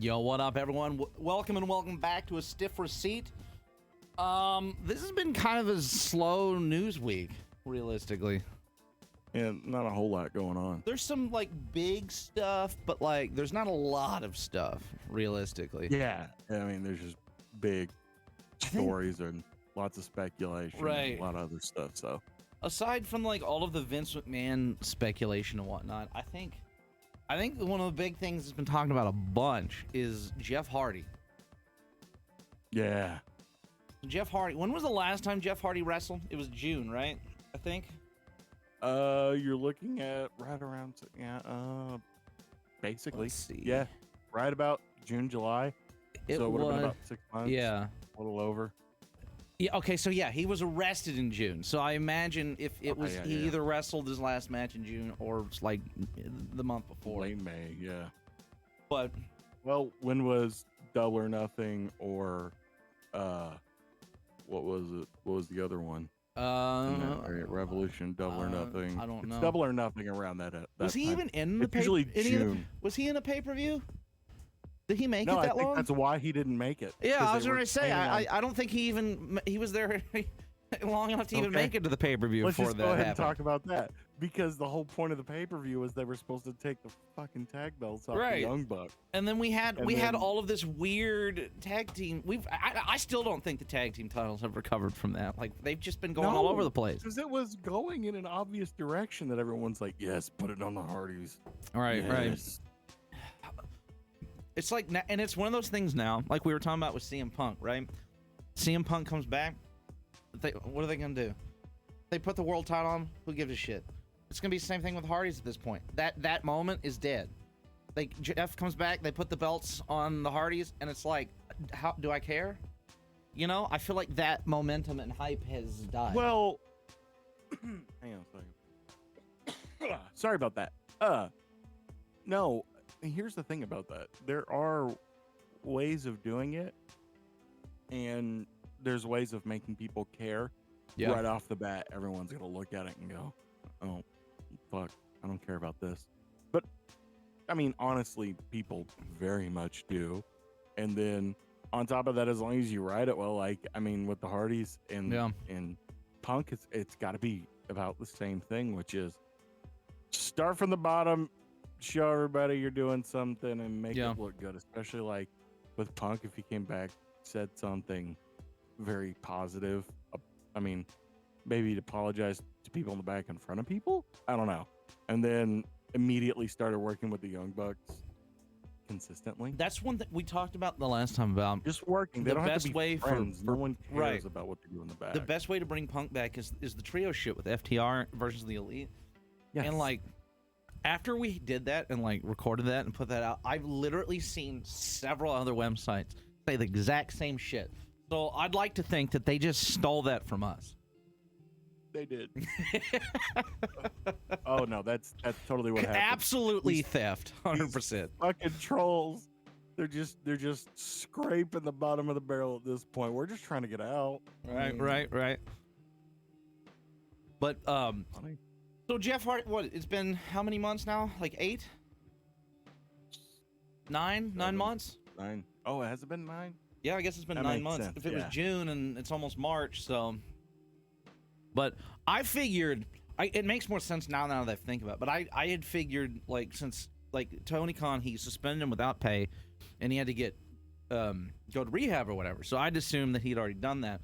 Yo, what up, everyone? Welcome and welcome back to a Stiff Receipt. This has been kind of a slow news week, realistically. And not a whole lot going on. There's some like big stuff, but like there's not a lot of stuff, realistically. Yeah, I mean, there's just big stories and lots of speculation, Right? And a lot of other stuff. So, aside from like all of the Vince McMahon speculation and whatnot, I think one of the big things that's been talked about a bunch is Jeff Hardy. yeah, Jeff Hardy. When was the last time Jeff Hardy wrestled? It was June, right? I think. you're looking at right around, basically, Let's see. yeah, right about June, July. It so it would have was, been about 6 months. yeah. A little over. Yeah. Okay. So yeah, he was arrested in June. So I imagine if it was he either wrestled his last match in June or it's like the month before. Late May, yeah. But Well, when was Double or Nothing or, what was it? What was the other one? Revolution, Double or Nothing. I don't know. It's Double or Nothing around that. Was he time. even in the It's usually pay? June. Was he in a pay-per-view? Did he make No, it that I think long? that's why he didn't make it. Yeah, I was they going were to say planning I don't think he was there long enough to even make it to the pay-per-view Let's before just that go ahead and happened. talk about that because the whole point of the pay-per-view was they were supposed to take the fucking tag belts off the Young Bucks. And then we had all of this weird tag team. I still don't think the tag team titles have recovered from that. Like they've just been going all over the place. Because it was going in an obvious direction that everyone's like, yes, put it on the Hardys. Right. Yes. It's like, and it's one of those things now, like we were talking about with CM Punk, right? CM Punk comes back. What are they gonna do? They put the world title on. Who gives a shit? It's gonna be the same thing with Hardys at this point. That moment is dead. Like Jeff comes back, they put the belts on the Hardys, and it's like, how do I care? You know, I feel like that momentum and hype has died. Well, hang on a second. Sorry about that. No, here's the thing about that. There are ways of doing it, and there's ways of making people care. Yeah. Right off the bat, everyone's gonna look at it and go, "Oh, fuck, I don't care about this." But I mean, honestly, people very much do. And then on top of that, as long as you write it well, like I mean, with the Hardys and Punk, it's got to be about the same thing, which is start from the bottom, show everybody you're doing something, and make it look good. Especially like with Punk, if he came back, said something very positive. I mean, maybe to apologize to people in the back in front of people. I don't know. And then immediately started working with the Young Bucks consistently. That's one thing we talked about the last time about Just working. They the don't have best to be way friends. for No one cares right. about what they do in the back. The best way to bring Punk back is the trio shit with FTR versus the Elite. Yes. And like after we did that and like recorded that and put that out, I've literally seen several other websites say the exact same shit. So I'd like to think that they just stole that from us. They did. Oh no, that's totally what happened. Absolutely theft, 100%. Fucking trolls. They're just scraping the bottom of the barrel at this point. We're just trying to get out. Right. But Funny. so Jeff Hardy, what? It's been how many months now? Like 8? 9 months? 9. Oh, has it been 9? Yeah, I guess it's been That 9 makes months. sense, If it was yeah. June and it's almost March, so. But I figured, it makes more sense now that I think about it. But I had figured, like, since, like, Tony Khan, he suspended him without pay, and he had to go to rehab or whatever. So I'd assumed that he'd already done that.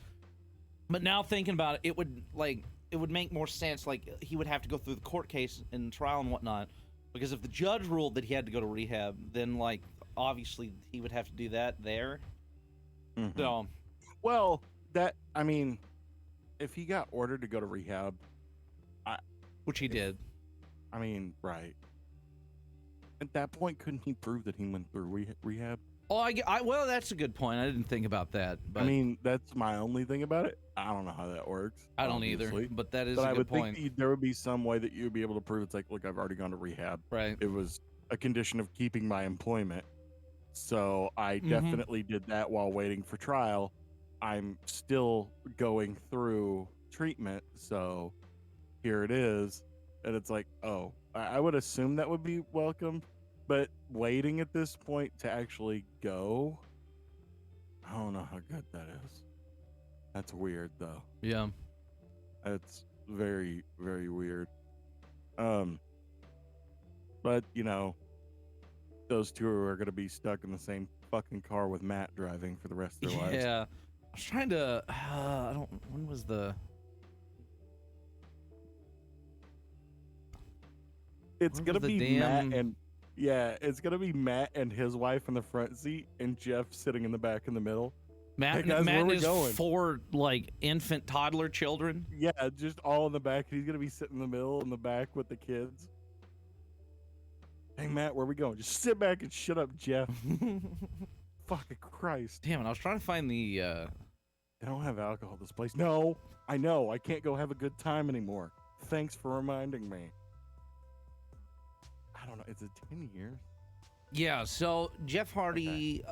But now thinking about it, it would make more sense. Like, he would have to go through the court case and trial and whatnot. Because if the judge ruled that he had to go to rehab, then, like, obviously he would have to do that there. Mm-hmm. So, well, I mean, if he got ordered to go to rehab, which he did. I mean, right. At that point, couldn't he prove that he went through rehab? Oh, well, that's a good point. I didn't think about that. But I mean, that's my only thing about it. I don't know how that works. I don't obviously. either. But that is But a I good would point. think there would be some way that you'd be able to prove it's like, look, I've already gone to rehab. Right. It was a condition of keeping my employment. So I definitely did that while waiting for trial. I'm still going through treatment. So here it is. And it's like, oh, I would assume that would be welcome. But waiting at this point to actually go, I don't know how good that is. That's weird though. Yeah. That's very, very weird. But you know, those two are gonna be stuck in the same fucking car with Matt driving for the rest of their lives. Yeah. I was trying to. I don't. When was the? It's When gonna was the be damn- Matt and it's gonna be Matt and his wife in the front seat and Jeff sitting in the back in the middle. Matt, Hey guys, Matt where and we his going? 4 like infant toddler children. Yeah, just all in the back. He's gonna be sitting in the middle in the back with the kids. Hey Matt, where we going? Just sit back and shut up, Jeff. Fucking Christ. Damn it! I was trying to find the. They don't have alcohol at this place. No, I know. I can't go have a good time anymore. Thanks for reminding me. I don't know. Is it 10 years? Yeah. So Jeff Hardy,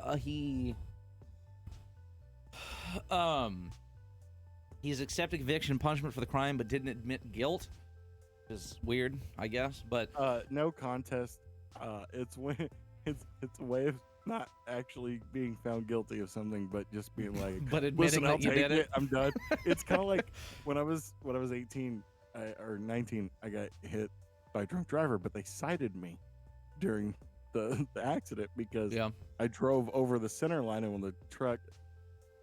he's accepted conviction and punishment for the crime, but didn't admit guilt. Is weird, I guess. But No contest. It's when it's a way of not actually being found guilty of something, but just being like, but admitting listen, I'll that you take did it. I'm done. It's kind of like when I was 18 or 19, I got hit by a drunk driver, but they cited me during the accident because Yeah. I drove over the center line, and when the truck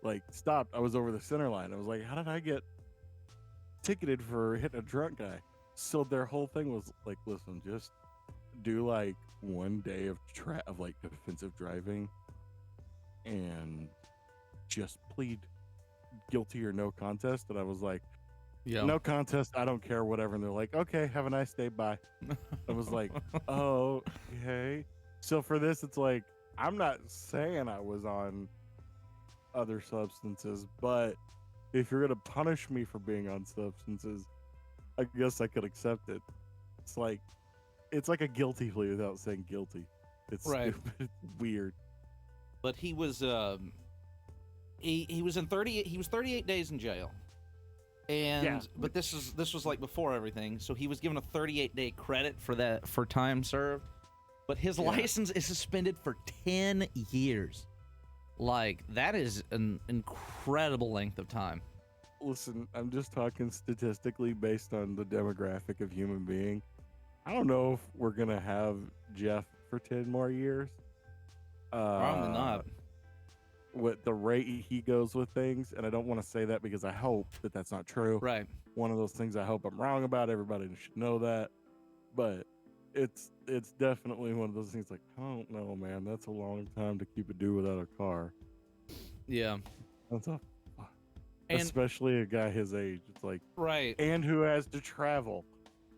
like stopped, I was over the center line. I was like, how did I get ticketed for hitting a drunk guy? So their whole thing was like, listen, just do like 1 day of like defensive driving and just plead guilty or no contest. And I was like, Yeah. no contest, I don't care, whatever. And they're like, okay, have a nice day, bye. I was like, oh, okay. So for this, it's like, I'm not saying I was on other substances, but if you're gonna punish me for being on substances, I guess I could accept it. It's like a guilty plea without saying guilty. It's Right. stupid. It's weird. But he was he was in 38. He was 38 days in jail. And Yeah. but this was like before everything, so he was given a 38-day credit for that for time served. But his Yeah. license is suspended for 10 years. Like, that is an incredible length of time. Listen, I'm just talking statistically based on the demographic of human being. I don't know if we're gonna have Jeff for 10 more years. Probably not. With the rate he goes with things, and I don't want to say that because I hope that that's not true. Right. One of those things I hope I'm wrong about. Everybody should know that, but it's definitely one of those things. Like, I don't know, man. That's a long time to keep a dude without a car. Yeah. That's a, And especially a guy his age. It's like, right. and who has to travel.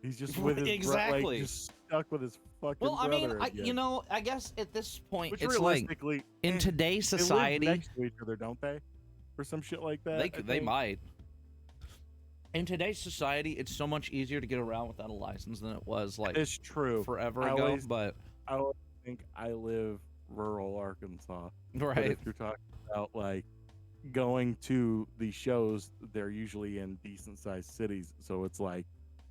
He's just with his Exactly. like, just stuck with his fucking Well, I mean, brother again. I guess at this point, Which it's like realistically, in today's they live society, next to each other, don't they? Or some shit like that. they might. In today's society, it's so much easier to get around without a license than it was like It's true. forever I ago. always- But I always think I live rural Arkansas. But right, if you're talking about like going to the shows, they're usually in decent sized cities. So it's like,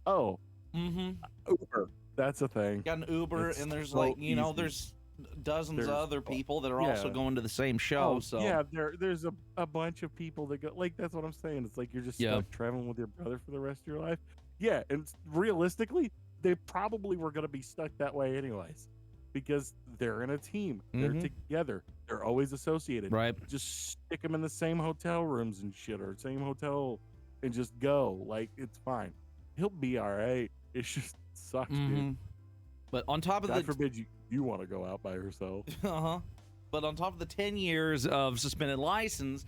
oh, Uber. That's a thing. got an Uber, It's and there's so like easy. there's dozens There's- of other people that are also yeah. going to the same show. Oh, So yeah, there's a bunch of people that go, like, that's what I'm saying. It's like you're just Yeah. stuck traveling with your brother for the rest of your life. Yeah, and realistically, they probably were gonna be stuck that way anyways, because they're in a team, they're Mhm. together, they're always associated. right, Just stick them in the same hotel rooms and shit, or same hotel, and just go. Like, it's fine. He'll be all right. It just sucks, dude. Mhm. But on top of God the forbid you want to go out by yourself. But on top of the 10 years of suspended license,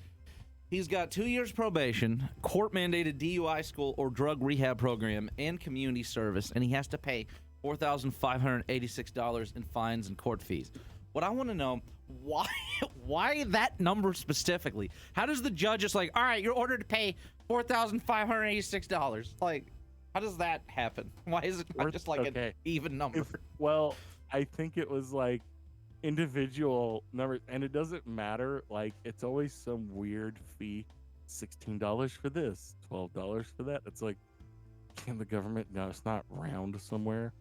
he's got 2 years probation, court-mandated DUI school or drug rehab program, and community service, and he has to pay $4,586 in fines and court fees. What I want to know, why that number specifically? How does the judge just like, all right, you're ordered to pay $4,586? Like, how does that happen? Why is it not just like an Okay. even number? Well, I think it was like individual numbers, and it doesn't matter. Like, it's always some weird fee, $16 for this, $12 for that. It's like, can the government? No, it's not round somewhere.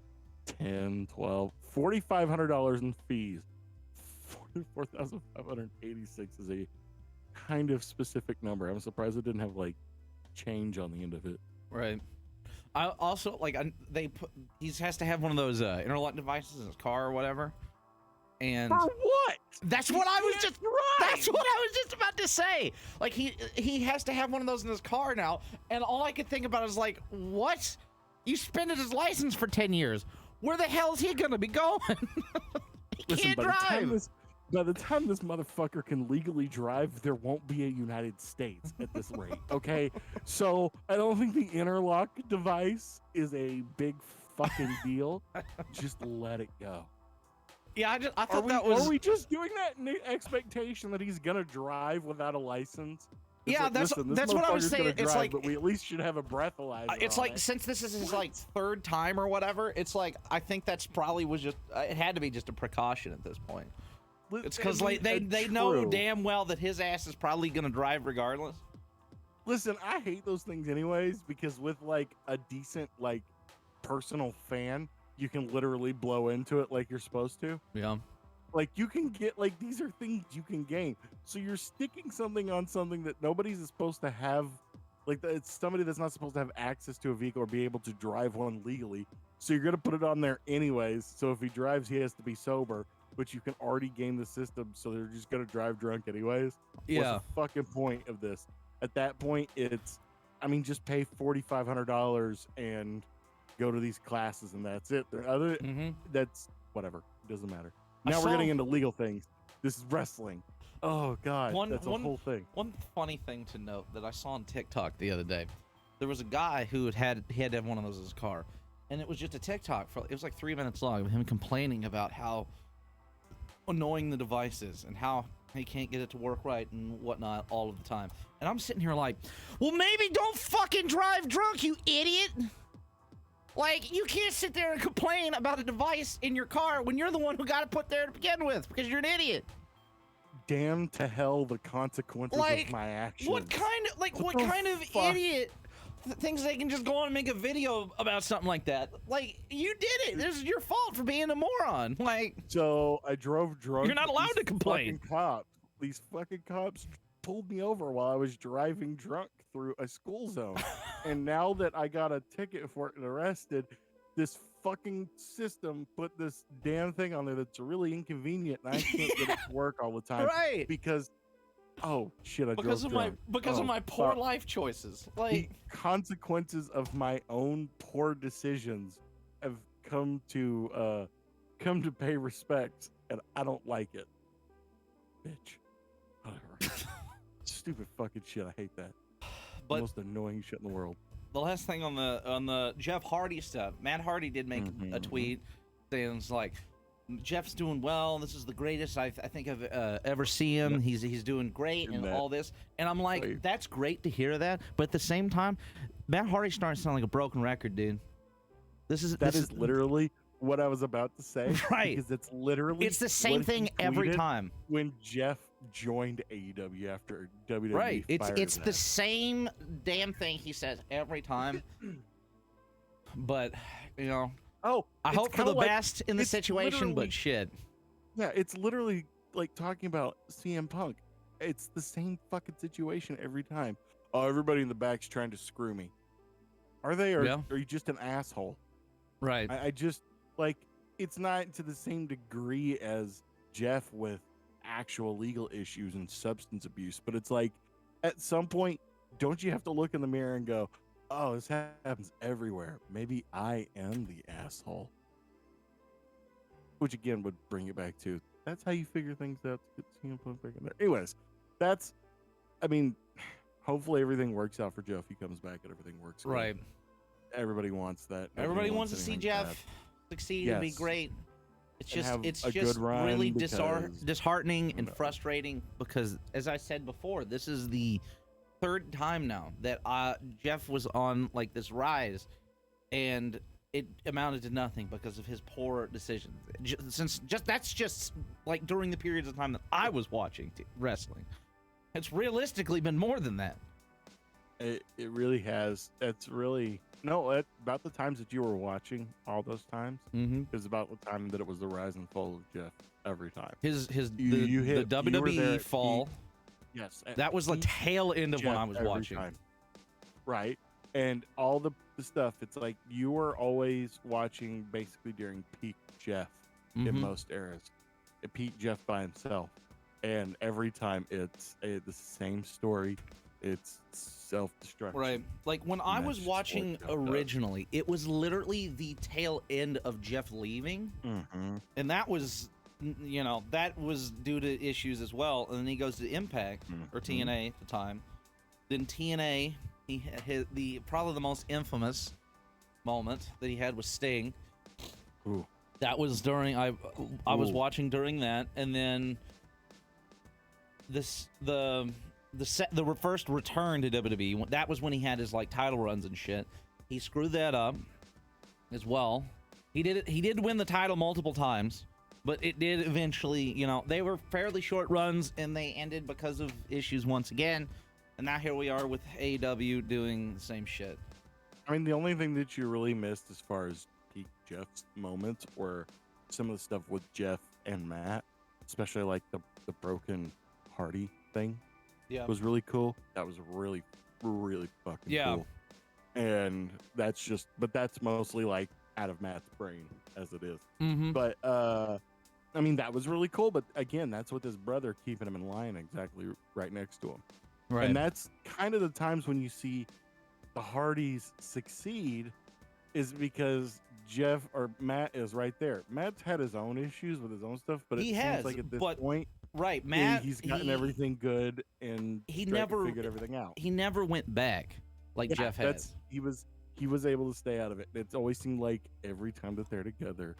10, 12, $4,500 in fees. 44,586 is a kind of specific number. I'm surprised it didn't have like change on the end of it. Right. I also like he has to have one of those interlock devices in his car or whatever. And for what? That's what I was just about to say. Like he has to have one of those in his car now, and all I could think about is like, what? You suspended his license for 10 years. Where the hell is he gonna be going? He can't drive. By the time this motherfucker can legally drive, there won't be a United States at this rate, okay? So I don't think the interlock device is a big fucking deal. Just let it go. Yeah, I thought that was... Are we just doing that in the expectation that he's gonna drive without a license? Yeah, like, that's that's what I was saying. It's like, but we at least should have a breathalyzer. It's like, since this is his like third time or whatever, it's like I think that's probably was just it had to be just a precaution at this point. It's because like they know damn well that his ass is probably gonna drive regardless. Listen, I hate those things anyways, because with like a decent like personal fan, you can literally blow into it like you're supposed to. Yeah. Like you can get like these are things you can gain. So you're sticking something on something that nobody's supposed to have. Like it's somebody that's not supposed to have access to a vehicle or be able to drive one legally. So you're gonna put it on there anyways. So if he drives, he has to be sober. But you can already game the system, so they're just gonna drive drunk anyways. Yeah. What's the fucking point of this? At that point, I mean, just pay $4,500 and go to these classes, and that's it. That's whatever. It doesn't matter. Now we're getting into legal things. This is wrestling. Oh God, that's a whole thing. One funny thing to note that I saw on TikTok the other day, there was a guy who had to have one of those in his car, and it was just a TikTok it was like 3 minutes long of him complaining about how annoying the device is and how he can't get it to work right and whatnot all of the time. And I'm sitting here like, well, maybe don't fucking drive drunk, you idiot. Like, you can't sit there and complain about a device in your car when you're the one who got it put there to begin with because you're an idiot. Damn to hell the consequences of my actions. What kind of idiot thinks they can just go on and make a video about something like that? Like, you did it. This is your fault for being a moron. Like, so I drove drunk. You're not allowed to complain. These fucking cops pulled me over while I was driving drunk through a school zone. And now that I got a ticket for it and arrested, this fucking system put this damn thing on there that's really inconvenient, and I can't get it to work all the time. Right. Because oh shit, because of my poor life choices. Like, the consequences of my own poor decisions have come to pay respect, and I don't like it. Bitch. Whatever. Stupid fucking shit. I hate that. But the most annoying shit in the world. The last thing on the Jeff Hardy stuff, Matt Hardy did make a tweet saying it's like, Jeff's doing well. This is the greatest I think I've ever seen him. Yep. He's doing great and all this. And I'm like, that's great to hear that. But at the same time, Matt Hardy's starting to sound like a broken record, dude. This is literally what I was about to say. Right. Because it's the same thing every time. When Jeff joined AEW after WWE right. It's him. The same damn thing he says every time. But, you know, I hope for the best in the situation, but shit. Yeah, it's literally like talking about CM Punk. It's the same fucking situation every time. Oh, everybody in the back's trying to screw me. Are they? Or are you just an asshole? Right. I just, like, it's not to the same degree as Jeff with actual legal issues and substance abuse, but it's like, at some point, don't you have to look in the mirror and go, oh, this happens everywhere. Maybe I am the asshole. Which again would bring it back to, that's how you figure things out to get CM Punk back in there. Anyways, hopefully everything works out for Jeff. He comes back and everything works out. Right. Everybody wants that. Everybody wants to see Jeff succeed and be great. It's just really disheartening and frustrating because, as I said before, this is the third time now that Jeff was on like this rise, and it amounted to nothing because of his poor decisions. That's just like during the periods of time that I was watching wrestling. It's realistically been more than that. It really has. That's really about the times that you were watching all those times. Mm-hmm. Is about the time that it was the rise and fall of Jeff every time. The WWE fall. Yes, That was the peak tail end of when Jeff I was every watching. time. Right, and all the stuff. It's like you were always watching basically during peak Jeff in most eras. Peak Jeff by himself, and every time it's the same story. It's self-destruction. Right. Like when I was watching originally, it was literally the tail end of Jeff leaving. And that was, that was due to issues as well. And then he goes to Impact or TNA at the time. Then TNA, he had probably the most infamous moment that he had with Sting. Ooh. That was during, I was watching during that. And then the first return to WWE, that was when he had his like title runs and shit. He screwed that up as well. He did win the title multiple times, but it did eventually, they were fairly short runs and they ended because of issues once again. And now here we are with AEW doing the same shit. I mean, the only thing that you really missed as far as peak Jeff's moments were some of the stuff with Jeff and Matt, especially like the broken Hardy thing. Yeah, was really cool. That was really, really fucking cool. And that's mostly like out of Matt's brain as it is. But I mean, that was really cool. But again, that's with his brother keeping him in line exactly right next to him. Right. And that's kind of the times when you see the Hardys succeed is because Jeff or Matt is right there. Matt's had his own issues with his own stuff, but it seems like at this point, right, Matt, he's gotten everything good and he never figured everything out. He never went back like Jeff has. He was able to stay out of it. It's always seemed like every time that they're together,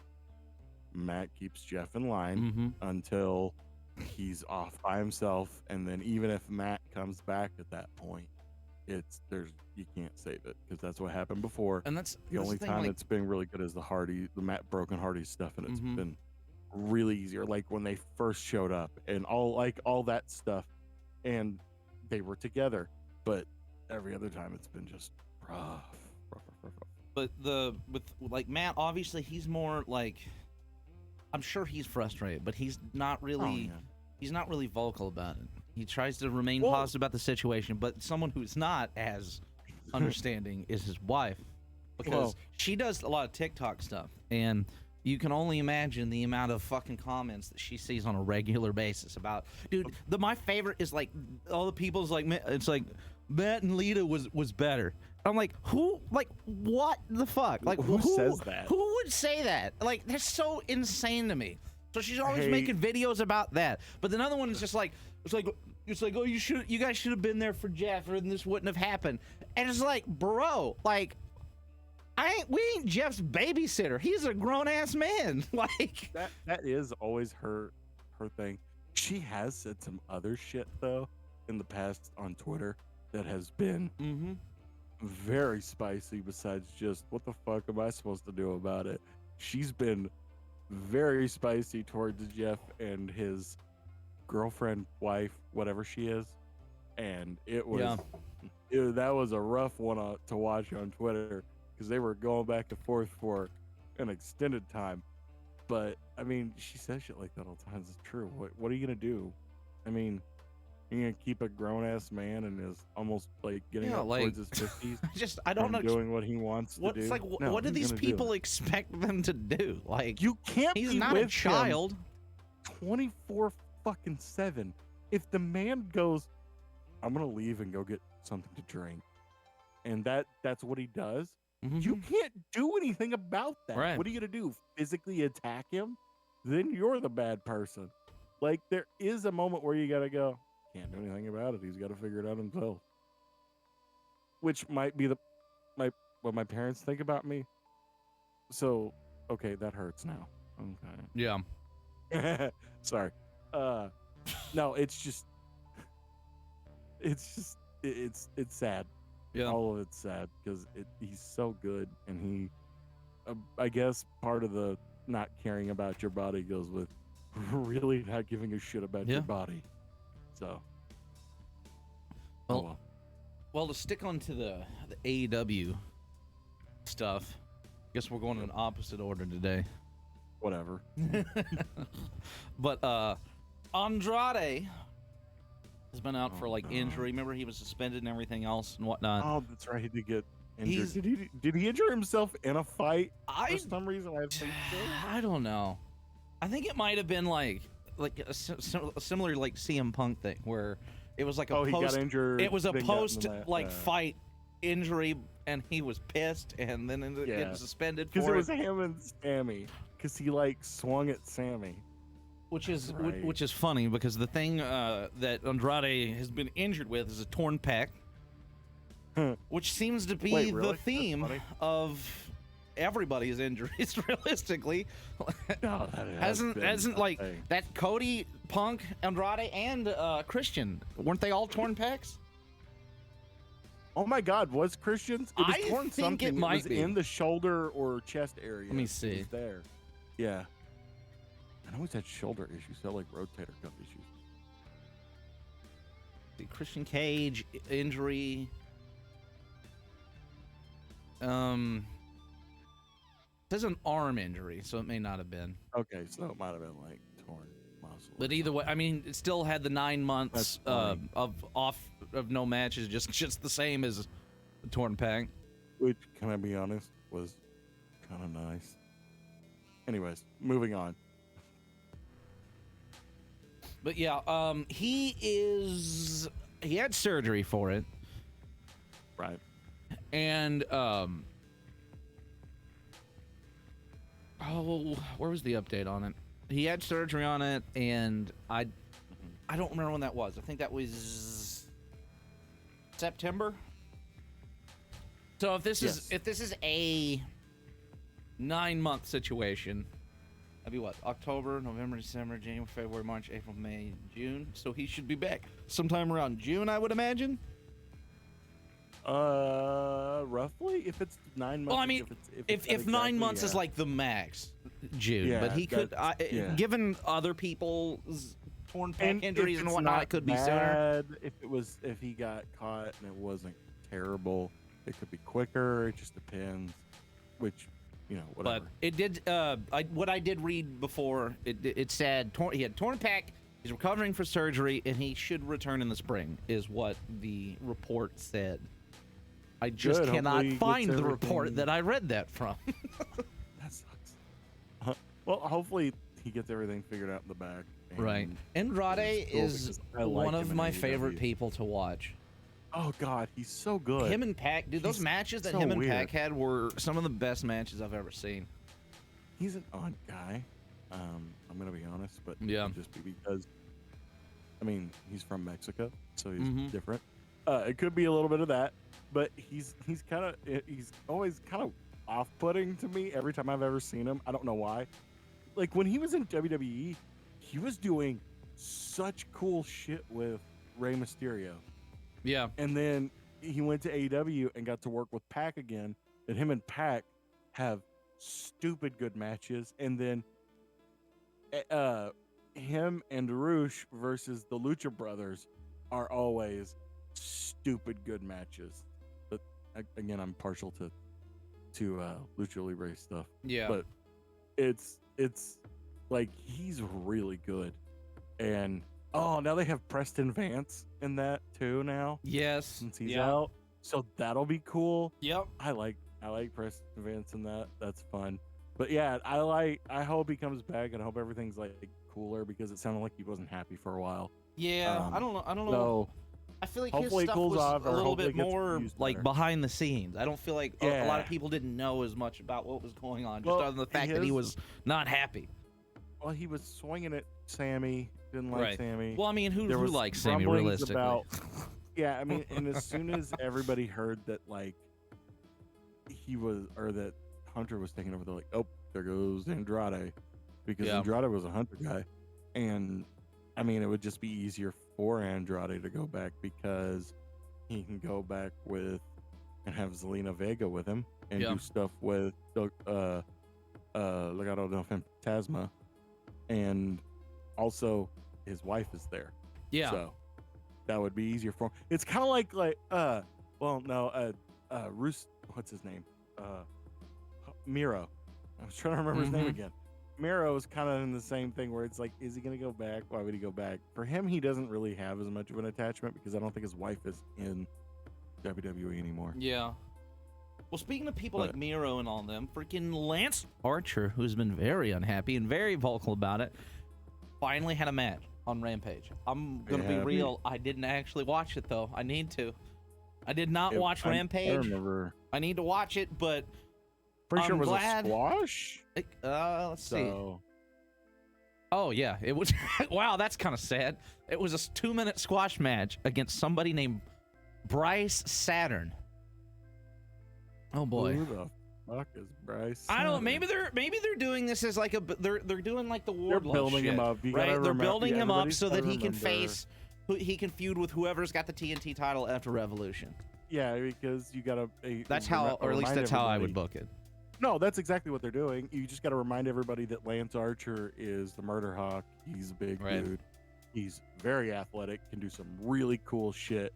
Matt keeps Jeff in line until he's off by himself, and then even if Matt comes back at that point, you can't save it because that's what happened before. And that's the only time that's been really good is the Matt Broken Hardy stuff, and it's been really easier. Like when they first showed up and all that stuff, and they were together, but every other time it's been just rough. But with Matt, obviously he's more like, I'm sure he's frustrated, but he's not really he's not really vocal about it. He tries to remain positive about the situation, but someone who's not as understanding is his wife, because she does a lot of TikTok stuff, and you can only imagine the amount of fucking comments that she sees on a regular basis about, dude, my favorite is like all the people's like, it's like Matt and Lita was better. I'm like, who, like, what the fuck? Like, who says that? Who would say that? Like, that's so insane to me. So she's always making videos about that. But the other one is just like, it's like, oh, you guys should have been there for Jeff, or this wouldn't have happened. And it's like, bro, like, we ain't Jeff's babysitter. He's a grown ass man. Like that is always her thing. She has said some other shit though in the past on Twitter that has been very spicy. Besides just what the fuck am I supposed to do about it? She's been very spicy towards Jeff and his girlfriend, wife, whatever she is, and it was that was a rough one to watch on Twitter, because they were going back and forth for an extended time. But I mean, she says shit like that all the time. It's true. What are you gonna do? I mean, you're gonna keep a grown ass man and is almost like getting up towards his 50s. I don't know, doing what he wants to do. It's like, what do these people expect them to do? Like, you can't. He's be not with a child. 24/7. If the man goes, I'm gonna leave and go get something to drink, and that's what he does. You can't do anything about that. Right. What are you gonna do? Physically attack him? Then you're the bad person. Like, there is a moment where you gotta go, can't do anything about it. He's got to figure it out himself. Which might be what my parents think about me. So, okay, that hurts now. Okay. Yeah. Sorry. No, it's sad. Yeah. All of it's sad because he's so good, and he, I guess part of the not caring about your body goes with really not giving a shit about your body. So, well, Well, to stick onto the AEW stuff, guess we're going in opposite order today. Whatever. But Andrade has been out for like injury. Remember, he was suspended and everything else and whatnot. Oh, that's right. He did get injured. Did he injure himself in a fight for some reason? I think so. I don't know. I think it might have been like a similar like CM Punk thing where it was like a he got injured. It was a fight injury, and he was pissed, and then ended up getting suspended for it. Because it was him and Sammy. Because he like swung at Sammy. Which is funny because the thing that Andrade has been injured with is a torn pec, which seems to be the theme of everybody's injuries. Realistically, no, hasn't like that Cody, Punk, Andrade, and Christian, weren't they all torn pecs? Oh my God, was Christian's? It was torn something. It might be in the shoulder or chest area. Let me see. It was there. Yeah. I know he's had shoulder issues, so like rotator cuff issues. The Christian Cage injury. It says an arm injury, so it may not have been. Okay, so it might have been like torn muscle. But either way, I mean, it still had the 9 months of no matches, just the same as the torn pec. Which, can I be honest, was kind of nice. Anyways, moving on. But yeah, he had surgery for it. Right. And where was the update on it? He had surgery on it, and I don't remember when that was. I think that was September. So if this is a 9-month situation, that'd be what? October, November, December, January, February, March, April, May, June. So he should be back sometime around June, I would imagine. Roughly, if it's 9 months. Well, I mean, if 9 months is like the max, June. Yeah, but he could, given other people's torn pec injuries and whatnot, it could be sooner. If he got caught and it wasn't terrible, it could be quicker. It just depends. Which, whatever. But it did. What I did read before, it said he had torn pec. He's recovering for surgery, and he should return in the spring, is what the report said. I just cannot find the report that I read that from. That sucks. Well, hopefully he gets everything figured out in the back. Right. Andrade is one of my favorite people to watch. Oh, God, he's so good. Him and Pac, dude, those matches that him and Pac had were some of the best matches I've ever seen. He's an odd guy. I'm going to be honest, but just because, I mean, he's from Mexico, so he's different. It could be a little bit of that, but he's always kind of off-putting to me every time I've ever seen him. I don't know why. Like, when he was in WWE, he was doing such cool shit with Rey Mysterio. Yeah. And then he went to AEW and got to work with Pac again, and him and Pac have stupid good matches. And then him and Roosh versus the Lucha Brothers are always stupid good matches. But again, I'm partial to Lucha Libre stuff. Yeah. But it's like he's really good. And now they have Preston Vance in that too now. Yes. Since he's out. So that'll be cool. Yep. I like Preston Vance in that. That's fun. But yeah, I hope he comes back, and I hope everything's like cooler, because it sounded like he wasn't happy for a while. Yeah, I don't know. So I feel like hopefully his stuff cools was off, a or little bit hopefully gets more used like better. behind the scenes. I don't feel like a lot of people didn't know as much about what was going on, just other than the fact that he was not happy. Well, he was swinging at Sammy. Didn't like Sammy. Well, I mean, who likes Sammy realistically? Yeah, I mean, and as soon as everybody heard that, like, that Hunter was taking over, they're like, oh, there goes Andrade, because Andrade was a Hunter guy. And I mean, it would just be easier for Andrade to go back, because he can go back with and have Zelina Vega with him and do stuff with Legado del Fantasma, and also his wife is there. Yeah. So that would be easier for him. It's kind of like Well, no, what's his name? Miro. I was trying to remember his name Mhm. again. Miro is kind of in the same thing where it's like, is he going to go back? Why would he go back? For him, he doesn't really have as much of an attachment because I don't think his wife is in WWE anymore. Yeah. Well, speaking of people like But Miro and all them, freaking Lance Archer, who's been very unhappy and very vocal about it, finally had a match on Rampage. I'm gonna be yeah, real. I didn't actually watch it though. I need to. I did not watch I Rampage. remember. I need to watch it, but Pretty sure I'm it was glad. a squash. Let's see. So Oh yeah, it was. Wow, that's kind of sad. It was a 2-minute squash match against somebody named Bryce Saturn. Oh boy. who the fuck is Bryce? I don't know. Saturn? Maybe they're doing this as like they're doing like the They're Wardlow building shit, him up. You right? gotta They're remember, building him up everybody's so that gotta he can remember- he can feud with whoever's got the TNT title after Revolution. Yeah, because you gotta. That's how, or at least that's how I would book it. No, that's exactly what they're doing. You just got to remind everybody that Lance Archer is the Murder Hawk. He's a big Right. dude. He's very athletic, can do some really cool shit,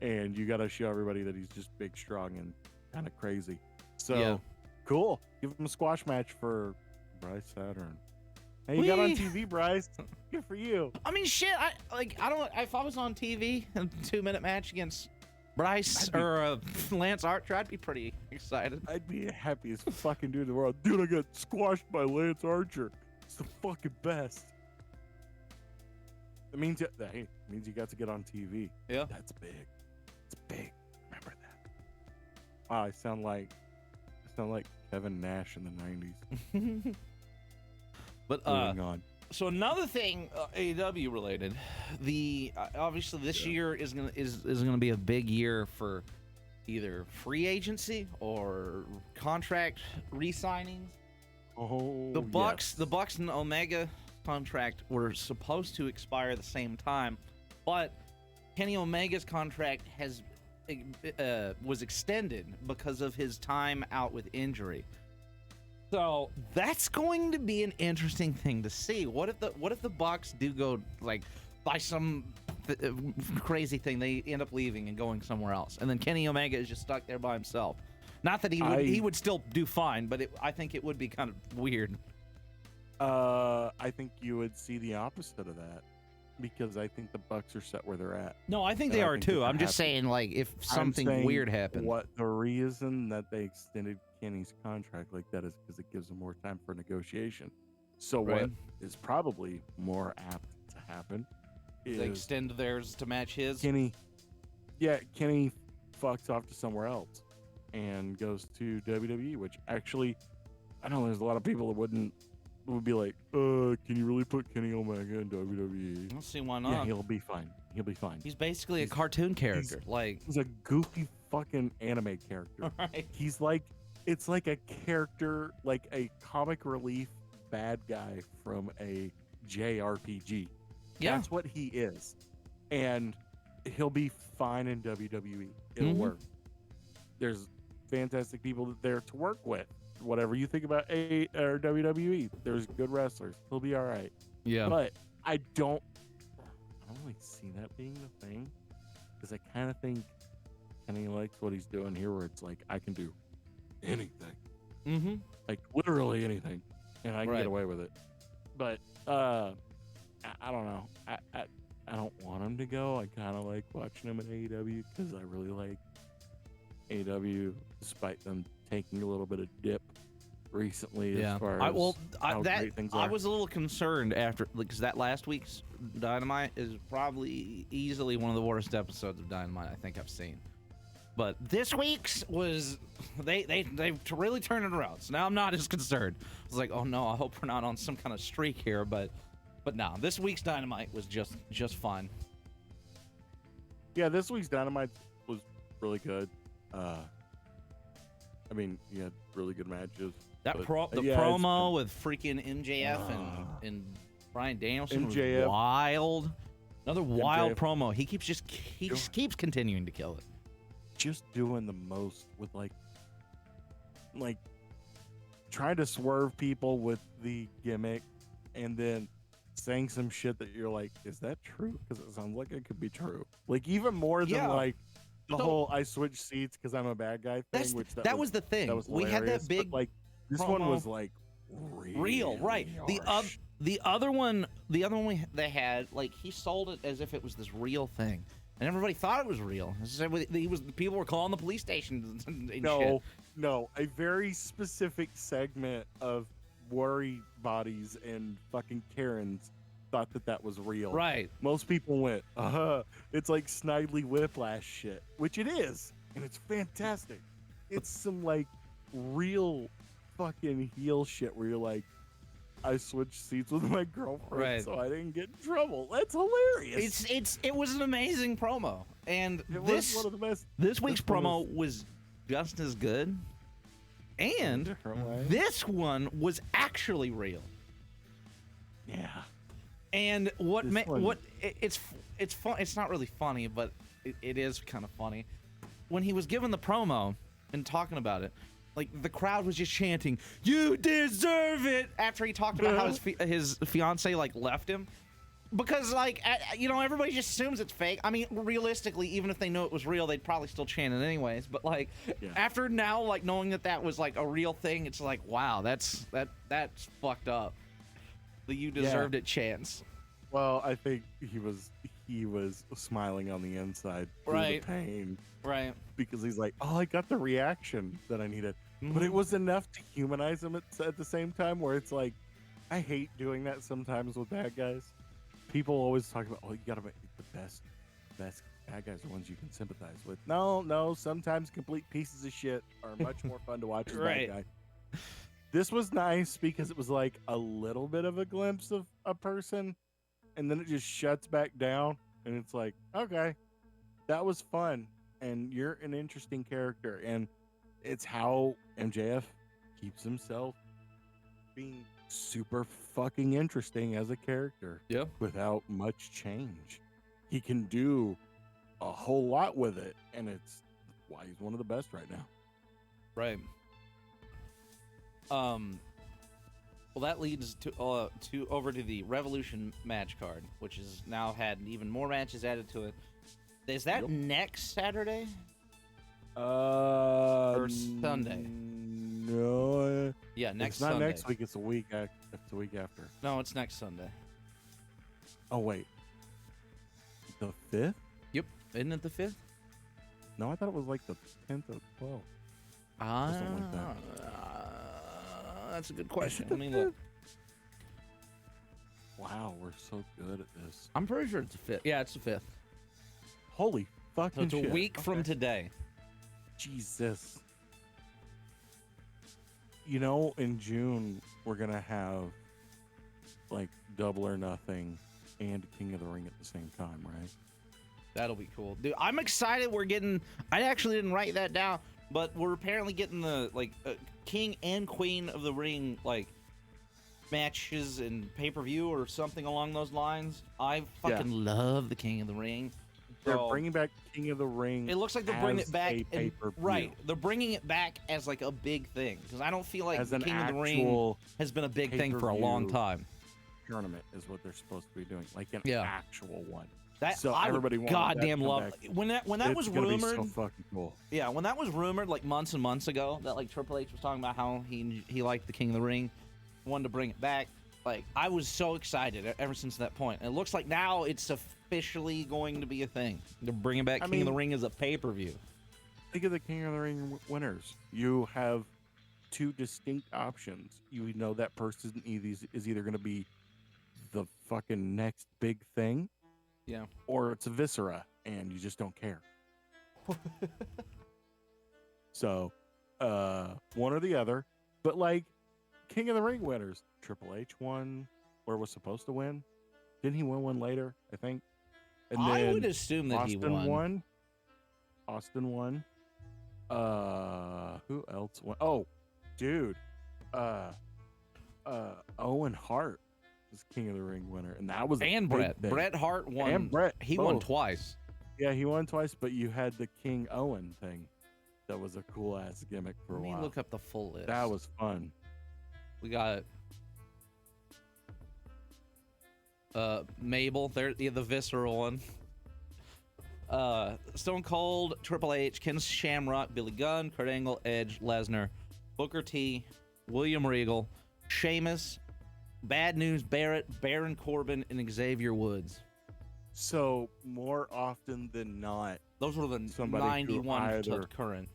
and you got to show everybody that he's just big, strong, and kind of crazy. So Yeah. cool. Give him a squash match for Bryce Saturn. Hey, you got on Whee! TV, Bryce. Good for you. I mean, shit. I don't. If I was on TV, a 2-minute match against Bryce I'd be- or Lance Archer, I'd be pretty excited. I'd be the happiest fucking dude in the world. Dude, I got squashed by Lance Archer. It's the fucking best. It means you got to get on TV. Yeah. That's big. It's big. Remember that. Wow, I sound like Kevin Nash in the 90s. But Moving on. so another thing, AEW related, obviously this year is gonna be a big year for either free agency or contract re-signings. Oh, The Bucks, yes. the Bucks and Omega contract were supposed to expire at the same time, but Kenny Omega's contract was extended because of his time out with injury. So that's going to be an interesting thing to see. What if the Bucks do go like by some crazy thing, they end up leaving and going somewhere else, and then Kenny Omega is just stuck there by himself? Not that he would still do fine, but I think it would be kind of weird. I think you would see the opposite of that because I think the Bucks are set where they're at. No, I think And they I are think that too. they're I'm just happy. saying, like, if I'm something saying weird happened. What the reason that they extended Kenny's contract like that is because it gives them more time for negotiation. So Right. what is probably more apt to happen is They extend theirs to match his. Kenny fucks off to somewhere else and goes to WWE, which actually, I know there's a lot of people that would be like, can you really put Kenny Omega in WWE? I don't see why Yeah, not. he'll be fine. He'll be fine. He's basically a he's- cartoon character. Like, He's a goofy fucking anime character. right? He's it's like a character, like a comic relief bad guy from a JRPG. Yeah. That's what he is. And he'll be fine in WWE. It'll Mhm. work. There's fantastic people there to work with. Whatever you think about or WWE, there's good wrestlers. He'll be all right. Yeah. But I don't really see that being the thing because I kind of think Kenny likes what he's doing here, where it's like I can do anything, Mm-hmm. like literally anything, and I can Right. get away with it. But I don't know. I don't want him to go. I kind of like watching him at AEW because I really like AEW, despite them taking a little bit of dip recently Yeah. as far as how great things I are. was a little concerned after, because that last week's Dynamite is probably easily one of the worst episodes of Dynamite I think I've seen. But this week's was they really turned it around. So now I'm not as concerned. I was like, oh no, I hope we're not on some kind of streak here. But no, this week's Dynamite was just fun. Yeah, this week's Dynamite was really good. I mean, you had really good matches. That But, the yeah, it's promo with freaking MJF and Bryan Danielson MJF. was wild. Another wild MJF. promo. He keeps continuing to kill it. Just doing the most with like trying to swerve people with the gimmick and then saying some shit that you're like, is that true? Because it sounds like it could be true. Like even more than Yeah. like the No, whole I switch seats because I'm a bad guy thing, which that was the thing. that was We had hilarious, that but, big like, this one promo. was like Real, right? really The harsh. other one, they had, like, he sold it as if it was this real thing, and everybody thought it was real. People were calling the police station and shit. No, a very specific segment of worry bodies and fucking Karens thought that was real. Right. Most people went, it's like Snidely Whiplash shit, which it is, and it's fantastic. It's some like real fucking heel shit where you're like, I switched seats with my girlfriend Right. so I didn't get in trouble. That's hilarious. It was an amazing promo, and It was one of the best. this week's this one promo was just as good, and different way. this one was actually real. Yeah. And This one- it's fun. It's not really funny, but it is kind of funny. When he was given the promo and talking about it, like the crowd was just chanting, "You deserve it!" after he talked about how his fiance like left him, because like everybody just assumes it's fake. I mean, realistically, even if they knew it was real, they'd probably still chant it anyways. But like after now, like knowing that was like a real thing, it's like, wow, that's fucked up. The "you deserved it" chants. Well, I think he was smiling on the inside through the pain, Right. because he's like, oh, I got the reaction that I needed, but it was enough to humanize him at the same time. Where it's like, I hate doing that sometimes with bad guys. People always talk about, oh, you gotta make the best bad guys are ones you can sympathize with. No, sometimes complete pieces of shit are much more fun to watch as a bad guy. This was nice because it was like a little bit of a glimpse of a person, and then it just shuts back down, and it's like, okay, that was fun, and you're an interesting character, and it's how MJF keeps himself being super fucking interesting as a character. Yeah. Without much change. He can do a whole lot with it, and it's why he's one of the best right now. Right. Well, that leads to over to the Revolution match card, which has now had even more matches added to it. Is that next Saturday? Or Sunday? No. Yeah, next It's not Sunday. next week. It's a week. It's the week after. No, it's next Sunday. Oh wait, the 5th? Yep. Isn't it the 5th? No, I thought it was like the 10th or 12th. Something like that. That's a good question. Let me look. Wow, we're so good at this. I'm pretty sure it's the 5th. Yeah, it's the 5th. Holy So fucking it's a shit. week from today. Jesus. You know, in June, we're going to have like Double or Nothing and King of the Ring at the same time, right? That'll be cool. Dude, I'm excited we're getting... I actually didn't write that down, but we're apparently getting the King and Queen of the Ring matches and pay-per-view or something along those lines. I fucking love the King of the Ring. They're So, bringing back King of the Ring. it looks like they're bringing as it back. a pay-per-view. Right. They're bringing it back as like a big thing. Because I don't feel like As the an King of the Ring actual has been a big thing for a long pay-per-view time. tournament is what they're supposed to be doing, like an Yeah. actual one. That So I everybody would wanted that goddamn to come love back. when that It's was gonna be rumored. so fucking cool. Yeah, when that was rumored like months and months ago, that like Triple H was talking about how he liked the King of the Ring, wanted to bring it back. Like I was so excited ever since that point. And it looks like now it's officially going to be a thing. They're bringing back King of the Ring as a pay-per-view. Think of the King of the Ring winners. You have two distinct options. You know that person is either going to be the fucking next big thing, Yeah. or it's a viscera, and you just don't care. So, one or the other. But like, King of the Ring winners, Triple H won, or was supposed to win. Didn't he win one later? I think. And I then would assume that he Austin won. won. Austin won. Who else won? Oh, dude. Owen Hart was King of the Ring winner, and that was a And big Bret. thing. Bret Hart won. And Bret, He won both. twice. Yeah, he won twice, but you had the King Owen thing. That was a cool ass gimmick for a Let me while. look up the full list. That was fun. We got Mabel. There, the visceral one. Stone Cold, Triple H, Ken Shamrock, Billy Gunn, Kurt Angle, Edge, Lesnar, Booker T, William Regal, Sheamus, Bad News Barrett, Baron Corbin, and Xavier Woods. So more often than not, Those were the somebody who 91 to current.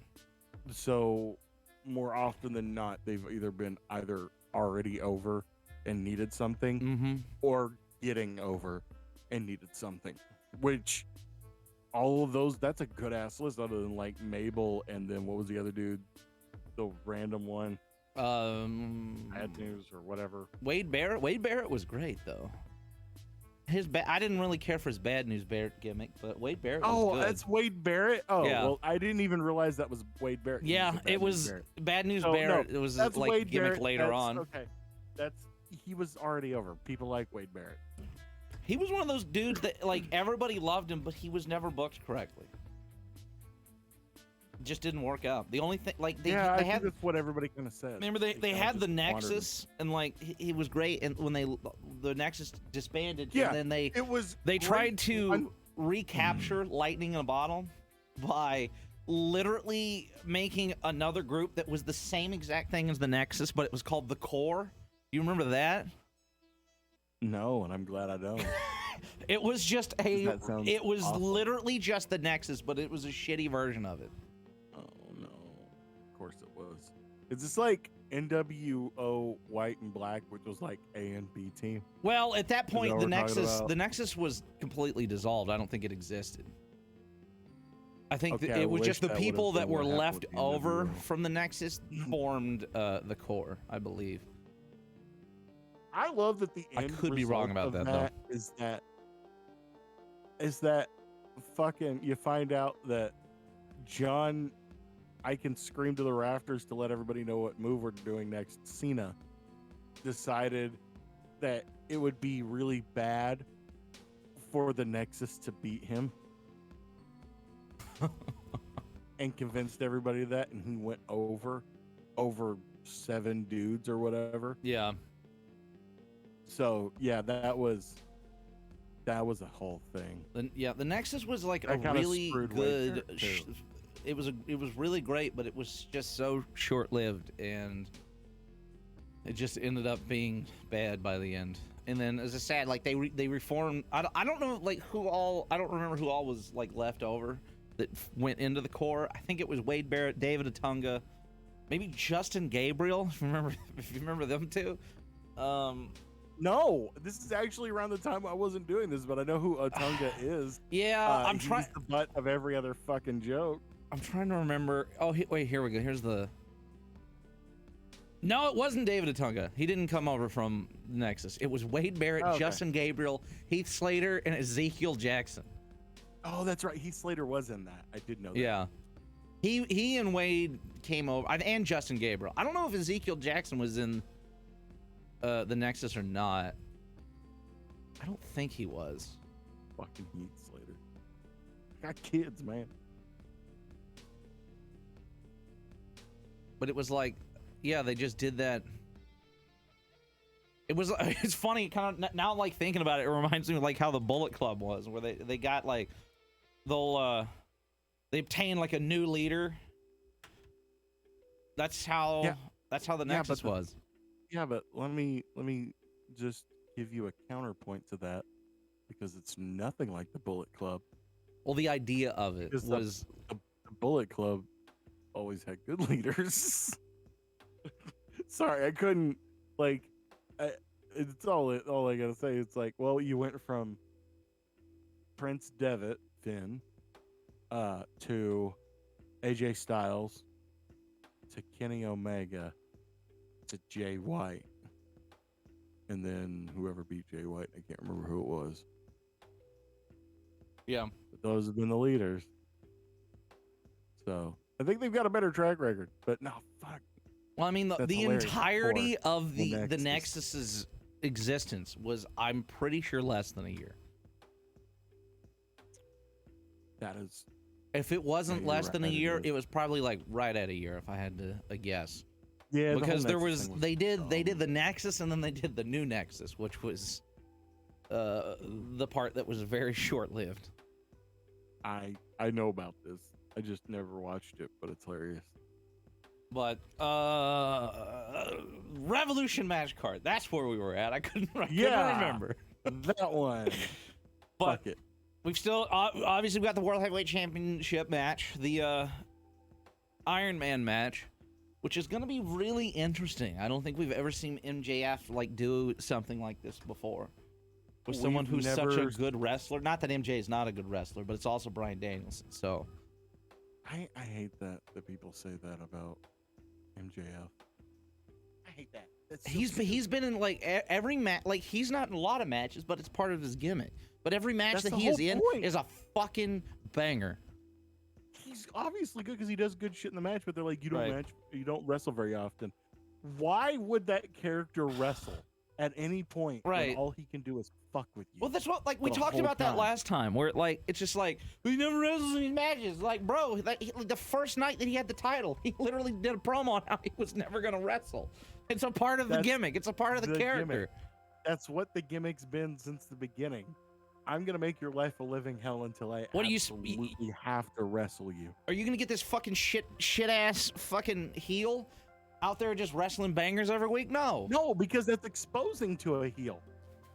So more often than not, they've either been already over and needed something, Mm-hmm. or getting over and needed something. Which all of those, that's a good ass list. Other than like Mabel, and then what was the other dude? The random one. Bad News or whatever. Wade Barrett. Wade Barrett was great though. I didn't really care for his Bad News Barrett gimmick, but Wade Barrett was good. That's Wade Barrett. Oh, Yeah. well, I didn't even realize that was Wade Barrett. Yeah, it was Bad News Barrett. It was that's like Wade gimmick Barrett. later That's, on. Okay, he was already over. People like Wade Barrett. He was one of those dudes that like everybody loved him, but he was never booked correctly. It just didn't work out. The only thing, like they I had, think that's what everybody kind of said. remember they had the Nexus, and like he was great, and when the Nexus disbanded, Yeah, and then they tried to recapture Lightning in a Bottle by literally making another group that was the same exact thing as the Nexus, but it was called the Core. You remember that? No, and I'm glad I don't. It was just it was awful. literally just the Nexus, but it was a shitty version of it. Oh no, of course it was. Is this like NWO White and Black, which was like A and B team? Well, at that point, what the we're talking about? Nexus was completely dissolved. I don't think it existed. I think Okay, that I it was wish just the that would've people been that what were happened left with the over NWO. from the Nexus formed the Core, I believe. I love that the I end could be wrong result about of that, is that fucking you find out that John, I can scream to the rafters to let everybody know what move we're doing next. Cena decided that it would be really bad for the Nexus to beat him. And convinced everybody of that, and he went over 7 dudes or whatever. Yeah. So yeah, that was a whole thing. The Nexus was like That a kinda really screwed good. Wade too. It was really great, but it was just so short-lived, and it just ended up being bad by the end. And then, as I said, like they reformed. I don't know like I don't remember who all was like left over that went into the Core. I think it was Wade Barrett, David Otunga, maybe Justin Gabriel. If you remember them two. No, this is actually around the time I wasn't doing this, but I know who Otunga is. Yeah, I'm trying. He's the butt of every other fucking joke. I'm trying to remember. Oh, wait, here we go. Here's the. No, it wasn't David Otunga. He didn't come over from Nexus. It was Wade Barrett, Oh, okay. Justin Gabriel, Heath Slater, and Ezekiel Jackson. Oh, that's right. Heath Slater was in that. I did know that. Yeah. He and Wade came over, and Justin Gabriel. I don't know if Ezekiel Jackson was in the Nexus or not. I don't think he was. Fucking Heath Slater. Got kids, man. But it was like, yeah, they just did that. It's funny, kind of now. Like thinking about it, it reminds me of like how the Bullet Club was, where they got like they obtain like a new leader. That's how the Nexus was. Yeah, but let me just give you a counterpoint to that, because it's nothing like the Bullet Club. Well, the idea of it was the Bullet Club always had good leaders. Sorry, I couldn't it's all I gotta say. It's like, well, you went from Prince Devitt, Finn, to AJ Styles, to Kenny Omega, to Jay White, and then whoever beat Jay White, I can't remember who it was. Yeah. But those have been the leaders. So I think they've got a better track record. But no, fuck. Well, I mean, the hilarious. entirety Or of the Nexus. Nexus's existence was, I'm pretty sure, less than a year. That is. If it wasn't you're less right, than a it year, is. it was probably like right at a year, if I had to guess. Yeah, Because the there whole was Nexus they thing did the Nexus, and then they did the new Nexus, which was the part that was very short-lived. I know about this. I just never watched it, but it's hilarious. But Revolution match card. That's where we were at. I couldn't remember. That one. But Fuck it. we've still obviously we got the World Heavyweight Championship match, the Iron Man match, which is going to be really interesting. I don't think we've ever seen MJF like do something like this before. With someone who's such a good wrestler. Not that MJ is not a good wrestler, but it's also Bryan Danielson. So I hate that people say that about MJF. I hate that. He's been in like every match. Like he's not in a lot of matches, but it's part of his gimmick. But every match that he is in is a fucking banger. He's obviously good because he does good shit in the match, but they're like, you Right. don't wrestle very often. Why would that character wrestle at any point? Right. When all he can do is fuck with you. Well, that's what like we For the talked whole about that time. last time, where like it's just like he never wrestles in these matches. Like, bro, like, the first night that he had the title, he literally did a promo on how he was never gonna wrestle. It's a part of the gimmick. It's a part of the character. Gimmick. That's what the gimmick's been since the beginning. I'm gonna make your life a living hell until I absolutely have to wrestle you. Are you gonna get this fucking shit ass fucking heel out there just wrestling bangers every week? No, because that's exposing to a heel.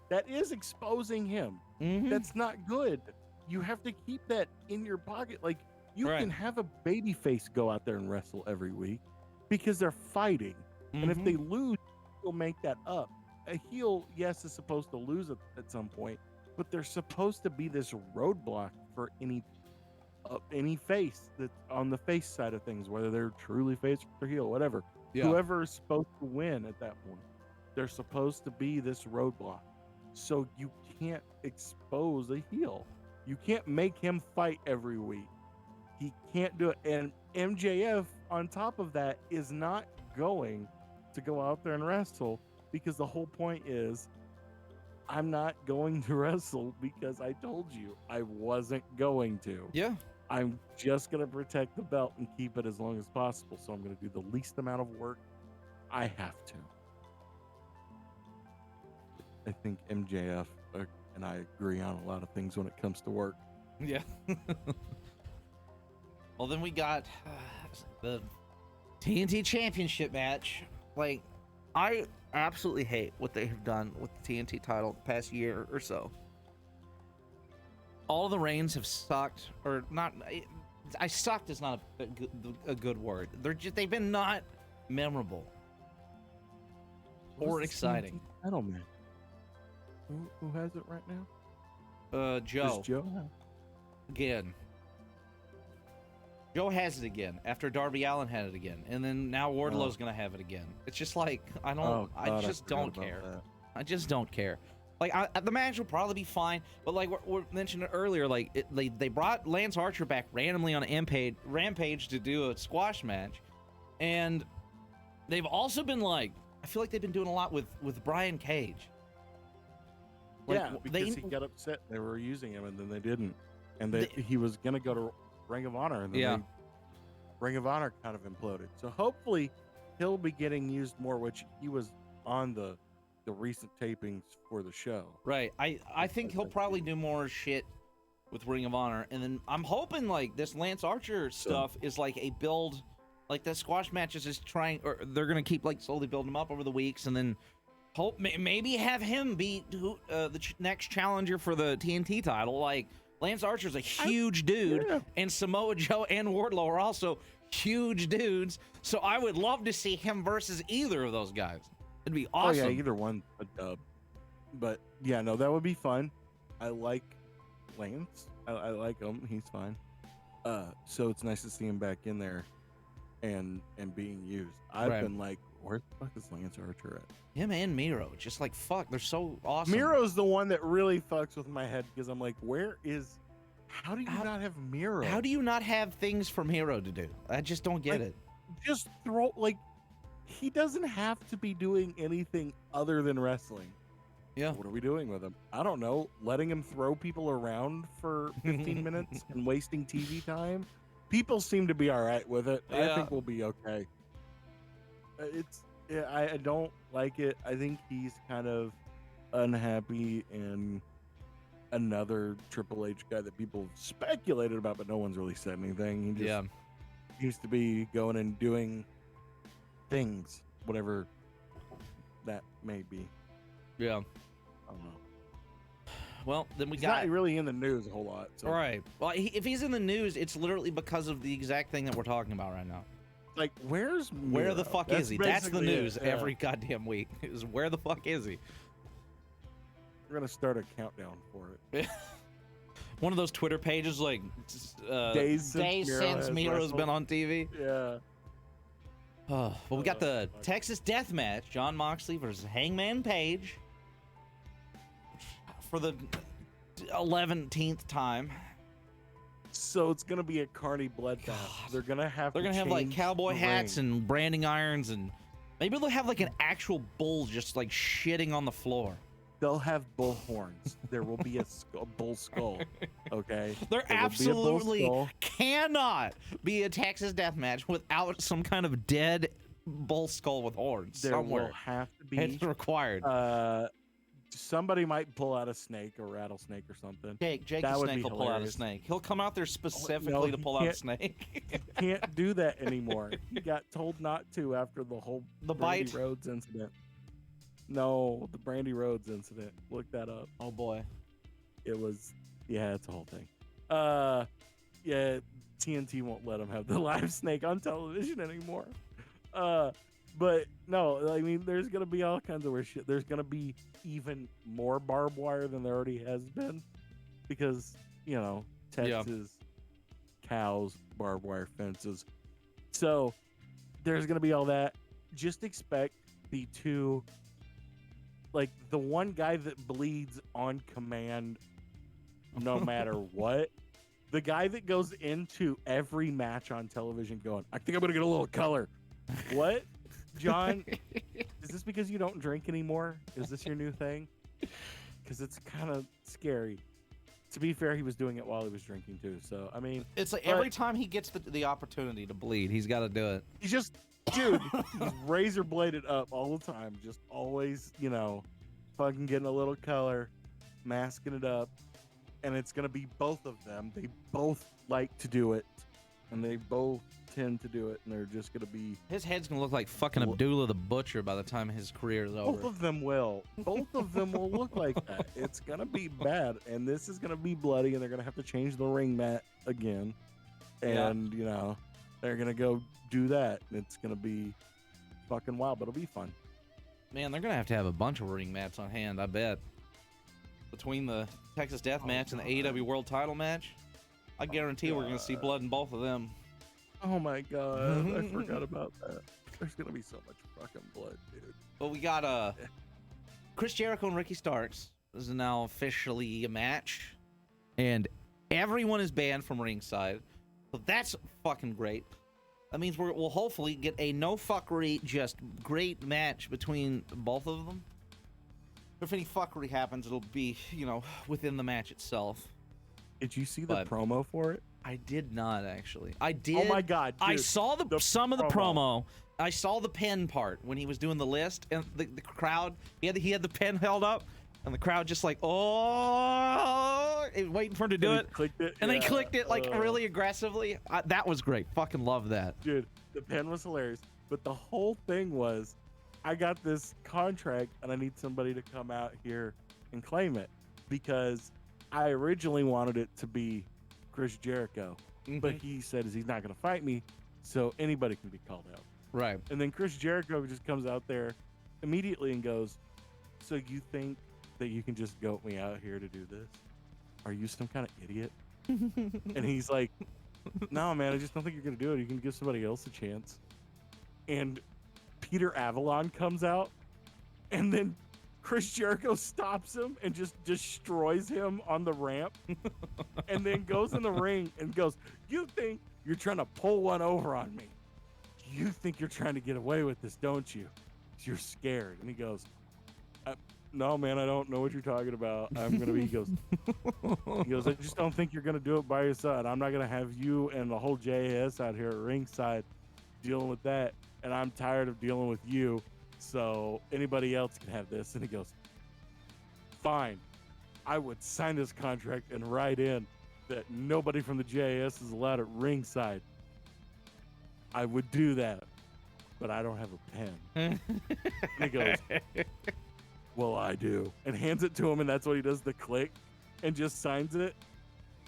That is exposing him. Mhm. That's not good. You have to keep that in your pocket. Like you Right. can have a baby face go out there and wrestle every week because they're fighting. And if Mhm. they lose, you'll make that up. A heel, yes, is supposed to lose at some point, but they're supposed to be this roadblock for any face that's on the face side of things, whether they're truly face or heel, whatever. Yeah. Whoever is supposed to win at that point, they're supposed to be this roadblock. So you can't expose a heel. You can't make him fight every week. He can't do it. And MJF, on top of that, is not going to go out there and wrestle because the whole point is I'm not going to wrestle because I told you I wasn't going to. Yeah. I'm just going to protect the belt and keep it as long as possible. So I'm going to do the least amount of work I have to. I think MJF and I agree on a lot of things when it comes to work. Yeah. Well, then we got the TNT Championship match. Like, I absolutely hate what they have done with the TNT title the past year or so. All the reigns have sucked, or not. I sucked is not a good word. They've been not memorable or exciting. Title match. Who has it right now? Joe. Is Joe? Again. Joe has it again after Darby Allin had it again, and then now Wardlow's gonna have it again. It's just like I just don't care. I just don't care. Like the match will probably be fine, but like we mentioned earlier, like they brought Lance Archer back randomly on Rampage to do a squash match, and they've also been like I feel like they've been doing a lot with Brian Cage. Like, yeah, because he got upset they were using him and then they didn't, and he was gonna go to Ring of Honor, and then Ring of Honor kind of imploded. So hopefully he'll be getting used more, which he was on the recent tapings for the show. Right. I think he'll probably do more shit with Ring of Honor, and then I'm hoping like this Lance Archer stuff is like a build, like the squash matches is trying, or they're gonna keep like slowly building him up over the weeks, and then maybe have him be the next challenger for the TNT title. Like Lance Archer's a huge dude, and Samoa Joe and Wardlow are also huge dudes. So I would love to see him versus either of those guys. It'd be awesome. Oh yeah, either one a dub. But yeah, no, that would be fun. I like Lance. I like him. He's fine. So it's nice to see him back in there and being used. I've been like, where the fuck is Lance Archer at? Him and Miro, just like fuck, they're so awesome. Miro's the one that really fucks with my head because I'm like, how do you not have Miro? How do you not have things for Miro to do? I just don't get it. Just he doesn't have to be doing anything other than wrestling. Yeah. What are we doing with him? I don't know. Letting him throw people around for 15 minutes and wasting TV time? People seem to be all right with it. Yeah. I think we'll be okay. I don't like it. I think he's kind of unhappy, and another Triple H guy that people speculated about, but no one's really said anything. He just used to be going and doing things, whatever that may be. Yeah. I don't know. Well, then He's not really in the news a whole lot. So. All right. Well, if he's in the news, it's literally because of the exact thing that we're talking about right now. Like, where the fuck is he? That's the news every goddamn week. Is where the fuck is he? We're gonna start a countdown for it. One of those Twitter pages like days since Miro's been on TV. Yeah. Well, we got the Texas Death Match: Jon Moxley versus Hangman Page for the 11th time. So it's gonna be a carny bloodbath. They're gonna have like cowboy hats and branding irons, and maybe they'll have like an actual bull just like shitting on the floor. They'll have bull horns. There will be a bull skull. Okay. There absolutely cannot be a Texas death match without some kind of dead bull skull with horns. There somewhere. will have to be. It's required. Somebody might pull out a snake or rattlesnake or something. Jake the Snake will pull out a snake. He'll come out there specifically to pull out a snake. He can't do that anymore. He got told not to after the whole Brandy Rhodes incident. No, the Brandy Rhodes incident. Look that up. Oh boy. It was, it's a whole thing. Yeah, TNT won't let him have the live snake on television anymore. But no, I mean, there's gonna be all kinds of weird shit. There's gonna be even more barbed wire than there already has been, because Texas cows, barbed wire fences. So there's gonna be all that. Just expect the two, like the one guy that bleeds on command, no matter what. The guy that goes into every match on television going, I think I'm gonna get a little color. What? John, is this because you don't drink anymore? Is this your new thing? Because it's kind of scary. To be fair, he was doing it while he was drinking too. So, I mean, it's like every time he gets the opportunity to bleed, he's got to do it. He's just, dude, he's razor bladed up all the time. Just always, fucking getting a little color, masking it up. And it's going to be both of them. They both like to do it. And they both tend to do it, and they're just gonna be. His head's gonna look like fucking Abdullah the Butcher by the time his career is over. Both of them will. Both of them will look like that. It's gonna be bad, and this is gonna be bloody, and they're gonna have to change the ring mat again, and they're gonna go do that, and it's gonna be fucking wild, but it'll be fun. Man, they're gonna have to have a bunch of ring mats on hand, I bet. Between the Texas Death Match and the AEW World Title match, I guarantee we're gonna see blood in both of them. Oh my god, I forgot about that. There's gonna be so much fucking blood, dude. Well, we got Chris Jericho and Ricky Starks. This is now officially a match, and everyone is banned from ringside. So that's fucking great. That means we'll hopefully get a no fuckery, just great match between both of them. If any fuckery happens, it'll be within the match itself. Did you see the promo for it? I did not actually. I did. Oh my god! Dude, I saw some of the promo. I saw the pen part when he was doing the list, and the crowd. He had the pen held up, and the crowd just like waiting for him to do it. And they clicked it like really aggressively. That was great. Fucking love that. Dude, the pen was hilarious. But the whole thing was, I got this contract, and I need somebody to come out here and claim it, because I originally wanted it to be Chris Jericho, but he said he's not going to fight me, so anybody can be called out. Right. And then Chris Jericho just comes out there immediately and goes, so you think that you can just goat me out here to do this? Are you some kind of idiot? And he's like, no, man, I just don't think you're going to do it. You can give somebody else a chance. And Peter Avalon comes out, and then Chris Jericho stops him and just destroys him on the ramp, and then goes in the ring and goes, you think you're trying to pull one over on me? You think you're trying to get away with this, don't you? You're scared. And he goes, no, man, I don't know what you're talking about. I'm going to be, he goes, I just don't think you're going to do it by yourself. I'm not going to have you and the whole JAS out here at ringside dealing with that. And I'm tired of dealing with you. So anybody else can have this. And he goes, fine. I would sign this contract and write in that nobody from the JAS is allowed at ringside. I would do that, but I don't have a pen. And he goes, well, I do. And hands it to him, and that's what he does, the click, and just signs it,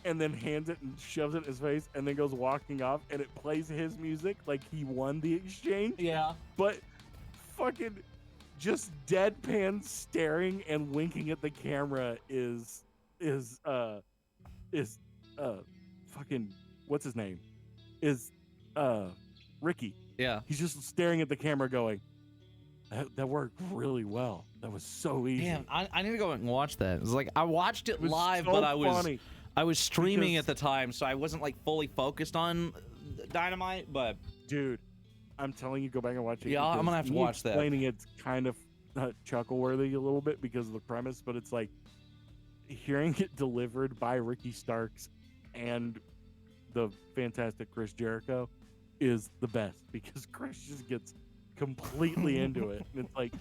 and then hands it and shoves it in his face, and then goes walking off, and it plays his music like he won the exchange. Yeah. But fucking just deadpan staring and winking at the camera is fucking, what's his name? Is Ricky. Yeah. He's just staring at the camera going, that worked really well. That was so easy. Damn, I need to go and watch that. It's like I watched it live, so but funny I was streaming because- at the time, so I wasn't like fully focused on Dynamite. But dude, I'm telling you, go back and watch it. Yeah, I'm because gonna have to me watch that. Explaining it's kind of chuckle worthy a little bit because of the premise, but it's like hearing it delivered by Ricky Starks and the fantastic Chris Jericho is the best because Chris just gets completely into it, and it's like,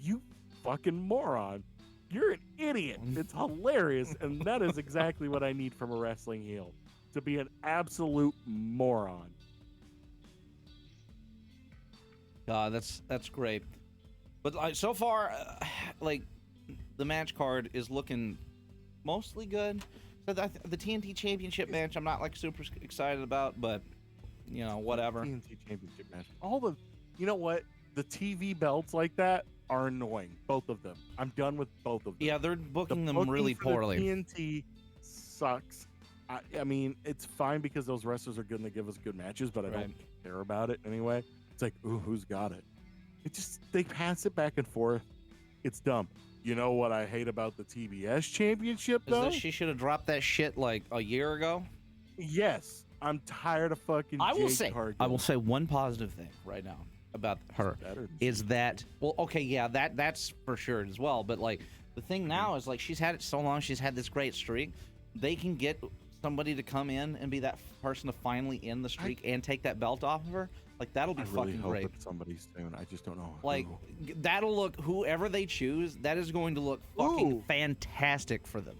you fucking moron. You're an idiot. It's hilarious, and that is exactly what I need from a wrestling heel, to be an absolute moron. That's great. But so far, like the match card is looking mostly good. So the TNT Championship match, I'm not like super excited about, but you know, whatever. TNT Championship match. You know what? The TV belts like that are annoying. Both of them. I'm done with both of them. Yeah, they're booking them booking really for the poorly. TNT sucks. I mean, it's fine because those wrestlers are good and they give us good matches, but I don't care about it anyway. It's like, ooh, who's got it? They pass it back and forth. It's dumb. You know what I hate about the TBS Championship, though? She should have dropped that shit like a year ago. Yes. I'm tired of fucking I will Jade say one positive thing right now about her is that, well, okay, yeah, that's for sure as well. But like the thing now is like she's had it so long, she's had this great streak. They can get somebody to come in and be that person to finally end the streak and take that belt off of her. Like that'll be fucking great. It's somebody soon. I just don't know. Like that'll look, whoever they choose, that is going to look fucking fantastic for them.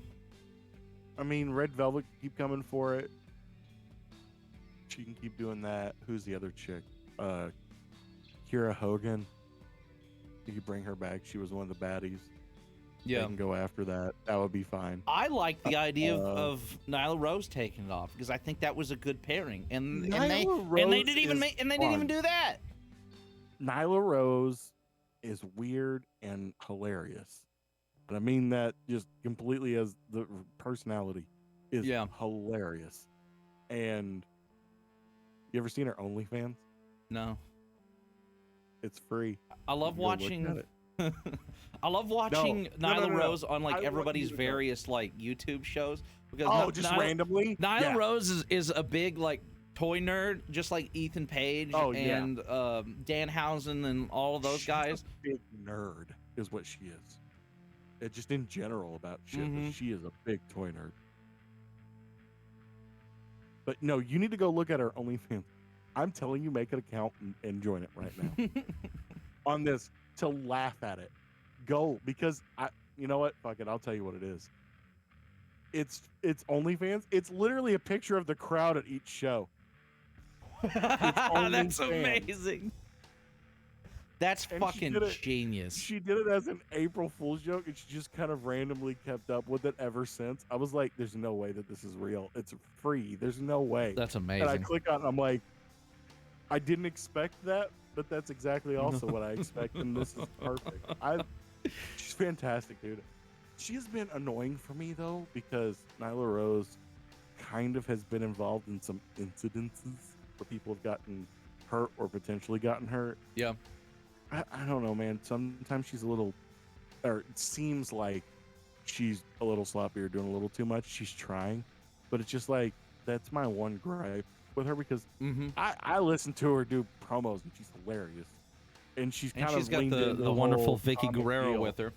I mean, Red Velvet keep coming for it. She can keep doing that. Who's the other chick? Kira Hogan. You could bring her back. She was one of the baddies. Yeah. They can go after that. That would be fine. I like the idea of Nyla Rose taking it off because I think that was a good pairing, and they didn't even do that. Nyla Rose is weird and hilarious, and I mean that just completely as the personality is hilarious. And you ever seen her OnlyFans? No. It's free. I love watching. I love watching Nyla Rose on like everybody's various like YouTube shows because randomly. Nyla Rose is a big like toy nerd, just like Ethan Page and Danhausen and all of those guys. A big nerd is what she is. Just in general about shit. But she is a big toy nerd. But no, you need to go look at her OnlyFans. I'm telling you, make an account and join it right now. On this, to laugh at it. Go, because you know what? Fuck it, I'll tell you what it is. It's OnlyFans. It's literally a picture of the crowd at each show. That's amazing. That's fucking genius. She did it as an April Fool's joke, and she just kind of randomly kept up with it ever since. I was like, there's no way that this is real. It's free. There's no way. That's amazing. And I click on it, and I'm like, I didn't expect that, but that's exactly also what I expect, and this is perfect. She's fantastic, dude. She has been annoying for me, though, because Nyla Rose kind of has been involved in some incidences where people have gotten hurt or potentially gotten hurt. Yeah. I don't know, man. Sometimes she's it seems like she's a little sloppy or doing a little too much. She's trying, but it's just like, that's my one gripe with her because I listen to her do promos and she's hilarious. And she's got the wonderful Vicky Guerrero with her.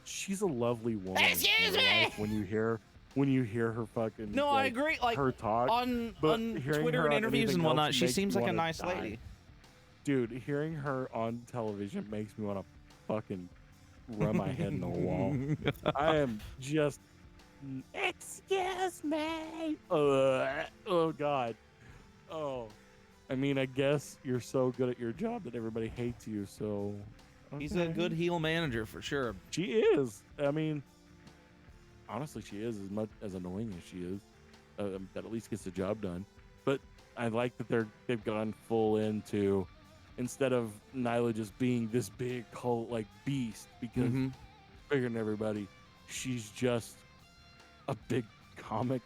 She's a lovely woman. Excuse me. When you hear her fucking I agree. Like her talk on Twitter and interviews and whatnot, she seems like a nice lady. Dude, hearing her on television makes me want to fucking run my head into a wall. I am just, excuse me. Oh God. Oh, I mean, I guess you're so good at your job that everybody hates you. So He's a good okay. heel manager for sure. She is. I mean, honestly, she is as much as annoying as she is. That at least gets the job done. But I like that they've gone full into, instead of Nyla just being this big cult like beast because bigger than everybody, she's just a big comic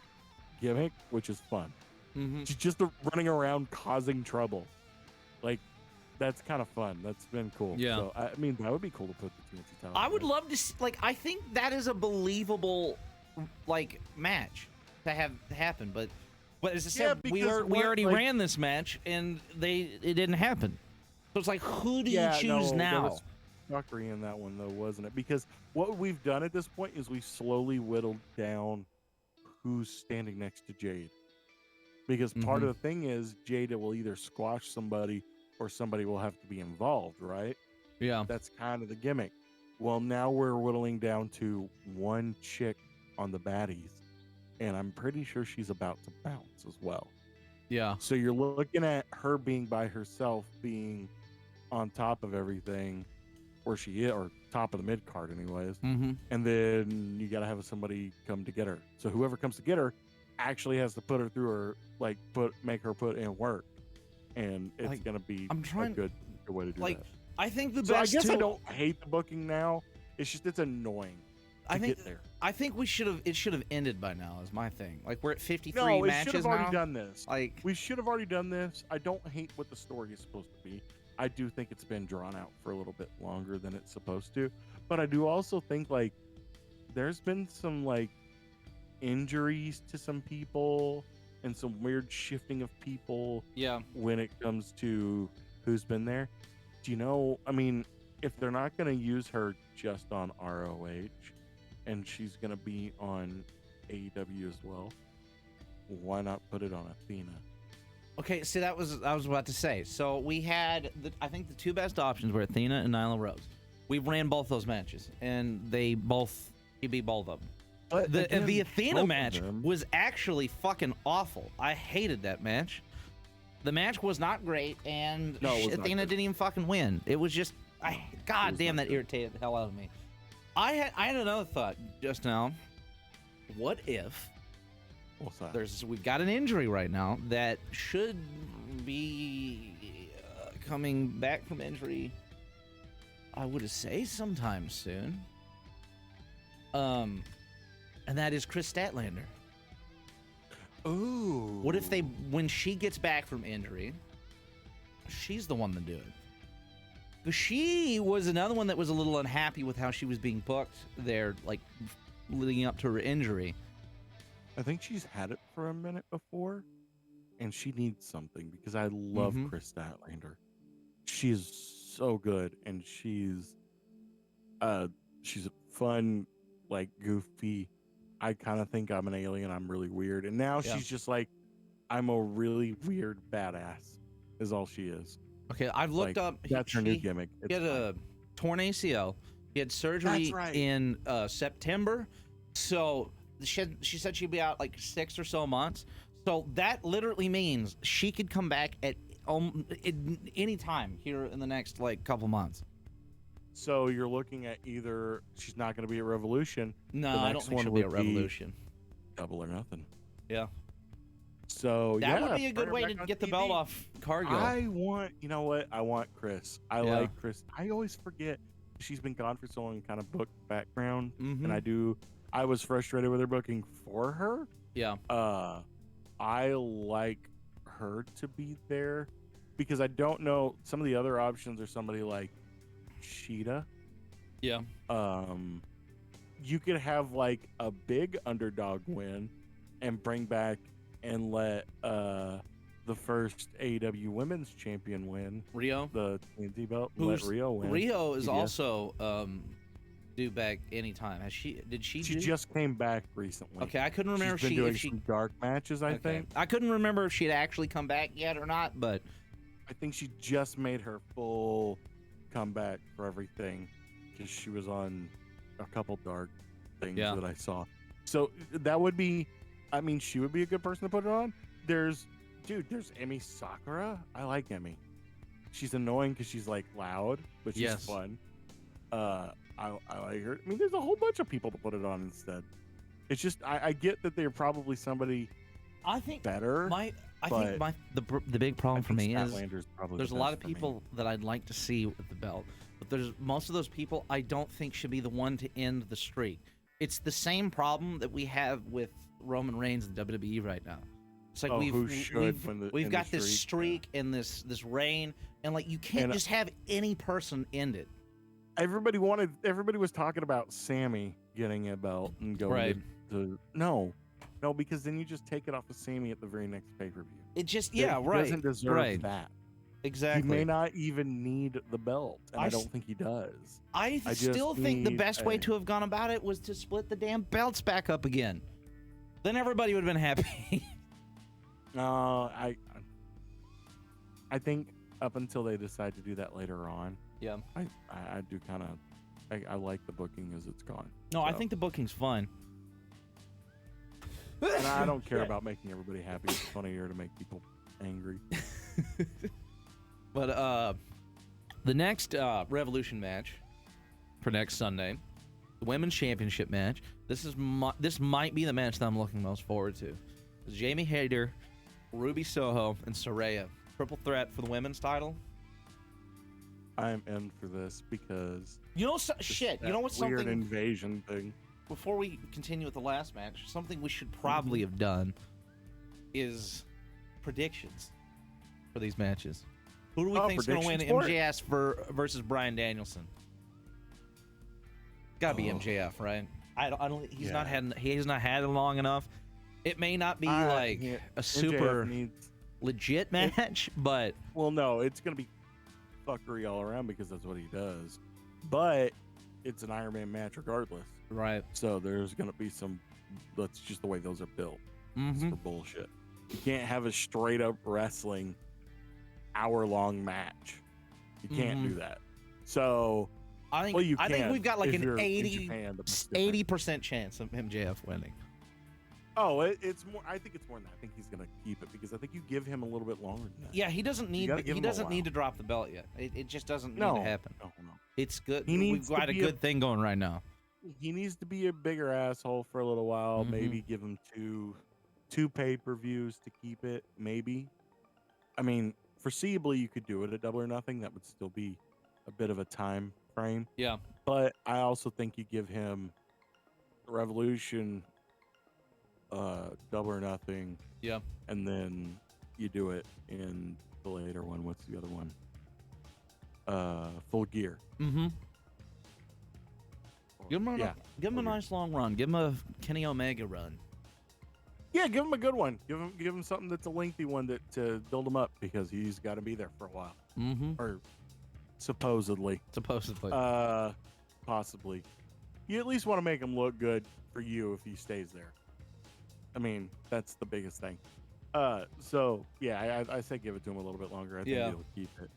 gimmick, which is fun. She's just running around causing trouble. Like, that's kind of fun. That's been cool. Yeah. So I mean, that would be cool to put the TNT title. I would love to see, like, I think that is a believable, like, match to have happen. But as I said, we already ran this match and it didn't happen. So it's like, who do you choose now? There was fuckery in that one though, wasn't it? Because what we've done at this point is we slowly whittled down who's standing next to Jade. Because part of the thing is Jade will either squash somebody or somebody will have to be involved, right? Yeah. That's kind of the gimmick. Well, now we're whittling down to one chick on the baddies, and I'm pretty sure she's about to bounce as well. Yeah. So you're looking at her being by herself, being on top of everything, where she is, or top of the mid card anyways. And then you got to have somebody come to get her. So whoever comes to get her actually has to put her through her, like make her put in work, and it's like, gonna be a good way to do that. I think the so best. I guess I don't hate the booking now. It's just it's annoying. Get there. I think it should have ended by now. Is my thing. Like we're at 53 matches. matches should have already done this. Like we should have already done this. I don't hate what the story is supposed to be. I do think it's been drawn out for a little bit longer than it's supposed to, but I do also think like there's been some like injuries to some people and some weird shifting of people when it comes to who's been there. Do you know, I mean, if they're not going to use her just on ROH and she's going to be on AEW as well, why not put it on Athena? Okay, see, I was about to say. So we had I think the two best options were Athena and Nyla Rose. We ran both those matches and he beat both of them. But the Athena match was actually fucking awful. I hated that match. The match was not great, and Athena didn't even fucking win. It was just, God damn, that irritated the hell out of me. I had another thought just now. What if we've got an injury right now that should be coming back from injury, I would say sometime soon. And that is Chris Statlander. Ooh. What if when she gets back from injury, she's the one to do it? Because she was another one that was a little unhappy with how she was being booked there, like leading up to her injury. I think she's had it for a minute before, and she needs something because I love Chris Statlander. She's so good, and she's fun, like goofy. I kind of think I'm an alien. I'm really weird. And now she's just like, I'm a really weird badass is all she is. Okay, I've looked up. That's her new gimmick. He had a torn ACL. He had surgery in September. So she said she'd be out like 6 or so months. So that literally means she could come back at any time here in the next like couple months. So you're looking at either she's not going to be at Revolution. No, I don't think she'll be at Revolution. Double or nothing. Yeah. So that would be a good way to get the belt off Cargill. You know what? I want Chris. I like Chris. I always forget she's been gone for so long, kind of booked background, and I was frustrated with her booking for her. Yeah. I like her to be there because I don't know, some of the other options are somebody like Sheeta. Yeah. You could have like a big underdog win and bring back and let the first AEW Women's Champion win. Rio. The TNT belt. Let Rio win. Rio is also due back anytime. She just came back recently. Okay, I couldn't remember She's been doing some dark matches, I think. I couldn't remember if she had actually come back yet or not, but I think she just made her full comeback for everything because she was on a couple dark things Yeah. that I saw. So that would be, I mean, she would be a good person to put it on. There's Emi Sakura. I like Emi. She's annoying because she's like loud, but she's Yes. fun. I like her. I mean, there's a whole bunch of people to put it on instead. It's just I get that they're probably somebody I think better. the big problem for me is Statlander's probably there's the a lot best of for me. people that I'd like to see with the belt, but there's most of those people I don't think should be the one to end the streak. It's the same problem that we have with Roman Reigns in WWE right now. It's like we've got this streak and this reign, and like you can't just have any person end it. Everybody was talking about Sammy getting a belt and going to no, because then you just take it off of Sammy at the very next pay-per-view. It just He doesn't deserve that. Exactly. He may not even need the belt, and I don't think he does. I still think the best way to have gone about it was to split the damn belts back up again. Then everybody would have been happy. No, I think up until they decide to do that later on. Yeah. I do kind of I like the booking as it's gone. No, I think the booking's fine. And I don't care about making everybody happy. It's funnier to make people angry. But the next Revolution match for next Sunday, the Women's Championship match. This might be the match that I'm looking most forward to. It's Jamie Hayter, Ruby Soho, and Saraya. Triple threat for the women's title. I'm in for this because you know what's something weird invasion thing. Before we continue with the last match, something we should probably have done is predictions for these matches. Who do we think's going to win MJF versus Bryan Danielson? Got to be MJF, right? I don't. He's not had it long enough. It may not be a super legit match, but no, it's going to be fuckery all around because that's what he does. But it's an Iron Man match regardless. Right. So there's going to be some. That's just the way those are built. Mm-hmm. It's for bullshit. You can't have a straight up wrestling hour-long match. You can't do that. So I think we've got like an 80% chance of MJF winning. Oh, it's more. I think it's more than that. I think he's gonna keep it because I think you give him a little bit longer than that. Yeah, he doesn't need. He doesn't need to drop the belt yet. It just doesn't need to happen. No. It's good. We've got a good thing going right now. He needs to be a bigger asshole for a little while. Mm-hmm. Maybe give him two pay-per-views to keep it. Maybe. I mean, foreseeably, you could do it at Double or Nothing. That would still be a bit of a time frame. Yeah. But I also think you give him Revolution, Double or Nothing. Yeah. And then you do it in the later one. What's the other one? Full Gear. Mm-hmm. Give him a nice long run. Give him a Kenny Omega run. Yeah, give him a good one. Give him something that's a lengthy one to build him up because he's got to be there for a while. Mm-hmm. Or supposedly. Possibly. You at least want to make him look good for you if he stays there. I mean, that's the biggest thing. So yeah, I say give it to him a little bit longer. I think he'll keep it.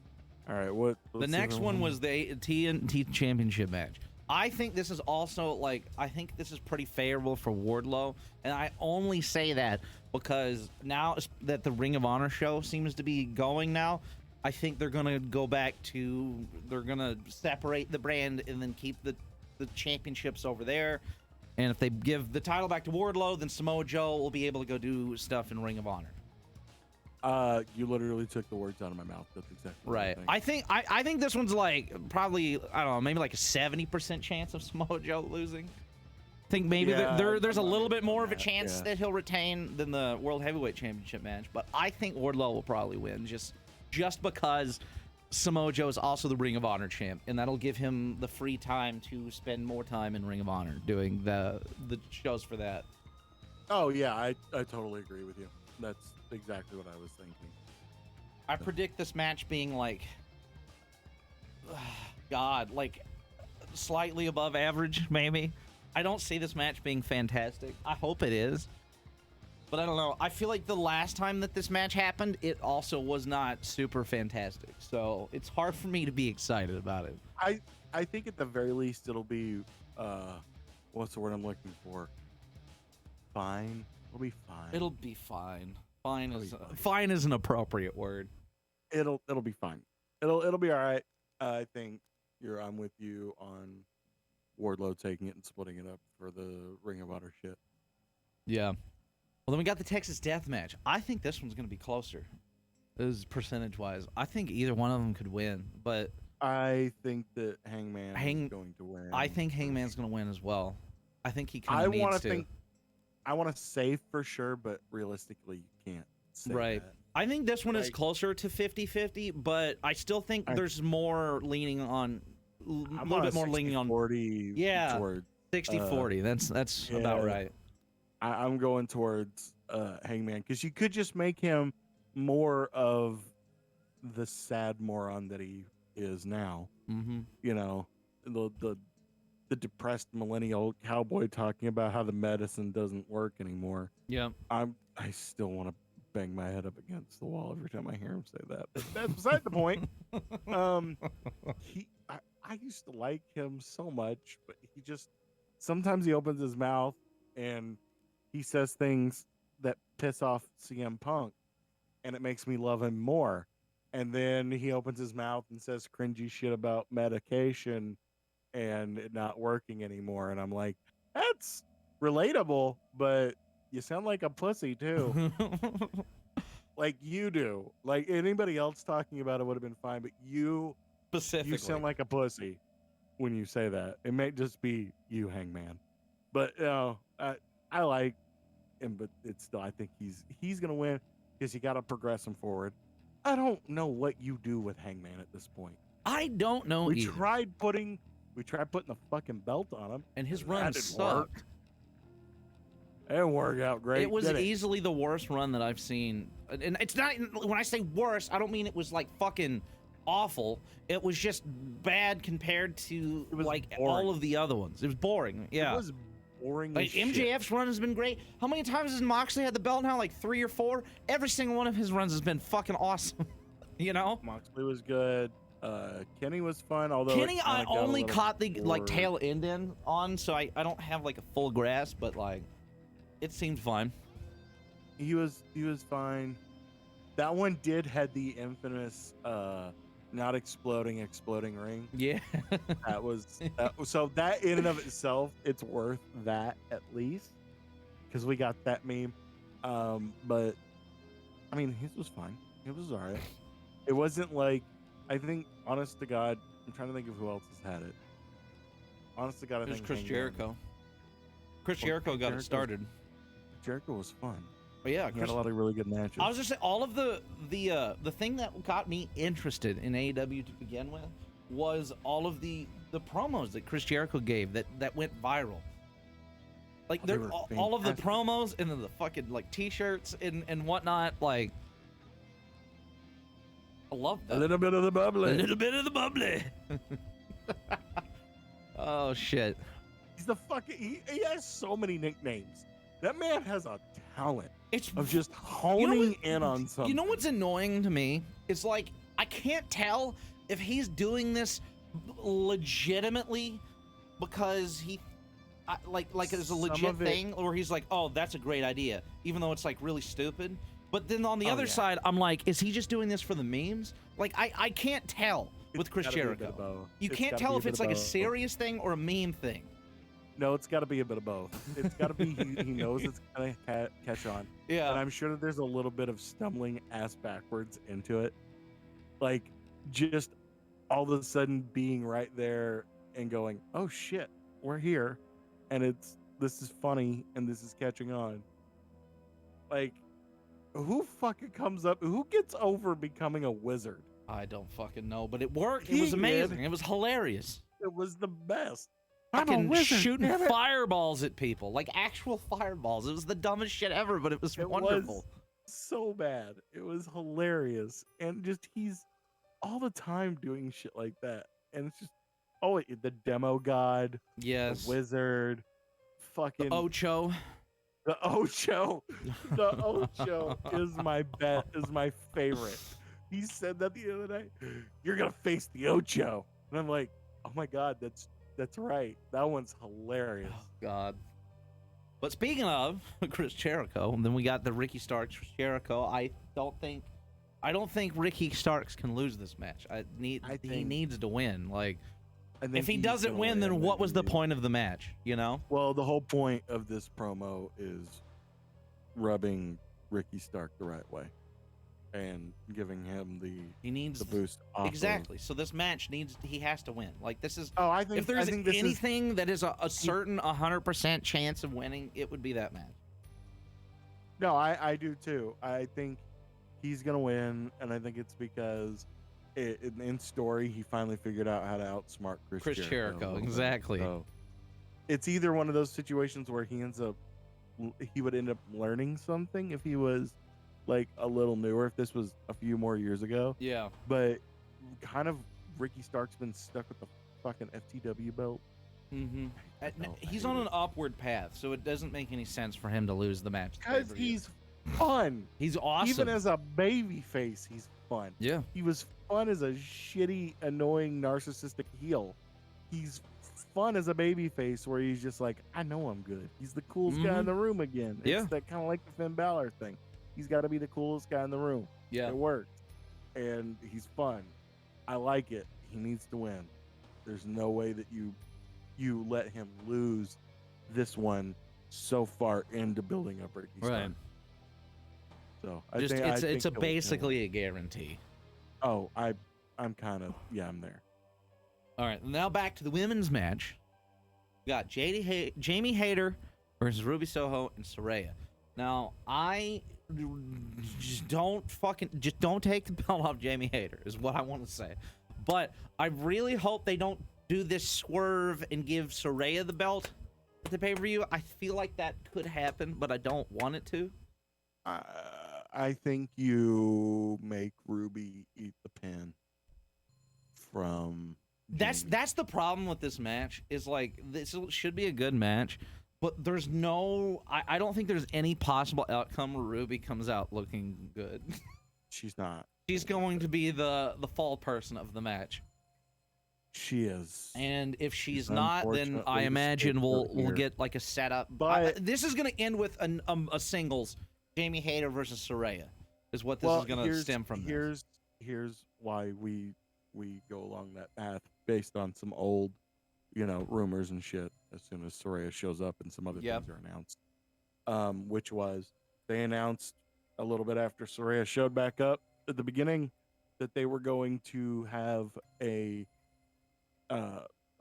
All right, the next one was the TNT Championship match. I think this is also I think this is pretty favorable for Wardlow, and I only say that because now that the Ring of Honor show seems to be going now, I think they're gonna go back to they're gonna separate the brand and then keep the championships over there. And if they give the title back to Wardlow, then Samoa Joe will be able to go do stuff in Ring of Honor. You literally took the words out of my mouth. That's exactly right. I think this one's probably I don't know, maybe like a 70% chance of Samoa Joe losing. I think maybe there's a little bit more of a chance that he'll retain than the World Heavyweight Championship match, but I think Wardlow will probably win just because Samoa Joe is also the Ring of Honor champ, and that'll give him the free time to spend more time in Ring of Honor doing the shows for that. Oh yeah, I totally agree with you. That's exactly what I was thinking. I predict this match being slightly above average, maybe. I don't see this match being fantastic. I hope it is. But I don't know. I feel like the last time that this match happened, it also was not super fantastic. So it's hard for me to be excited about it. I think at the very least it'll be what's the word I'm looking for? Fine. It'll be fine. It'll be fine. Fine It'll is be fine. fine is an appropriate word. It'll be fine. It'll be all right. I think I'm with you on Wardlow taking it and splitting it up for the Ring of Honor shit. Yeah. Well, then we got the Texas Death Match. I think this one's going to be closer. Is percentage-wise. I think either one of them could win, but I think that Hangman is going to win. I think Hangman's going to win as well. I think he kind of needs to. I want to say for sure, but realistically, you can't say right. that. I think this one is closer to 50-50, but I still think there's more leaning on a little bit more leaning on 40. Yeah, towards, 60-40. That's about right. I'm going towards Hangman because you could just make him more of the sad moron that he is now. Mm-hmm. You know, the depressed millennial cowboy talking about how the medicine doesn't work anymore. Yeah, I still want to bang my head up against the wall every time I hear him say that. But that's beside the point. I used to like him so much, but he just sometimes he opens his mouth and he says things that piss off CM Punk, and it makes me love him more. And then he opens his mouth and says cringy shit about medication and it not working anymore, and I'm like, that's relatable, but you sound like a pussy too. Like you do. Like anybody else talking about it would have been fine, but you specifically, you sound like a pussy when you say that. It may just be you, Hangman, but I like him, but it's still I think he's gonna win because you got to progress him forward. I don't know what you do with Hangman at this point. I don't know. We tried putting the fucking belt on him, and his run sucked. It didn't work out great. It was easily the worst run that I've seen. And it's not, when I say worst, I don't mean it was like fucking awful. It was just bad compared to like boring. All of the other ones. It was boring. Yeah. It was boring. Like MJF's run has been great. How many times has Moxley had the belt now? Like 3 or 4? Every single one of his runs has been fucking awesome. You know? Moxley was good. Kenny was fun, although Kenny I only caught the like tail end on, so I don't have like a full grasp, but like it seemed fine. He was fine. That one had the infamous not exploding ring. Yeah. So that in and of itself, it's worth that at least because we got that meme. But I mean, his was fine. It was all right. It wasn't like, I think, honest to God, I'm trying to think of who else has had it. Honest to God, I think Chris Jericho. Chris Jericho got it started. Jericho was fun. But yeah, he had a lot of really good matches. I was just saying, all of the thing that got me interested in AEW to begin with was all of the promos that Chris Jericho gave that went viral. Like all of the promos and then the fucking like t-shirts and whatnot. Like, I love that. A little bit of the bubbly. A little bit of the bubbly. Oh shit. He's the fucking. He has so many nicknames. That man has a talent of just honing in on something. You know what's annoying to me? It's like I can't tell if he's doing this legitimately because he like it's a legit thing, or he's like, oh, that's a great idea, even though it's like really stupid. But then on the other side, I'm like, is he just doing this for the memes? Like I can't tell with Chris Jericho. You can't tell if it's like a serious thing or a meme thing. No, it's got to be a bit of both. It's got to be he knows it's going to catch on. Yeah. And I'm sure that there's a little bit of stumbling ass backwards into it. Like, just all of a sudden being right there and going, oh shit, we're here. And this is funny and this is catching on. Like, who fucking comes up? Who gets over becoming a wizard? I don't fucking know, but it worked. It was amazing. It was hilarious. It was the best. Fucking shooting fireballs at people, like actual fireballs. It was the dumbest shit ever, but it was wonderful. Was so bad. It was hilarious. And just he's all the time doing shit like that. And it's just, the demo god. Yes. The wizard. Fucking the Ocho. The Ocho. The Ocho is my favorite. He said that the other day. You're gonna face the Ocho. And I'm like, Oh my God, that's right. That one's hilarious. Oh God. But speaking of Chris Jericho, and then we got the Ricky Starks Chris Jericho. I don't think Ricky Starks can lose this match. He needs to win. Like, if he doesn't win, then what was the point of the match? You know? Well, the whole point of this promo is rubbing Ricky Stark the right way and giving him the boost off exactly. So this match he has to win. Like, this is. Oh, I think if there's anything that is a certain 100% chance of winning, it would be that match. No, I do too. I think he's gonna win, and I think it's because in story he finally figured out how to outsmart Chris Jericho. Exactly. So it's either one of those situations where he would end up learning something if he was like a little newer, if this was a few more years ago. Yeah. But kind of Ricky Stark's been stuck with the fucking FTW belt. Mm-hmm. He's on an upward path, so it doesn't make any sense for him to lose the match. Because he's fun. He's awesome. Even as a baby face, he's fun. Yeah. He was fun as a shitty, annoying, narcissistic heel. He's fun as a baby face where he's just like, I know I'm good. He's the coolest guy in the room again. It's that kind of like the Finn Balor thing. He's got to be the coolest guy in the room. Yeah. It worked. And he's fun. I like it. He needs to win. There's no way that you let him lose this one so far into building up Ricky Stark. Right. So it's basically a guarantee. Oh, I'm kind of I'm there. All right, now back to the women's match. We got Jamie Hayter versus Ruby Soho and Saraya. Now, I just don't take the belt off Jamie Hayter is what I want to say. But I really hope they don't do this swerve and give Saraya the belt at the pay-per-view. I feel like that could happen, but I don't want it to. I think you make Ruby eat the pin from Jamie. That's the problem with this match, is like, this should be a good match, but there's no, I don't think there's any possible outcome where Ruby comes out looking good. She's not. She's going to be the fall person of the match. She is. And if she's not, then I imagine we'll get like a setup. But this is going to end with a singles Jamie Hayter versus Saraya is what this is going to stem from. Here's why we go along that path based on some old, rumors and shit. As soon as Saraya shows up and some other things are announced, which was they announced a little bit after Saraya showed back up at the beginning that they were going to have an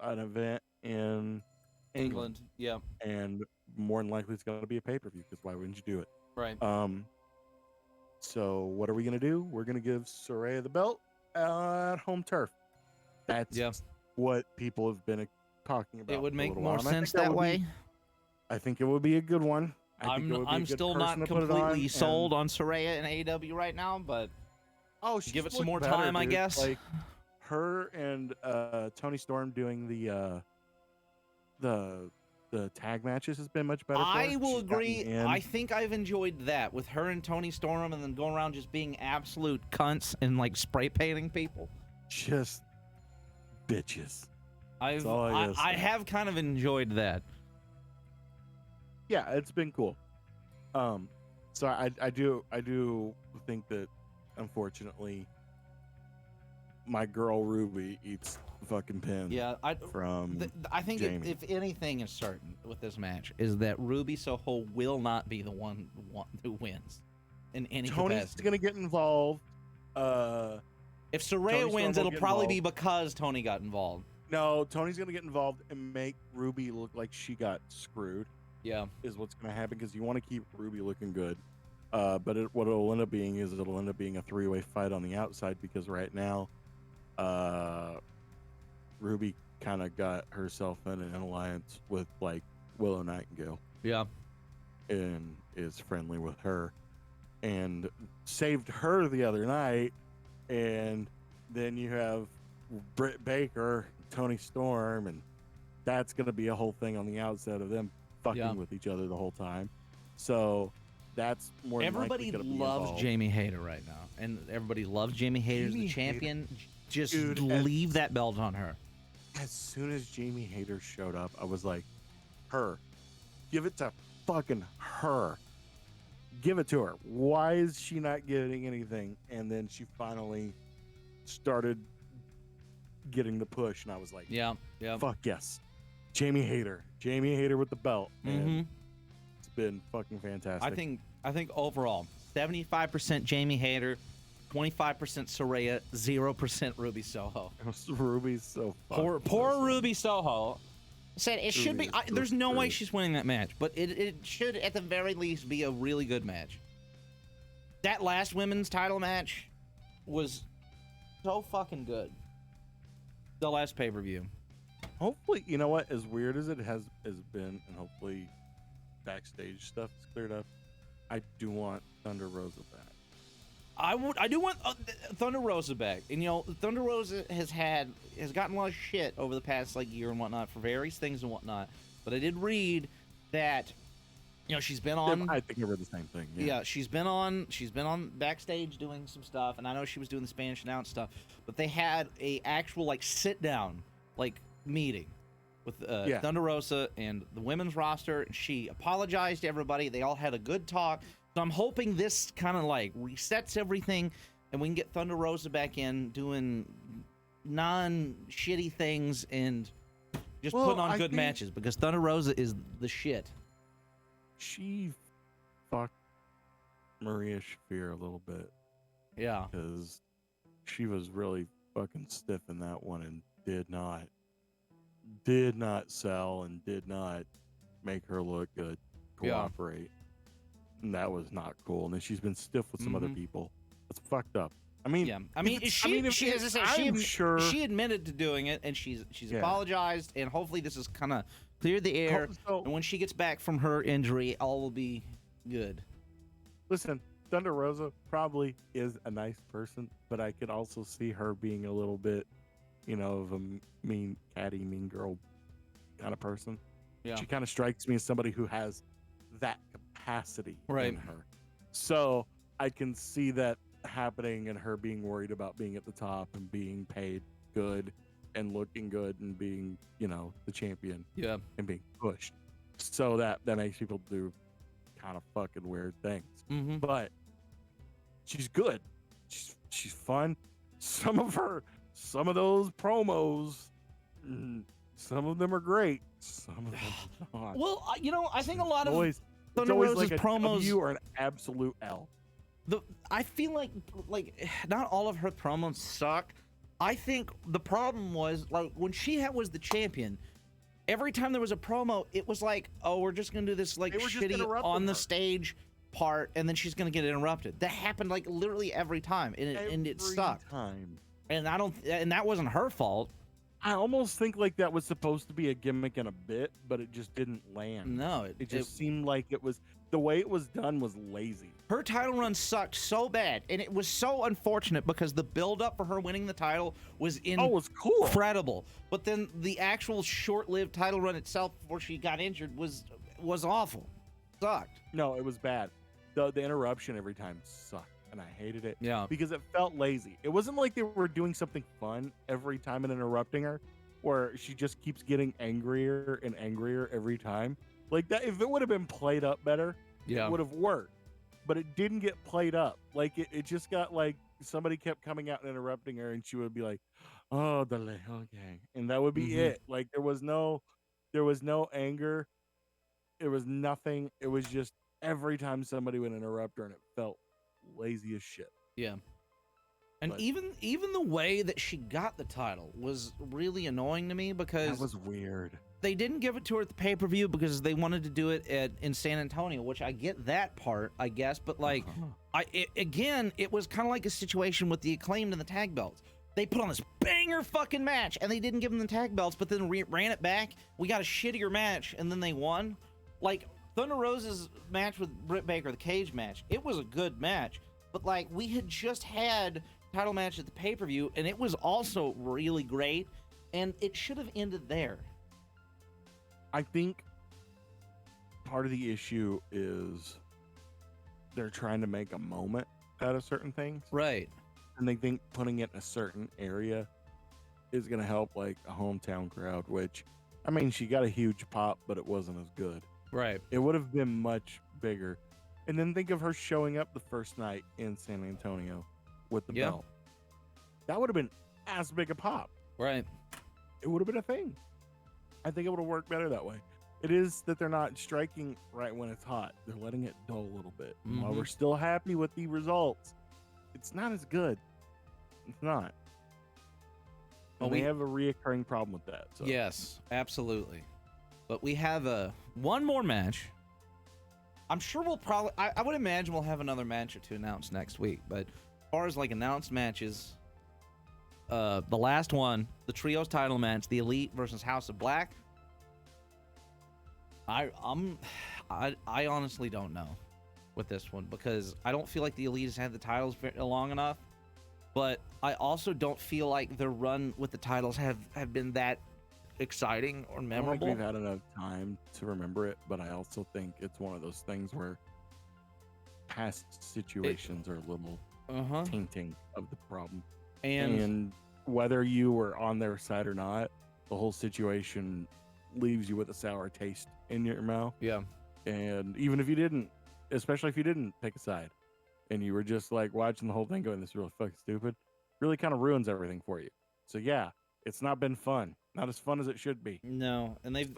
event in England. Yeah, and more than likely it's going to be a pay-per-view, because why wouldn't you do it? Right. So what are we going to do? We're going to give Saraya the belt at home turf. That's what people have been talking about. It would make more sense that way. I think it would be a good one. I'm still not completely sold on Saraya in AEW right now, but give it some more time, I guess. Like her and Toni Storm doing the tag matches has been much better. I will agree. I think I've enjoyed that with her and Toni Storm, and then going around just being absolute cunts and like spray painting people. Just bitches. I have kind of enjoyed that. Yeah, it's been cool. So I do think that, unfortunately, my girl Ruby eats fucking pin. Yeah, I think if anything is certain with this match is that Ruby Soho will not be the one who wins in any Tony's capacity. Gonna get involved. If Saraya wins, it'll probably be because Tony got involved. No, Tony's gonna get involved and make Ruby look like she got screwed. Yeah, is what's gonna happen, because you want to keep Ruby looking good. But what it'll end up being is it'll end up being a three-way fight on the outside, because right now, Ruby kind of got herself in an alliance with like Willow Nightingale. Yeah, and is friendly with her, and saved her the other night. And then you have Britt Baker, Toni Storm, and that's gonna be a whole thing on the outside of them fucking with each other the whole time. So that's more. Everybody loves Jamie Hayter right now, and everybody loves Jamie Hayter as the champion. Just leave that belt on her. as soon as Jamie Hayter showed up, I was like, her. Give it to fucking her. Give it to her. Why is she not getting anything? And then she finally started getting the push, and I was like, Yeah. fuck yes. Jamie Hayter with the belt. And Mm-hmm. it's been fucking fantastic. I think overall, 75% Jamie Hayter, 25% Soraya, 0% Ruby Soho. Ruby's so fucking Poor awesome. Ruby Soho. Said it should Ruby be. is so There's no way great. she's winning that match, but it should at the very least be a really good match. That last women's title match was so fucking good. The last pay-per-view. Hopefully, you know what? As weird as it has been, and hopefully backstage stuff is cleared up, I do want Thunder Rosa back. I do want Thunder Rosa back, and you know Thunder Rosa has gotten a lot of shit over the past like year and whatnot for various things and whatnot. But I did read that you know she's been on. I think I read the same thing. Yeah, she's been on backstage doing some stuff, and I know she was doing the Spanish announce stuff. But they had a actual like sit down like meeting with Thunder Rosa and the women's roster. And she apologized to everybody. They all had a good talk. So I'm hoping this kind of like resets everything, and we can get Thunder Rosa back in doing non-shitty things and just putting on good matches because Thunder Rosa is the shit. She fucked Maria Shafir a little bit. Yeah. Because she was really fucking stiff in that one and did not sell and did not make her look good, cooperate. And that was not cool. And then she's been stiff with some other people. That's fucked up. I mean, yeah. I mean, she admitted to doing it, and she's apologized, and hopefully this has kind of cleared the air. And when she gets back from her injury, all will be good. Listen, Thunder Rosa probably is a nice person, but I could also see her being a little bit, you know, of a mean girl kind of person. Yeah. She kind of strikes me as somebody who has that capacity in her. So I can see that happening and her being worried about being at the top and being paid good and looking good and being, you know, the champion. Yeah. And being pushed. So that makes people do kind of fucking weird things. Mm-hmm. But she's good. She's fun. Some of those promos, some of them are great. Some of them are not. Well, you know, I think a lot of Thunder Rosa's like promos W or an absolute L. I feel like not all of her promos suck. I think the problem was like when she was the champion. Every time there was a promo, it was like, oh, we're just gonna do this like shitty on the stage part, and then she's gonna get interrupted. That happened like literally every time, and it sucked. And that wasn't her fault. I almost think like that was supposed to be a gimmick and a bit, but it just didn't land. No, it just seemed like it was the way it was done was lazy. Her title run sucked so bad, and it was so unfortunate because the build-up for her winning the title was cool, incredible. But then the actual short-lived title run itself, before she got injured, was awful. Sucked. No, it was bad. The interruption every time sucked, and I hated it. Yeah, because it felt lazy. It wasn't like they were doing something fun every time and interrupting her, where she just keeps getting angrier and angrier every time. Like that, if it would have been played up better, it would have worked. But it didn't get played up. Like it just got like somebody kept coming out and interrupting her, and she would be like, "Oh, okay," and that would be it. Like there was no anger. There was nothing. It was just every time somebody would interrupt her, and it felt lazy as shit. Yeah. And even the way that she got the title was really annoying to me because that was weird. They didn't give it to her at the pay-per-view because they wanted to do it in San Antonio, which I get that part, I guess. But like, it was kind of like a situation with the Acclaimed and the tag belts. They put on this banger fucking match, and they didn't give them the tag belts, but then ran it back. We got a shittier match, and then they won. Like Thunder Rosa's match with Britt Baker, the cage match, it was a good match. But like, we had just had title match at the pay-per-view, and it was also really great, and it should have ended there. I think part of the issue is they're trying to make a moment out of certain things. Right. And they think putting it in a certain area is going to help like a hometown crowd, which, I mean, she got a huge pop, but it wasn't as good. Right. It would have been much bigger. And then think of her showing up the first night in San Antonio with the belt. That would have been as big a pop. Right. It would have been a thing. I think it would have worked better that way. It is that they're not striking right when it's hot. They're letting it dull a little bit. Mm-hmm. While we're still happy with the results, it's not as good. It's not. And we have a reoccurring problem with that. So. Yes, absolutely. But we have one more match. I'm sure we'll probably... I would imagine we'll have another match or two announced next week. But as far as like announced matches, the last one, the Trios title match, the Elite versus House of Black. I honestly don't know with this one because I don't feel like the Elite has had the titles long enough. But I also don't feel like their run with the titles have been that exciting or memorable. I don't think we've had enough time to remember it, but I also think it's one of those things where past situations are a little tainting of the problem. And whether you were on their side or not, the whole situation leaves you with a sour taste in your mouth. Yeah. And even if you didn't, especially if you didn't pick a side and you were just like watching the whole thing going, this is really fucking stupid, really kind of ruins everything for you. So yeah, it's not been fun. Not as fun as it should be. No, and they've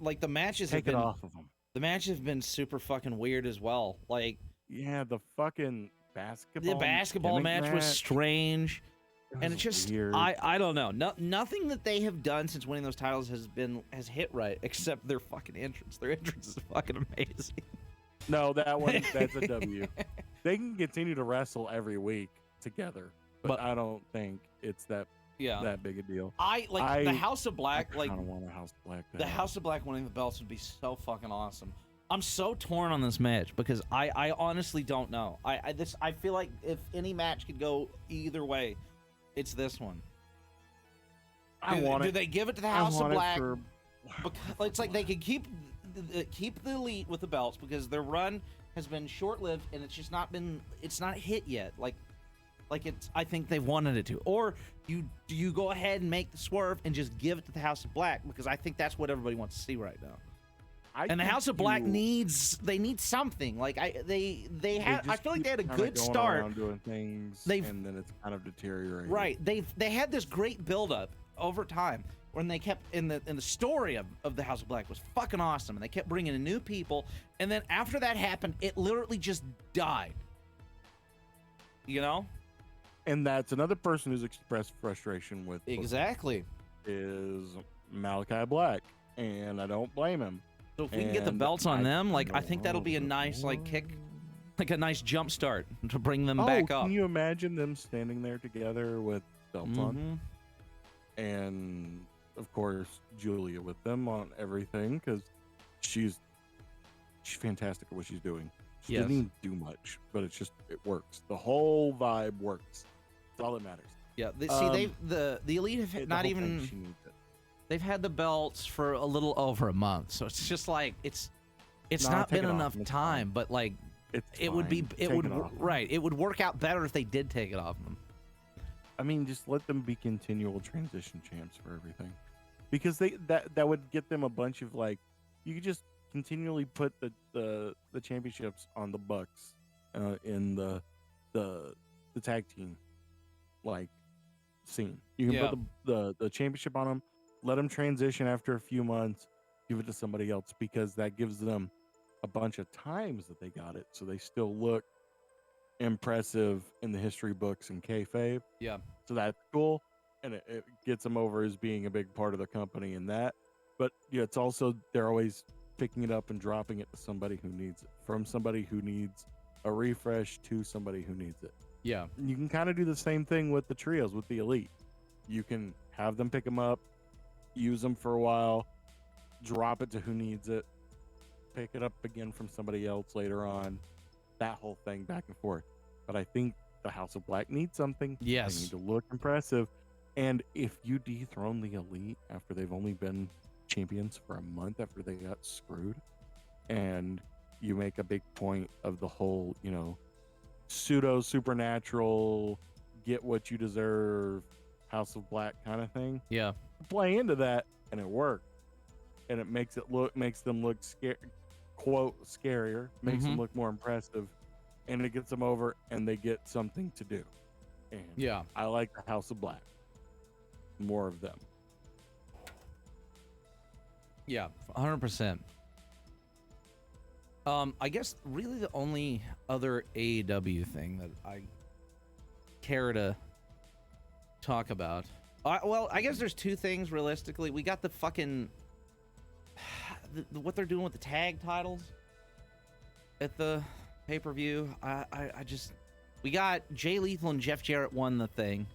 like the matches take have been it off of them. The matches have been super fucking weird as well. Like the fucking basketball. The basketball match was strange, and it's just weird. I don't know. Nothing that they have done since winning those titles has hit right, except their fucking entrance. Their entrance is fucking amazing. No, that's a W. They can continue to wrestle every week together, but I don't think it's that big a deal. The House of Black. I don't want a House of Black. The House of Black winning the belts would be so fucking awesome. I'm so torn on this match because I honestly don't know. I feel like if any match could go either way, it's this one. Do they give it to the House of Black? Because it's like they could keep the Elite with the belts because their run has been short-lived and it's not hit yet. Like it's, I think they've wanted it to. Or you go ahead and make the swerve and just give it to the House of Black because I think that's what everybody wants to see right now. And the House of Black need something. Like I feel like they had a good start doing things, and then it's kind of deteriorating. Right. They had this great build-up over time when they kept in the story of the House of Black was fucking awesome, and they kept bringing in new people, and then after that happened, it literally just died. You know? And that's another person who's expressed frustration with exactly is Malachi Black, and I don't blame him. So if we can get the belts on them, like I think that'll be a nice kick, like a nice jump start to bring them back up. Can you imagine them standing there together with belts on? And of course Julia with them on everything because she's fantastic at what she's doing. She didn't even do much, but it works. The whole vibe works. That's all that matters. Yeah, the Elite have not even. They've had the belts for a little over a month, so it's just like it's not been enough time. But like, it would work out better if they did take it off them. I mean, just let them be continual transition champs for everything, because that would get them a bunch of like, you could just continually put the championships on the Bucks in the tag team like scene. You can put the championship on them, let them transition after a few months, give it to somebody else, because that gives them a bunch of times that they got it, so they still look impressive in the history books and kayfabe. Yeah. So that's cool, and it gets them over as being a big part of the company in that. But it's also they're always picking it up and dropping it to somebody who needs it, from somebody who needs a refresh to somebody who needs it. Yeah. You can kind of do the same thing with the trios, with the Elite. You can have them pick them up, use them for a while, drop it to who needs it, pick it up again from somebody else later on. That whole thing back and forth. But I think the House of Black needs something. Yes. They need to look impressive. And if you dethrone the Elite after they've only been champions for a month after they got screwed, and you make a big point of the whole, pseudo supernatural, get what you deserve, House of Black kind of thing. Yeah. Play into that, and it worked. And it makes them look quote scarier, makes them look more impressive, and it gets them over, and they get something to do. And Yeah. I like the House of Black. More of them. Yeah, 100%. I guess really the only other AEW thing that I care to talk about. Well, I guess there's two things realistically. We got the fucking what they're doing with the tag titles at the pay-per-view. We got Jay Lethal and Jeff Jarrett won the thing.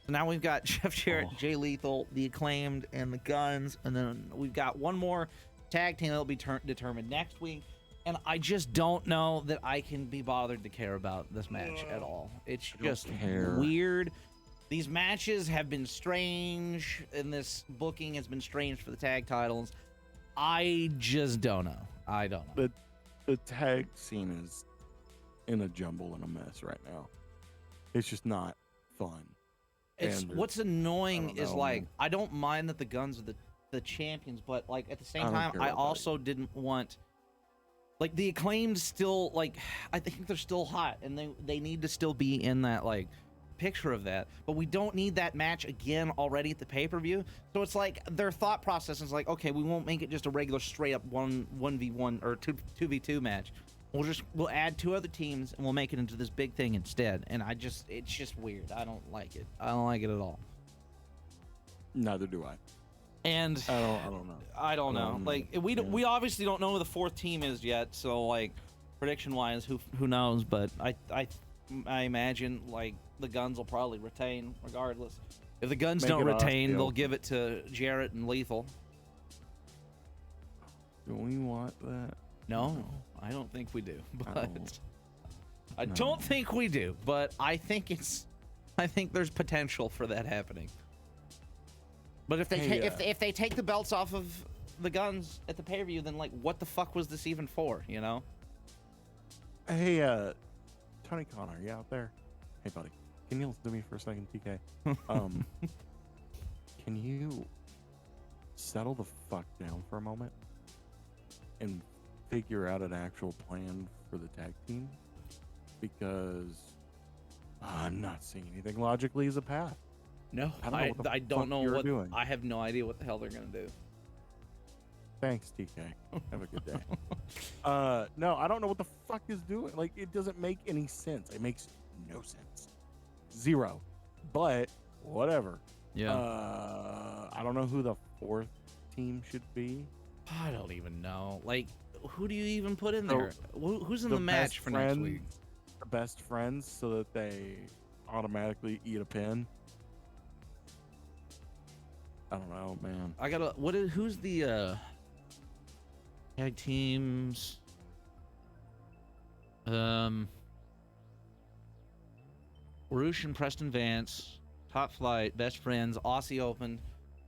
So now we've got Jeff Jarrett, Jay Lethal, the Acclaimed, and the Guns, and then we've got one more tag team that'll be determined next week. And I just don't know that I can be bothered to care about this match at all. It's just weird. These matches have been strange, and this booking has been strange for the tag titles. I just don't know. I don't know. The tag scene is in a jumble and a mess right now. It's just not fun. What's annoying is like, I don't mind that the Guns are the champions, but like at the same time, I also didn't want, like, the Acclaimed still, like, I think they're still hot, and they need to still be in that like picture of that, but we don't need that match again already at the pay-per-view. So it's like their thought process is like, okay, we won't make it just a regular straight up 1v1 or 2v2 match. We'll add two other teams and we'll make it into this big thing instead. And it's just weird. I don't like it. I don't like it at all. Neither do I. And I don't know. I don't know. Like we obviously don't know who the fourth team is yet. So like prediction wise, who knows? But I imagine like the Guns will probably retain regardless. If the Guns don't retain, they'll give it to Jarrett and Lethal. Do we want that? No, I don't think we do. But I don't think we do. But I think there's potential for that happening. But if they take the belts off of the Guns at the pay-per-view, then like what the fuck was this even for? You know? Hey, Tony Khan, are you out there? Hey, buddy, can you listen to me for a second, TK? Can you settle the fuck down for a moment and figure out an actual plan for the tag team? Because I'm not seeing anything logically as a path. No, I don't know what doing. I have no idea what the hell they're gonna do. Thanks, TK. Have a good day. No, I don't know what the fuck is doing. Like, it doesn't make any sense. It makes no sense. Zero. But whatever. Yeah. I don't know who the fourth team should be. I don't even know. Like, who do you even put in there? Who's in the match for next week? The best friends, so that they automatically eat a pin. I don't know, man. Who's the tag teams? Roosh and Preston Vance, Top Flight, Best Friends, Aussie Open,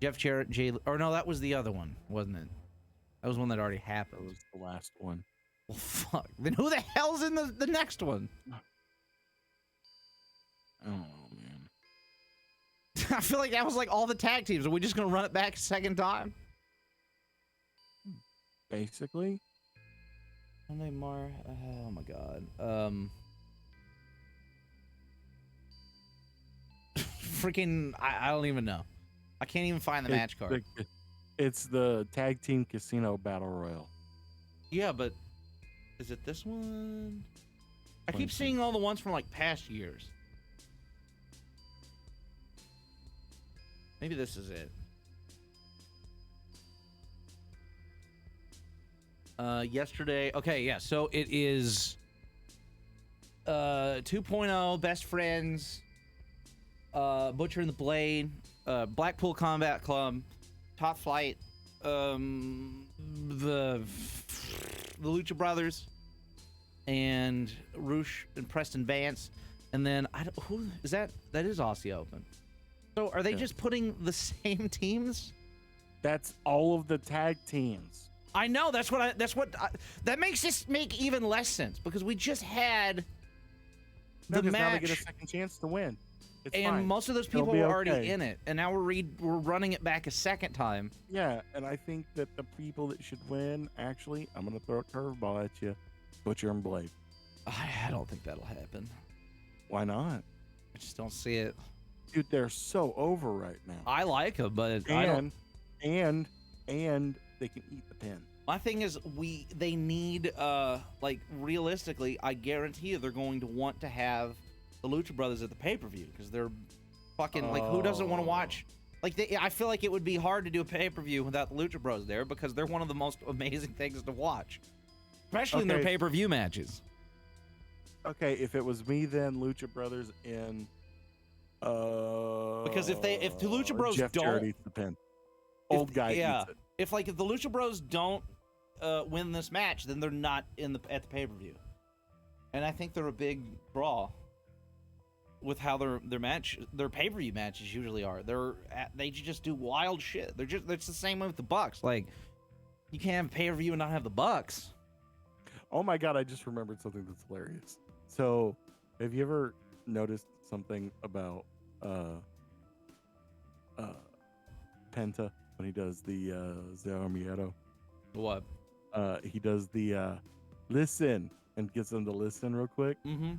Jeff Jarrett, or no, that was the other one, wasn't it? That was one that already happened. That was the last one. Well, fuck. Then who the hell's in the next one? I don't know, man. I feel like that was like all the tag teams. Are we just gonna run it back a second time? Basically. Oh my god. Freaking, I don't even know. I can't even find the match card. It's the Tag Team Casino Battle Royal. Yeah, but is it this one? I keep seeing all the ones from like past years. Maybe this is it. Yesterday. Okay, yeah. So it is 2.0 Best Friends, Butcher and the Blade, Blackpool Combat Club, Top Flight, the Lucha Brothers, and Roosh and Preston Vance, and then who is that? That is Aussie Open. So are they just putting the same teams? That's all of the tag teams. I know. That makes this make even less sense because we just had the match. Now they get a second chance to win. It's and fine. most of those It'll people be were already okay. in it, and now we're running it back a second time. Yeah, and I think that the people that should win, actually, I'm gonna throw a curveball at you, Butcher and Blade. I don't think that'll happen. Why not? I just don't see it. Dude, they're so over right now. I like them, but I don't. And they can eat the pin. My thing is, they need like realistically, I guarantee you they're going to want to have the Lucha Brothers at the pay-per-view because they're fucking like, who doesn't want to watch? Like, I feel like it would be hard to do a pay-per-view without the Lucha Bros there because they're one of the most amazing things to watch, especially in their pay-per-view matches. Okay, if it was me, then Lucha Brothers in. Because if the Lucha Bros Jeff don't, Jarrett eats the pin. Old guy eats it. If the Lucha Bros don't win this match, then they're not at the pay-per-view, and I think they're a big draw with how their pay-per-view matches usually are. They just do wild shit. It's the same way with the Bucks. Like, you can't have a pay-per-view and not have the Bucks. Oh my god, I just remembered something that's hilarious. So, have you ever noticed something about Penta when he does the Zero Miedo? What? He does the listen and gets them to listen real quick. Mm-hmm.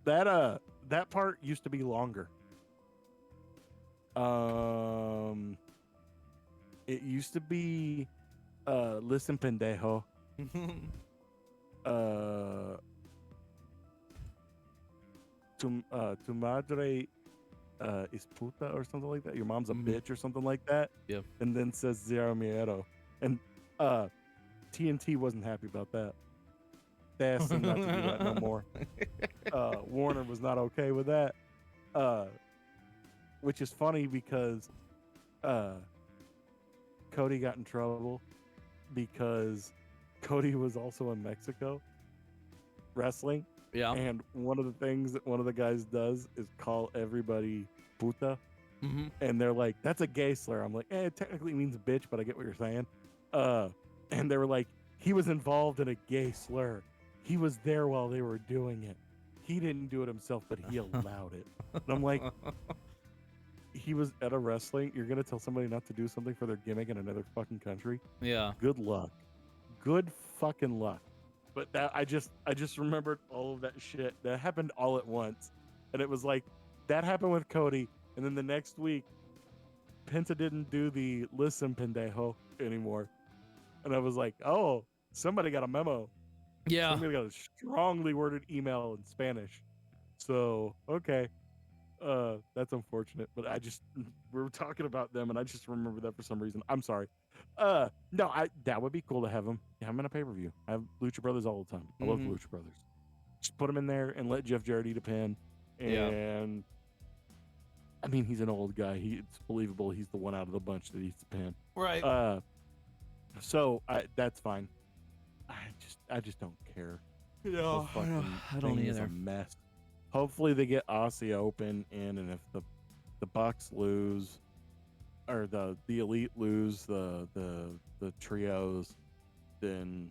That part used to be longer. It used to be listen pendejo. Tu madre is puta or something like that. Your mom's a bitch or something like that. Yep. And then says Zero Miedo. And TNT wasn't happy about that. They asked him not to do that no more. Warner was not okay with that. Which is funny because Cody got in trouble because Cody was also in Mexico wrestling. Yeah. And one of the things that one of the guys does is call everybody puta. Mm-hmm. And they're like, that's a gay slur. I'm like, it technically means bitch, but I get what you're saying. And they were like, he was involved in a gay slur. He was there while they were doing it. He didn't do it himself, but he allowed it. And I'm like, he was at a wrestling. You're going to tell somebody not to do something for their gimmick in another fucking country? Yeah. Good luck. Good fucking luck. But that I just remembered all of that shit. That happened all at once. And it was like, that happened with Cody. And then the next week, Penta didn't do the listen pendejo anymore. And I was like, oh, somebody got a memo. Yeah. Somebody got a strongly worded email in Spanish. So, okay. That's unfortunate. But we were talking about them and I just remember that for some reason. I'm sorry. No, that would be cool to have them in a pay-per-view. I have Lucha Brothers all the time. I love Lucha Brothers. Just put them in there and let Jeff Jarrett eat a pin. And I mean, he's an old guy. It's believable he's the one out of the bunch that eats the pin. Right. So that's fine. I just don't care. No, I don't It's either. a mess. Hopefully they get Aussie Open in, and if the Bucks lose, or the Elite lose the trios, then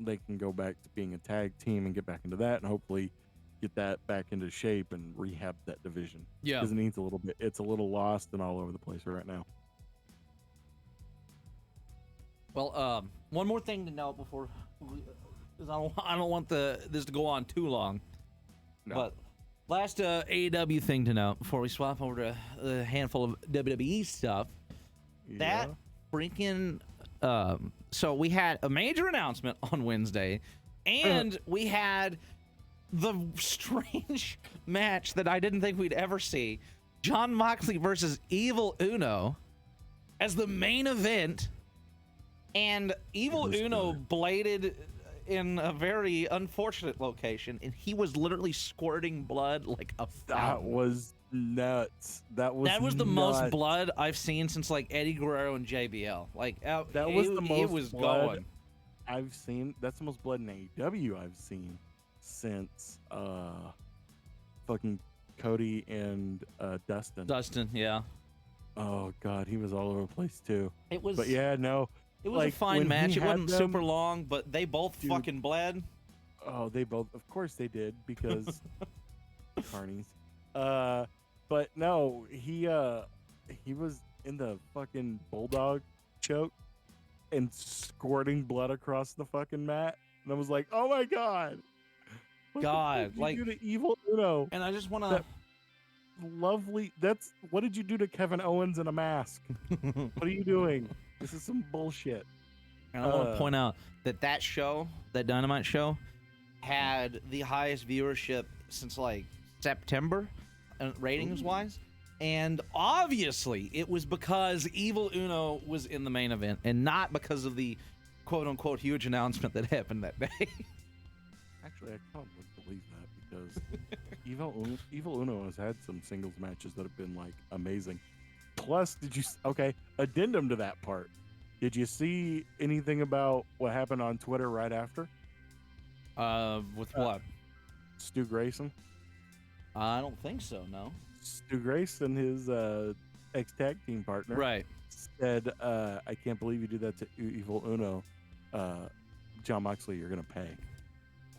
they can go back to being a tag team and get back into that, and hopefully get that back into shape and rehab that division. Yeah. Because it needs a little bit. It's a little lost and all over the place right now. Well, one more thing to note before, because I don't want this to go on too long. No. But last AEW thing to note before we swap over to a handful of WWE stuff. Yeah. That freaking so we had a major announcement on Wednesday, and we had the strange match that I didn't think we'd ever see: Jon Moxley versus Evil Uno as the main event. And Evil Uno bladed in a very unfortunate location, and he was literally squirting blood like a fountain. That was nuts. That was the most blood I've seen since like Eddie Guerrero and JBL. Like that was the most it was blood going. I've seen. That's the most blood in AEW I've seen since fucking Cody and Dustin. Dustin, yeah. Oh god, he was all over the place too. It was. But yeah, no. It was like, a fine when match. he It had wasn't them- super long, but they both Dude. fucking bled. Oh, they both. Of course they did because carnies. But no, he was in the fucking bulldog choke and squirting blood across the fucking mat, and I was like, oh my god, what the fuck did you do to Evil Uno? And I just want to. That lovely. That's what did you do to Kevin Owens in a mask? What are you doing? This is some bullshit. And I want to point out that show, that Dynamite show, had the highest viewership since like September, ratings wise. And obviously, it was because Evil Uno was in the main event, and not because of the quote-unquote huge announcement that happened that day. Actually, I kind of would believe that because Evil Uno has had some singles matches that have been like amazing. Plus, addendum to that part. Did you see anything about what happened on Twitter right after? With what? Stu Grayson? I don't think so, no. Stu Grayson, his ex-tag team partner, right, said, I can't believe you did that to Evil Uno. John Moxley, you're going to pay.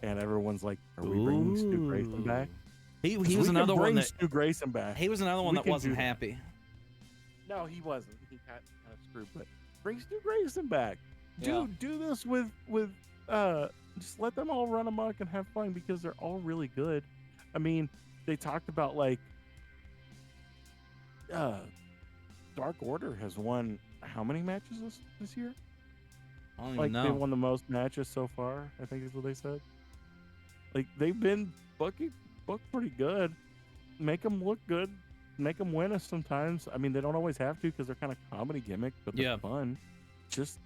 And everyone's like, are we bringing Stu Grayson back? He was another one that... Stu Grayson back. He was another one that wasn't happy. No, he wasn't. He got kind of screwed, but bring Stu Grayson back. Dude, do this with just let them all run amok and have fun because they're all really good. I mean, they talked about like Dark Order has won how many matches this year? I don't even know. They won the most matches so far, I think is what they said. Like they've been booked pretty good. Make them look good. Make them win us sometimes. I mean, they don't always have to because they're kind of comedy gimmick, but they're fun. Just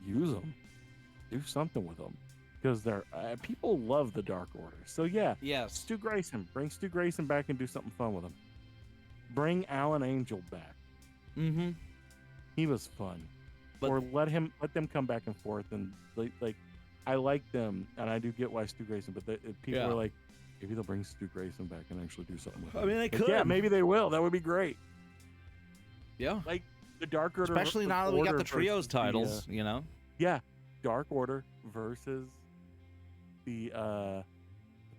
use them. Do something with them because they're people love the Dark Order. So yes. Stu Grayson, bring Stu Grayson back and do something fun with him. Bring Alan Angel back. Mm-hmm. He was fun. Or let them come back and forth and like I like them and I do get why Stu Grayson, but people are like, maybe they'll bring Stu Grayson back and actually do something with him. I mean, they could. Yeah, maybe they will. That would be great. Yeah. Like the Dark Order, especially now that we got the trios titles, you know. Yeah, Dark Order versus the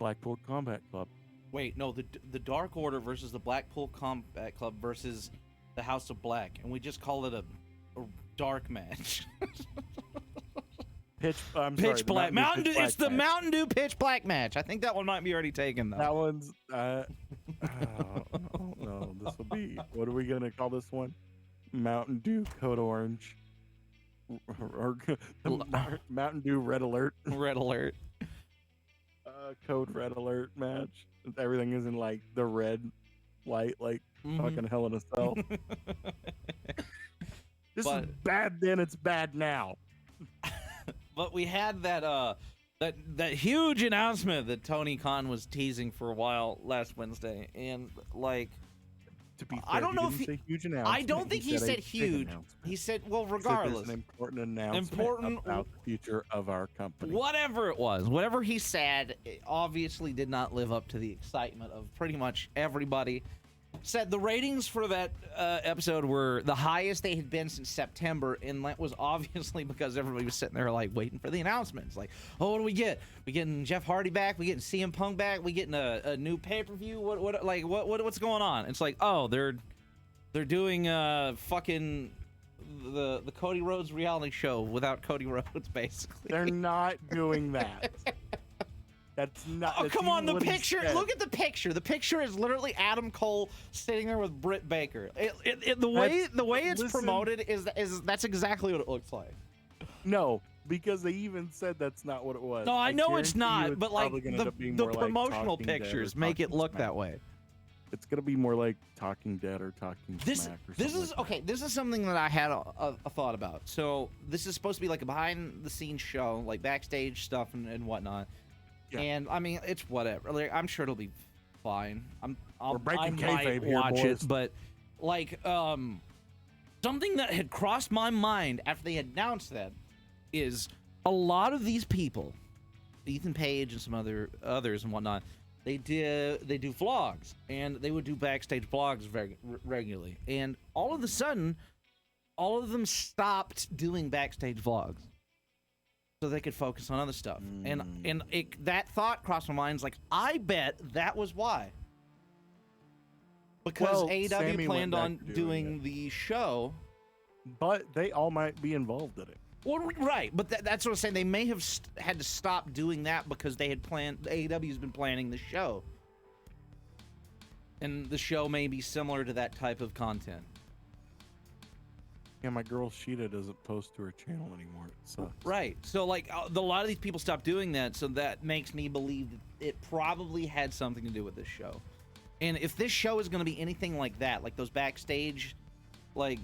Blackpool Combat Club. Wait, no, the Dark Order versus the Blackpool Combat Club versus the House of Black, and we just call it a dark match. Pitch Black. Mountain Dew. It's the Mountain Dew Pitch Black match. I think that one might be already taken though. That one's. No, this will be. What are we gonna call this one? Mountain Dew Code Orange, or Mountain Dew Red Alert. Red Alert. Code Red Alert match. Everything is in like the red light, like fucking Hell in a Cell. This is bad then, it's bad now. But we had that huge announcement that Tony Khan was teasing for a while last Wednesday, and like, to be fair, I don't know if he huge announcement. I don't think he said huge. He said, well, regardless, an important announcement about the future of our company. Whatever it was, whatever he said, it obviously did not live up to the excitement of pretty much everybody. Said the ratings for that episode were the highest they had been since September, and that was obviously because everybody was sitting there like waiting for the announcements. Like, oh, what do we get? We getting Jeff Hardy back? We getting CM Punk back? We getting a new pay-per-view? What's going on? It's like, oh, they're doing fucking the Cody Rhodes reality show without Cody Rhodes, basically. They're not doing that. That's not. Oh, come on! The picture. Look at the picture. The picture is literally Adam Cole sitting there with Britt Baker. The way it's promoted is that's exactly what it looks like. No, because they even said that's not what it was. No, I know it's not, but like the promotional pictures make it look that way. It's gonna be more like Talking Dead or Talking Smack or something. This is something that I had a thought about. So this is supposed to be like a behind the scenes show, like backstage stuff and whatnot. Yeah. And I mean, it's whatever. Like, I'm sure it'll be fine. I might watch it, but like, something that had crossed my mind after they announced that is a lot of these people, Ethan Page and some others and whatnot. They do vlogs, and they would do backstage vlogs regularly. And all of a sudden, all of them stopped doing backstage vlogs, so they could focus on other stuff. And that thought crossed my mind. Like, I bet that was why. Because Well, AEW Sammy went planned back on to doing doing the show. But they all might be involved in it. Well, right, but that's what I'm saying. They may have had to stop doing that because they had planned. AEW's been planning the show, and the show may be similar to that type of content. Yeah, my girl Sheeta doesn't post to her channel anymore. It sucks. Right. So, like, a lot of these people stopped doing that, so that makes me believe that it probably had something to do with this show. And if this show is going to be anything like that, like those backstage, like,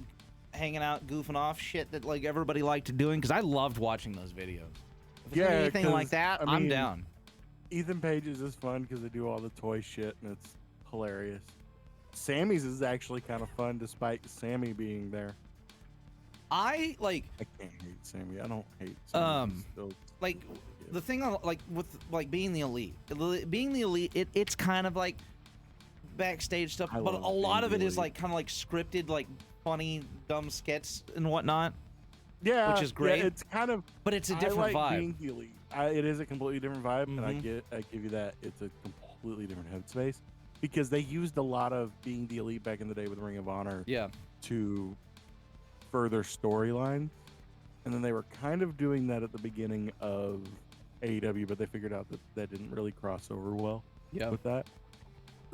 hanging out, goofing off shit that, like, everybody liked doing, because I loved watching those videos. If it's gonna be anything like that, I I'm mean, down. Ethan Page's is fun because they do all the toy shit, and it's hilarious. Sammy's is actually kind of fun, despite Sammy being there. I can't hate Sammy. I don't hate Sammy. like the thing like with like being the elite, it's kind of like backstage stuff, but a lot of it is like kind of like scripted, like funny dumb skits and whatnot. Yeah, which is great. Yeah, it's kind of, but it's a different vibe. Being the elite. It is a completely different vibe, and I Mm-hmm. give you that. It's a completely different headspace because they used a lot of being the elite back in the day with Ring of Honor. Yeah. To further storyline, and then they were kind of doing that at the beginning of AEW, but they figured out that that didn't really cross over well with that.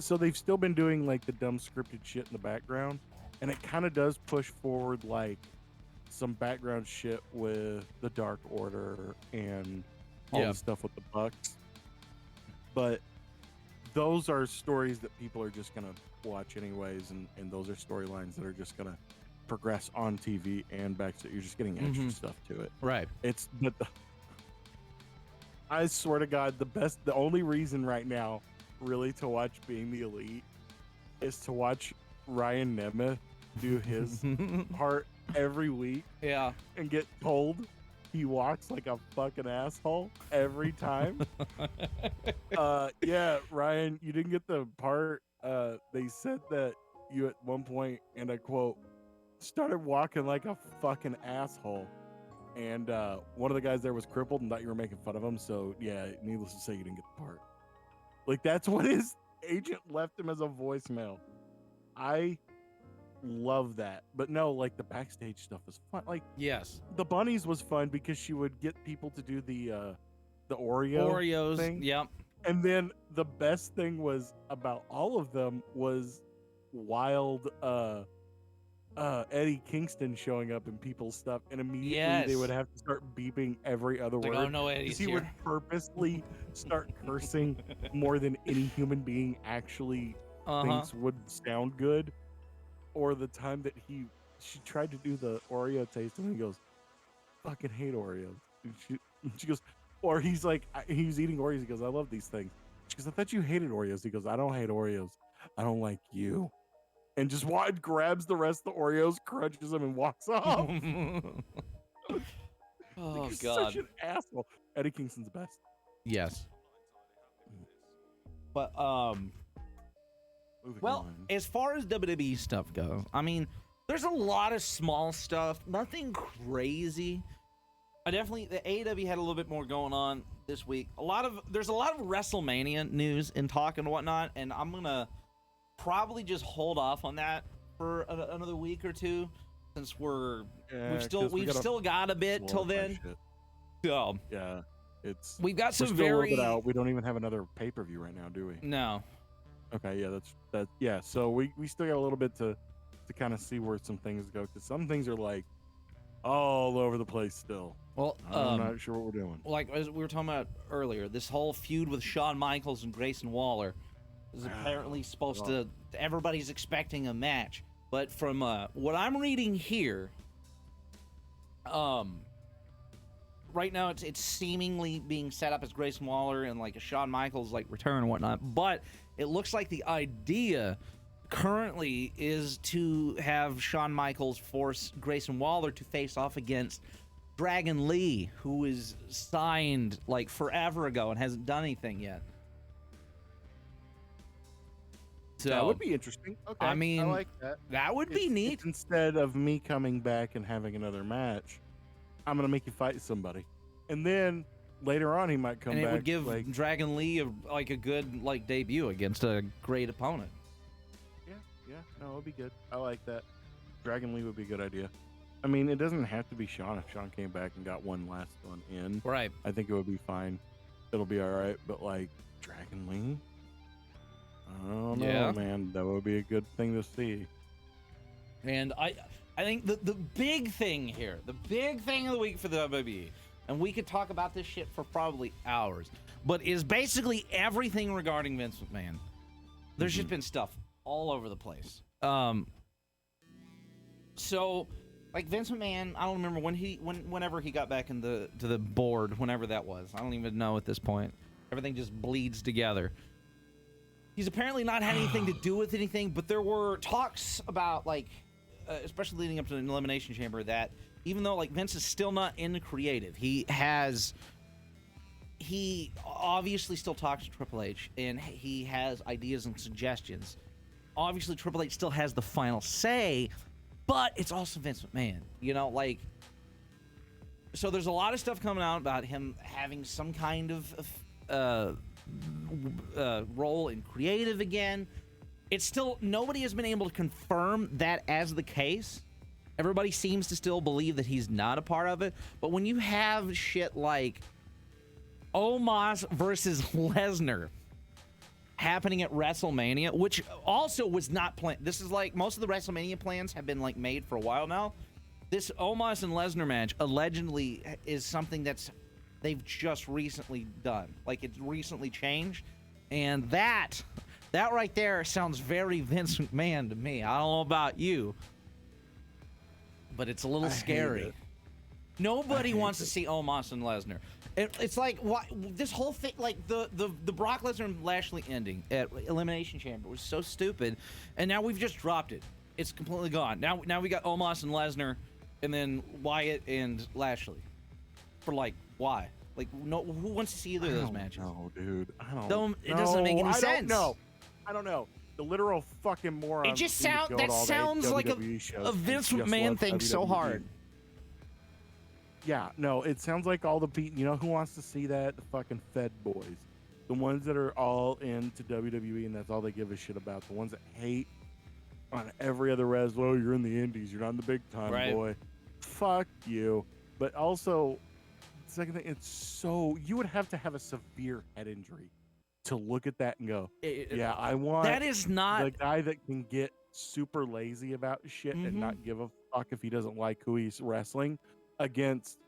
So they've still been doing like the dumb scripted shit in the background, and it kind of does push forward like some background shit with the Dark Order and all the stuff with the Bucks. But those are stories that people are just gonna watch anyways, and those are storylines that are just gonna progress on TV and backstage. You're just getting extra stuff to it. Right. I swear to God, the only reason right now really to watch Being the Elite is to watch Ryan Nemeth do his part every week. Yeah. And get told he walks like a fucking asshole every time. Yeah, Ryan, you didn't get the part. They said that you at one point, and I quote, started walking like a fucking asshole, and one of the guys there was crippled and thought you were making fun of him, so yeah, needless to say, you didn't get the part. Like, that's what his agent left him as a voicemail. I love that. But no, like, the backstage stuff is fun. Like, yes, the bunnies was fun because she would get people to do the Oreos thing. Yep. And then the best thing was about all of them was wild Eddie Kingston showing up in people's stuff, and immediately they would have to start beeping every other word. Oh no, Eddie's he here. would purposely start cursing more than any human being actually thinks would sound good. Or the time that she tried to do the Oreo taste, and he goes, "Fucking hate Oreos." And she goes, or he's like, he's eating Oreos. He goes, "I love these things." She goes, "I thought you hated Oreos." He goes, "I don't hate Oreos. I don't like you." And just grabs the rest of the Oreos, crunches them, and walks off. Oh He's God! such an asshole. Eddie Kingston's the best. Yes. But well, as far as WWE stuff goes, I mean, there's a lot of small stuff, nothing crazy. The AEW had a little bit more going on this week. There's a lot of WrestleMania news and talk and whatnot, and I'm gonna probably just hold off on that for another week or two, since we've still got a bit till then. So yeah, we've got some we don't even have another pay-per-view right now, do we? No. Okay, yeah, yeah. So we still got a little bit to kind of see where some things go, because some things are like all over the place still. Well, I'm not sure what we're doing. Like as we were talking about earlier, this whole feud with Shawn Michaels and Grayson Waller is apparently supposed to. Everybody's expecting a match, but from what I'm reading here, right now it's seemingly being set up as Grayson Waller and like a Shawn Michaels like return and whatnot. But it looks like the idea currently is to have Shawn Michaels force Grayson Waller to face off against Dragon Lee, who is signed like forever ago and hasn't done anything yet. So that would be interesting. Okay, I mean, I like that. That would be neat. Instead of me coming back and having another match, I'm gonna make you fight somebody, and then later on he might come back. And it would give Dragon Lee a good debut against a great opponent. Yeah, Yeah, no, it would be good. I like that. Dragon Lee would be a good idea. I mean, it doesn't have to be Sean. If Sean came back and got one last one in, Right. I think it would be fine. It'll be all right. But like Dragon Lee, I don't know, man. That would be a good thing to see. And I think the big thing here, the big thing of the week for the WWE, and we could talk about this shit for probably hours, but is basically everything regarding Vince McMahon. There's just been stuff all over the place. So like Vince McMahon, I don't remember whenever he got back to the board, whenever that was. I don't even know at this point. Everything just bleeds together. He's apparently not had anything to do with anything, but there were talks about like, especially leading up to an Elimination Chamber, that even though like Vince is still not in the creative, he obviously still talks to Triple H and he has ideas and suggestions. Obviously, Triple H still has the final say, but it's also Vince McMahon, you know, like. So there's a lot of stuff coming out about him having some kind of role in creative again. It's still, nobody has been able to confirm that as the case. Everybody seems to still believe that he's not a part of it. But when you have shit like Omos versus Lesnar happening at WrestleMania, which also was not planned. This is like, most of the WrestleMania plans have been like made for a while now. This Omos and Lesnar match allegedly is something they've just recently done. Like, it's recently changed. And that right there sounds very Vince McMahon to me. I don't know about you, but it's a little scary. Nobody wants to see Omos and Lesnar. It's like, why, this whole thing, like the Brock Lesnar and Lashley ending at Elimination Chamber was so stupid, and now we've just dropped it. It's completely gone. Now we got Omos and Lesnar, and then Wyatt and Lashley. For like, why? Like, no, who wants to see either of those matches? No, dude. I don't know. It doesn't make any sense. I don't know. The literal fucking moron. It just sounds like a Vince McMahon thing so hard. Yeah, no, it sounds like all the people, you know who wants to see that? The fucking Fed boys. The ones that are all into WWE and that's all they give a shit about. The ones that hate on every other wrestler. Oh, you're in the indies. You're not in the big time, boy. Fuck you. But also, second thing, it's so, you would have to have a severe head injury to look at that and go, yeah, I want that is not the guy that can get super lazy about shit and not give a fuck if he doesn't like who he's wrestling against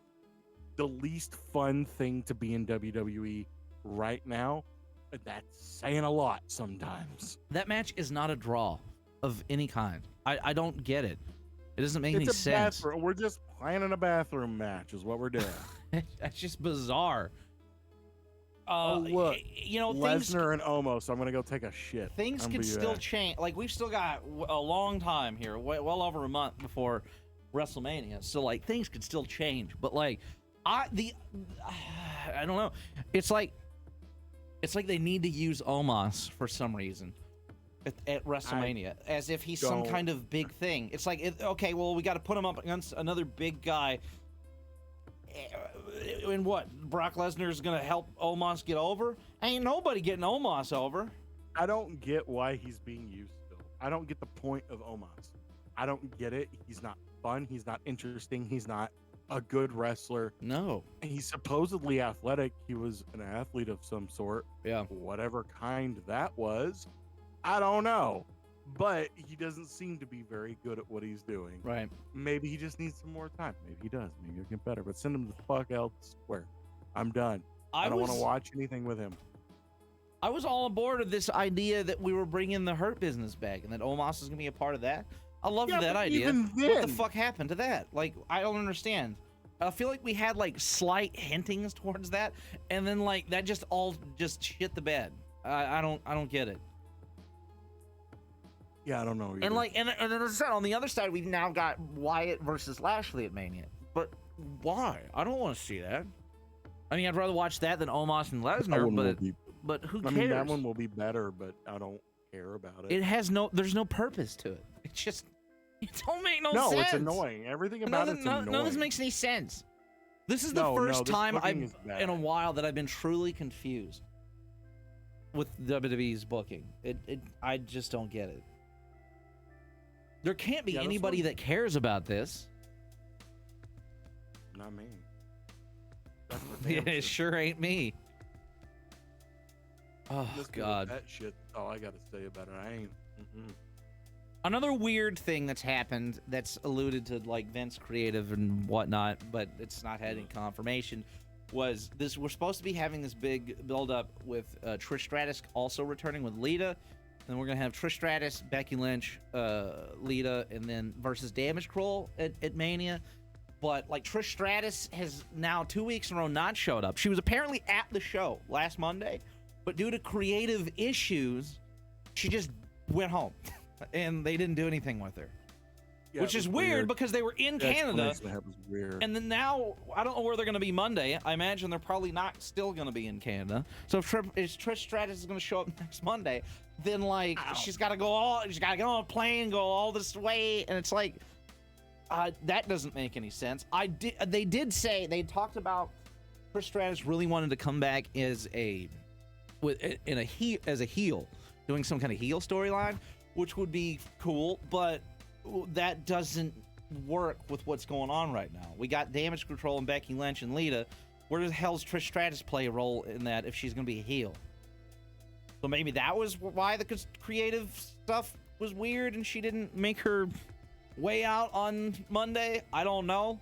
the least fun thing to be in WWE right now. That's saying a lot sometimes. That match is not a draw of any kind. I don't get it. It doesn't make any sense. Bathroom. We're just planning a bathroom match is what we're doing. That's just bizarre. Look, you know, Lesnar and Omos. So I'm gonna go take a shit. Things can still change. Like, we've still got a long time here, well over a month before WrestleMania. So like, things could still change. But like, I don't know. It's like they need to use Omos for some reason at WrestleMania, as if he's some kind of big thing. It's like, okay, well, we got to put him up against another big guy. And what? Brock Lesnar is gonna help Omos get over? Ain't nobody getting Omos over. I don't get why he's being used still. I don't get the point of Omos. I don't get it. He's not fun. He's not interesting. He's not a good wrestler. No. And he's supposedly athletic. He was an athlete of some sort. Yeah. Whatever kind that was. I don't know. But he doesn't seem to be very good at what he's doing. Right. Maybe he just needs some more time. Maybe he does. Maybe he'll get better. But send him the fuck elsewhere. I'm done. I don't want to watch anything with him. I was all aboard of this idea that we were bringing the Hurt Business back and that Omos is going to be a part of that. I loved that idea. What the fuck happened to that? Like, I don't understand. I feel like we had like slight hintings towards that, and then like that just shit the bed. I don't get it. Yeah, I don't know. Either. And like, and as I said, on the other side, we've now got Wyatt versus Lashley at Mania. But why? I don't want to see that. I mean, I'd rather watch that than Omos and Lesnar. But who cares? I mean, that one will be better, but I don't care about it. It has there's no purpose to it. It's just, it don't make no sense. No, it's annoying. Everything about it's annoying. None of this makes any sense. This is the first time in a while that I've been truly confused with WWE's booking. I just don't get it. There can't be Yeah, this anybody one- that cares about this. Not me. That's for Yeah, damn it sure. sure ain't me. Oh, Listen to God. that shit. That's all I gotta say about it. I ain't. Another weird thing that's happened that's alluded to like Vince creative and whatnot, but it's not had any confirmation, was this. We're supposed to be having this big build up with Trish Stratus also returning with Lita. Then we're gonna have Trish Stratus, Becky Lynch, Lita, and then versus Damage Control at Mania. But like Trish Stratus has now 2 weeks in a row not showed up. She was apparently at the show last Monday, but due to creative issues, she just went home, and they didn't do anything with her. Yeah, Which it is was weird because they were in The Canada, explanation they had was weird. and then now I don't know where they're going to be Monday. I imagine they're probably not still going to be in Canada. So if Trish Stratus is going to show up next Monday, then like she's got to go get on a plane, go all this way, and it's like that doesn't make any sense. They did say they talked about Trish Stratus really wanted to come back as a heel, doing some kind of heel storyline, which would be cool, but that doesn't work with what's going on right now. We got Damage Control and Becky Lynch and Lita. Where the hell's Trish Stratus play a role in that if she's going to be a heel? So maybe that was why the creative stuff was weird and she didn't make her way out on Monday. I don't know.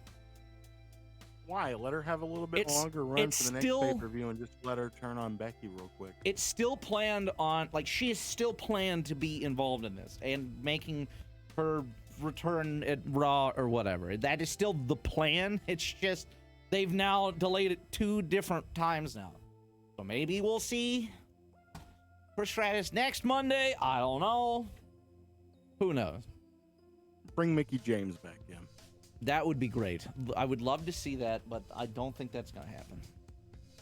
Why? Let her have a little bit It's- longer run it's for the still- next pay-per-view and just let her turn on Becky real quick. It's still planned on, like, she is still planned to be involved in this and making her return at Raw or whatever. That is still the plan. It's just they've now delayed it 2 different times now. So maybe we'll see Trish Stratus next Monday. I don't know. Who knows? Bring Mickey James back in. That would be great. I would love to see that, but I don't think that's going to happen.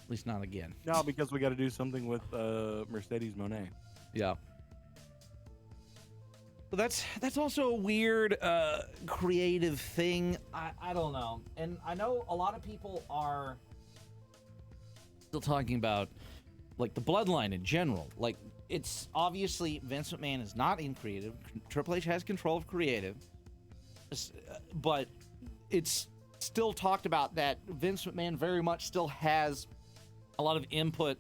At least not again. No, because we got to do something with Mercedes Moné. Yeah. But that's also a weird creative thing. I don't know. And I know a lot of people are still talking about like the bloodline in general. Like it's obviously Vince McMahon is not in creative. Triple H has control of creative. But it's still talked about that Vince McMahon very much still has a lot of input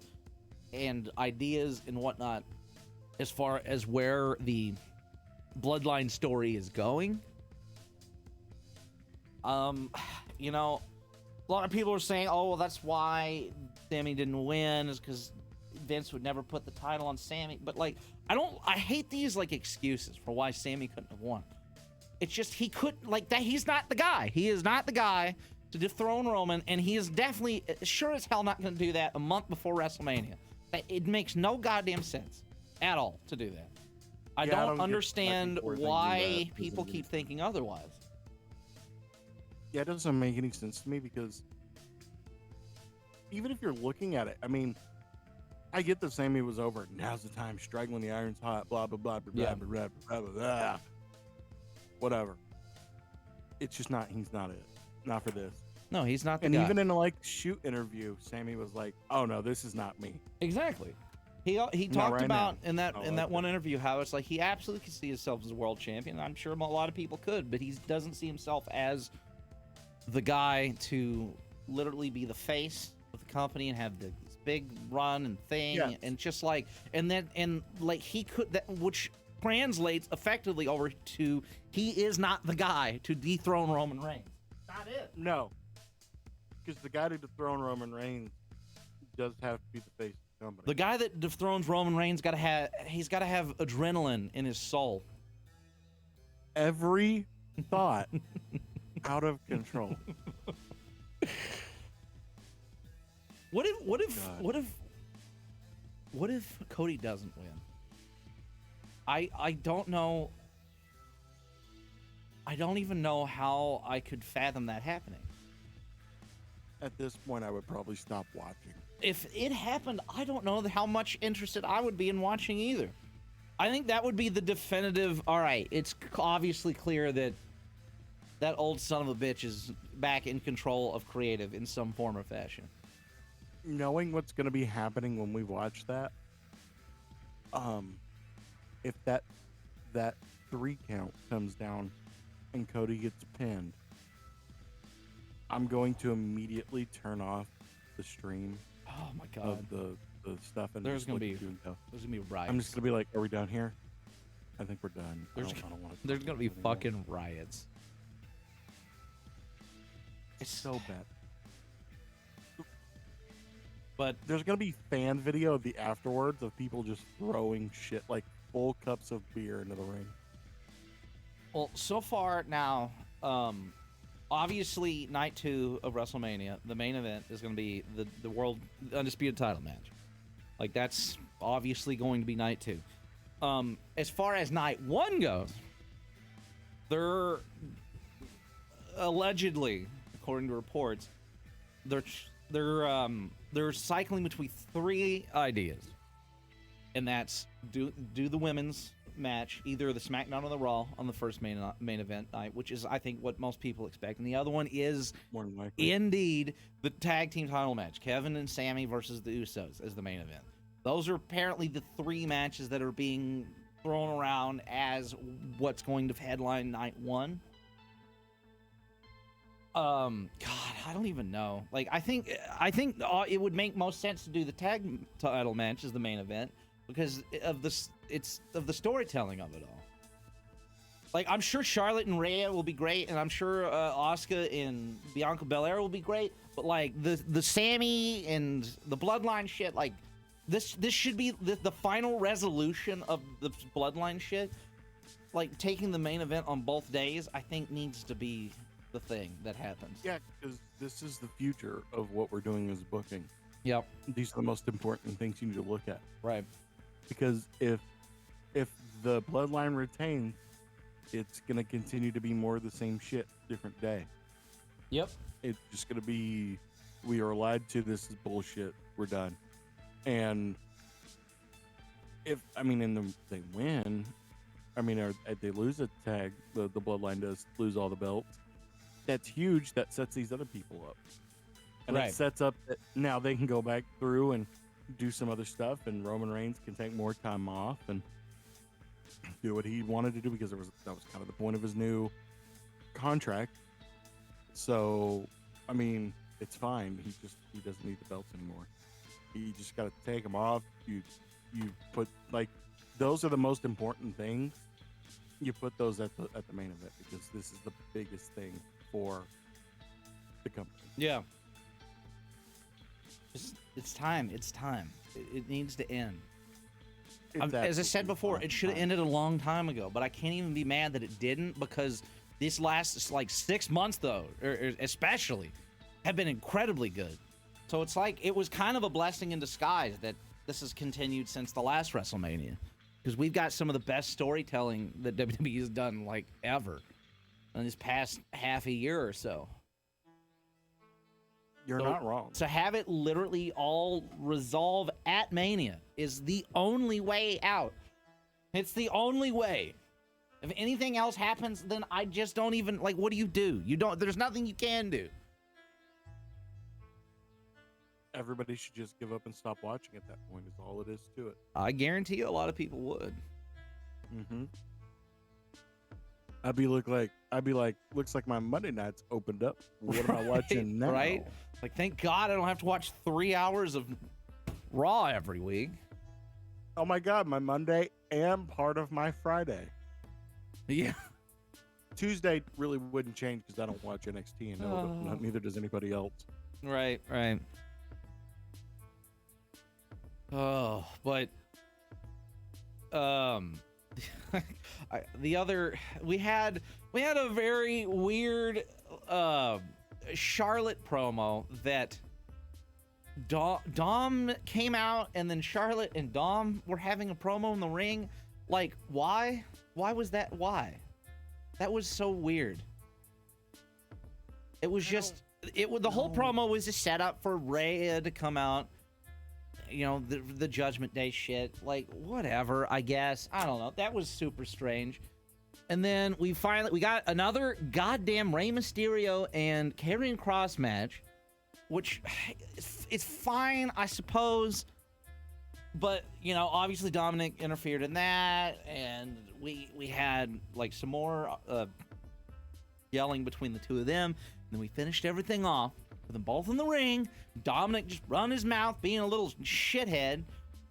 and ideas and whatnot as far as where the bloodline story is going. You know, a lot of people are saying, oh, well, that's why Sammy didn't win, is because Vince would never put the title on Sammy. But like, I hate these like excuses for why Sammy couldn't have won. It's just he couldn't, like, that. He's not the guy. He is not the guy to dethrone Roman, and he is definitely sure as hell not going to do that a month before WrestleMania. It makes no goddamn sense at all to do that. I don't understand why people keep thinking otherwise. Yeah, it doesn't make any sense to me because even if you're looking at it, I mean, I get that Sammy was over. Now's the time, striking when the iron's hot, blah, blah, blah, blah, Yeah. blah, blah, blah, blah, blah. Whatever. It's just not, he's not it. Not for this. No, he's not the And guy. even in a like shoot interview, Sammy was like, "Oh no, this is not me." Exactly. He Not talked right about now. in that Oh, in that okay. one interview how it's like he absolutely could see himself as a world champion. I'm sure a lot of people could, but he doesn't see himself as the guy to literally be the face of the company and have this big run and thing. Yes. And just like and like he could, that which translates effectively over to he is not the guy to dethrone Roman Reigns. Not it. No, because the guy to dethrone Roman Reigns does have to be the face of the company. The guy that dethrones Roman Reigns he's got to have adrenaline in his soul. Every thought out of control. What if God. what if Cody doesn't win? I don't know. I don't even know how I could fathom that happening. At this point, I would probably stop watching. If it happened, I don't know how much interested I would be in watching either. I think that would be the definitive, all right, it's obviously clear that that old son of a bitch is back in control of creative in some form or fashion. Knowing what's going to be happening when we watch that, if that 3 count comes down and Cody gets pinned, I'm going to immediately turn off the stream Oh my god. of the stuff and There's just gonna look be at you and go. There's gonna be riots. I'm just gonna be like, "Are we down here? I think we're done. I don't want to." There's gonna be fucking riots. It's so bad. But There's gonna be fan video of the afterwards of people just throwing shit like full cups of beer into the ring. well, so far now, obviously night 2 of WrestleMania, the main event is gonna be the world undisputed title match. Like that's obviously going to be night 2. As far as night 1 goes, they're allegedly, according to reports, they're cycling between 3 ideas, and that's do the women's match, either the SmackDown or the Raw on the first main event night, which is I think what most people expect, and the other one is More than likely. indeed the tag team title match, Kevin and Sammy versus the Usos as the main event. Those are apparently the 3 matches that are being thrown around as what's going to headline night 1. God, I don't even know. Like, I think it would make most sense to do the tag title match as the main event because of the storytelling of it all. Like, I'm sure Charlotte and Rhea will be great, and I'm sure Asuka and Bianca Belair will be great. But like the Sammy and the Bloodline shit, like this should be the final resolution of the Bloodline shit. Like taking the main event on both days, I think needs to be the thing that happens. Yeah, because this is the future of what we're doing as booking. Yep. These are the most important things you need to look at. Right. Because if the Bloodline retains, it's gonna continue to be more of the same shit, different day. Yep. It's just gonna be, we are lied to. This is bullshit. We're done. And if they win, or they lose a tag, the Bloodline does lose all the belts. That's huge. That sets these other people up, and Right. it sets up that now they can go back through and do some other stuff, and Roman Reigns can take more time off and do what he wanted to do because that was kind of the point of his new contract. So, it's fine. He doesn't need the belts anymore. You just got to take them off. You put those are the most important things. You put those at the main event because this is the biggest thing for the company. Yeah. It's time. It's time. It needs to end. As I said before, it should have ended a long time ago, but I can't even be mad that it didn't because this last 6 months, though, or especially, have been incredibly good. So it's like it was kind of a blessing in disguise that this has continued since the last WrestleMania because we've got some of the best storytelling that WWE has done ever in this past half a year or so. You're not wrong. To have it literally all resolve at Mania is the only way out. It's the only way. If anything else happens, then I just don't even what do? There's nothing you can do. Everybody should just give up and stop watching at that point is all it is to it. I guarantee you a lot of people would. Mm-hmm. I'd be like, looks like my Monday night's opened up. What am I watching now? Right? Thank God I don't have to watch 3 hours of Raw every week. Oh my God, my Monday and part of my Friday. Yeah. Tuesday really wouldn't change because I don't watch NXT and neither does anybody else. Right. Oh, but we had a very weird Charlotte promo that Dom came out and then Charlotte and Dom were having a promo in the ring. Why? Why was that? Why? That was so weird. It was the whole promo was a setup for Rhea to come out. The Judgment Day shit. Whatever, I guess. I don't know. That was super strange. And then we got another goddamn Rey Mysterio and Karrion Kross match, which it's fine, I suppose. But you know, obviously Dominic interfered in that, and we had like some more yelling between the two of them. And then we finished everything off with them both in the ring. Dominic just run his mouth, being a little shithead,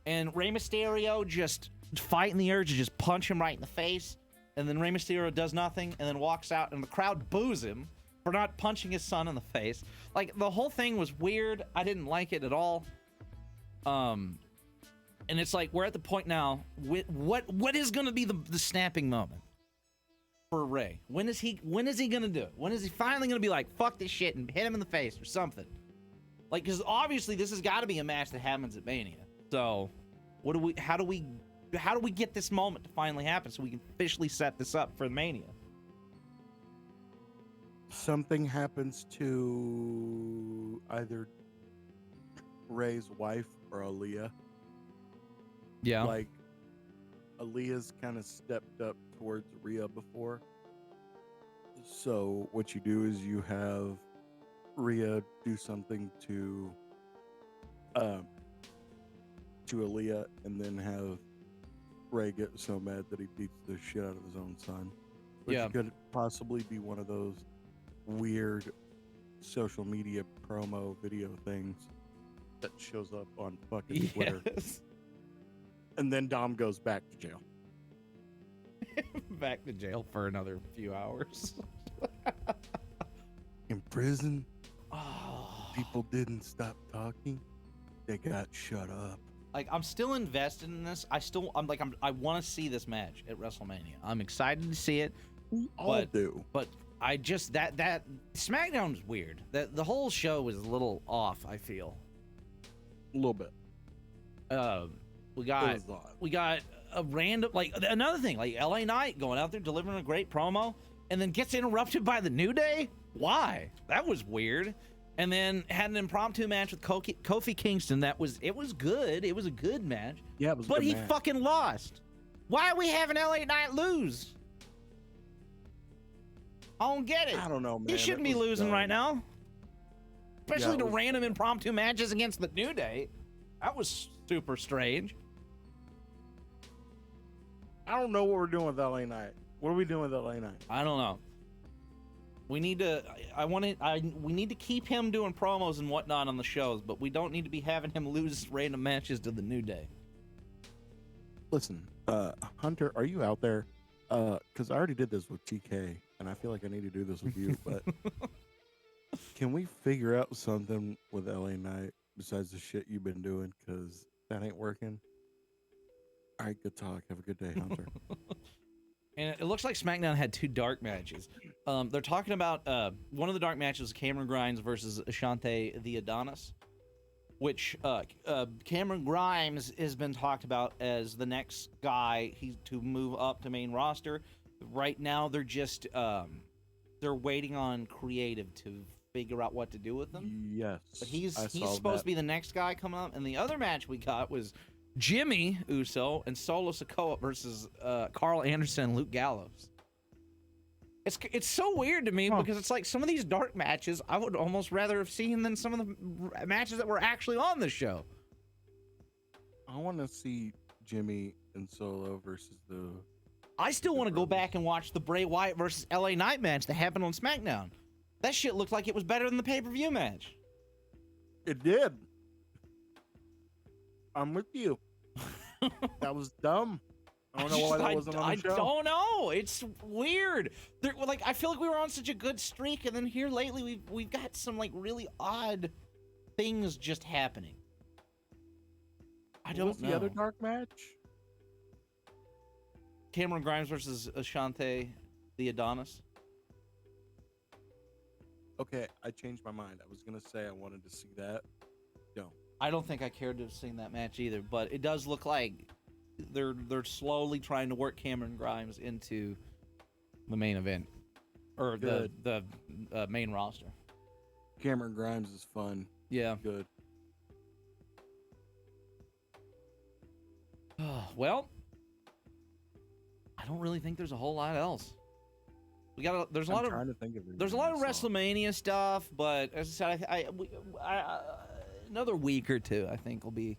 and Rey Mysterio just fighting the urge to just punch him right in the face. And then Rey Mysterio does nothing, and then walks out, and the crowd boos him for not punching his son in the face. Like, the whole thing was weird. I didn't like it at all. And it's like, we're at the point now, what is going to be the snapping moment for Rey? When is he going to do it? When is he finally going to be like, fuck this shit and hit him in the face or something? Like, because obviously this has got to be a match that happens at Mania. So, how do we get this moment to finally happen so we can officially set this up for Mania? Something happens to either Rey's wife or Aaliyah. Yeah. Like, Aaliyah's kind of stepped up towards Rhea before. So what you do is you have Rhea do something to Aaliyah, and then have Rey get so mad that he beats the shit out of his own son. Which could possibly be one of those weird social media promo video things that shows up on fucking Twitter. And then Dom goes back to jail. Back to jail for another few hours. In prison, Oh. people didn't stop talking. They got shut up. Like, I'm still invested in this. I want to see this match at WrestleMania. I'm excited to see it. We all do. But I just, that SmackDown was weird. The whole show was a little off, I feel. A little bit. We got a random, like, another thing, like LA Knight going out there delivering a great promo and then gets interrupted by the New Day. Why? That was weird. And then had an impromptu match with Kofi Kingston. It was good. It was a good match. Yeah, it was. But he fucking lost. Why are we having LA Knight lose? I don't get it. I don't know, man. He shouldn't be losing right now. Especially to was random impromptu matches against the New Day. That was super strange. I don't know what we're doing with LA Knight. What are we doing with LA Knight? I don't know. We need to. We need to keep him doing promos and whatnot on the shows, but we don't need to be having him lose random matches to the New Day. Listen, Hunter, are you out there? Because I already did this with TK, and I feel like I need to do this with you. But can we figure out something with LA Knight besides the shit you've been doing? Because that ain't working. All right, good talk. Have a good day, Hunter. And it looks like SmackDown had 2 dark matches. They're talking about one of the dark matches was Cameron Grimes versus Ashante the Adonis, which Cameron Grimes has been talked about as the next guy to move up to main roster. Right now, they're just they're waiting on creative to figure out what to do with him. Yes, but he's supposed to be the next guy coming up. And the other match we got was Jimmy Uso and Solo Sikoa versus Carl Anderson and Luke Gallows. It's so weird to me because it's like some of these dark matches I would almost rather have seen than some of the matches that were actually on the show. I want to see Jimmy and Solo versus the... I still want to go back and watch the Bray Wyatt versus LA Knight match that happened on SmackDown. That shit looked like it was better than the pay-per-view match. It did. I'm with you. That was dumb. I don't know why that wasn't on the show. I don't know. It's weird. I feel like we were on such a good streak, and then here lately we've got some like really odd things just happening. I don't know. The other dark match? Cameron Grimes versus Ashante the Adonis. Okay, I changed my mind. I was gonna say I wanted to see that. No. I don't think I cared to have seen that match either, but it does look like they're slowly trying to work Cameron Grimes into the main event or the main roster. Cameron Grimes is fun. Yeah. Good. Well, I don't really think there's a whole lot else. There's a lot of WrestleMania stuff, but as I said, I another week or two I think will be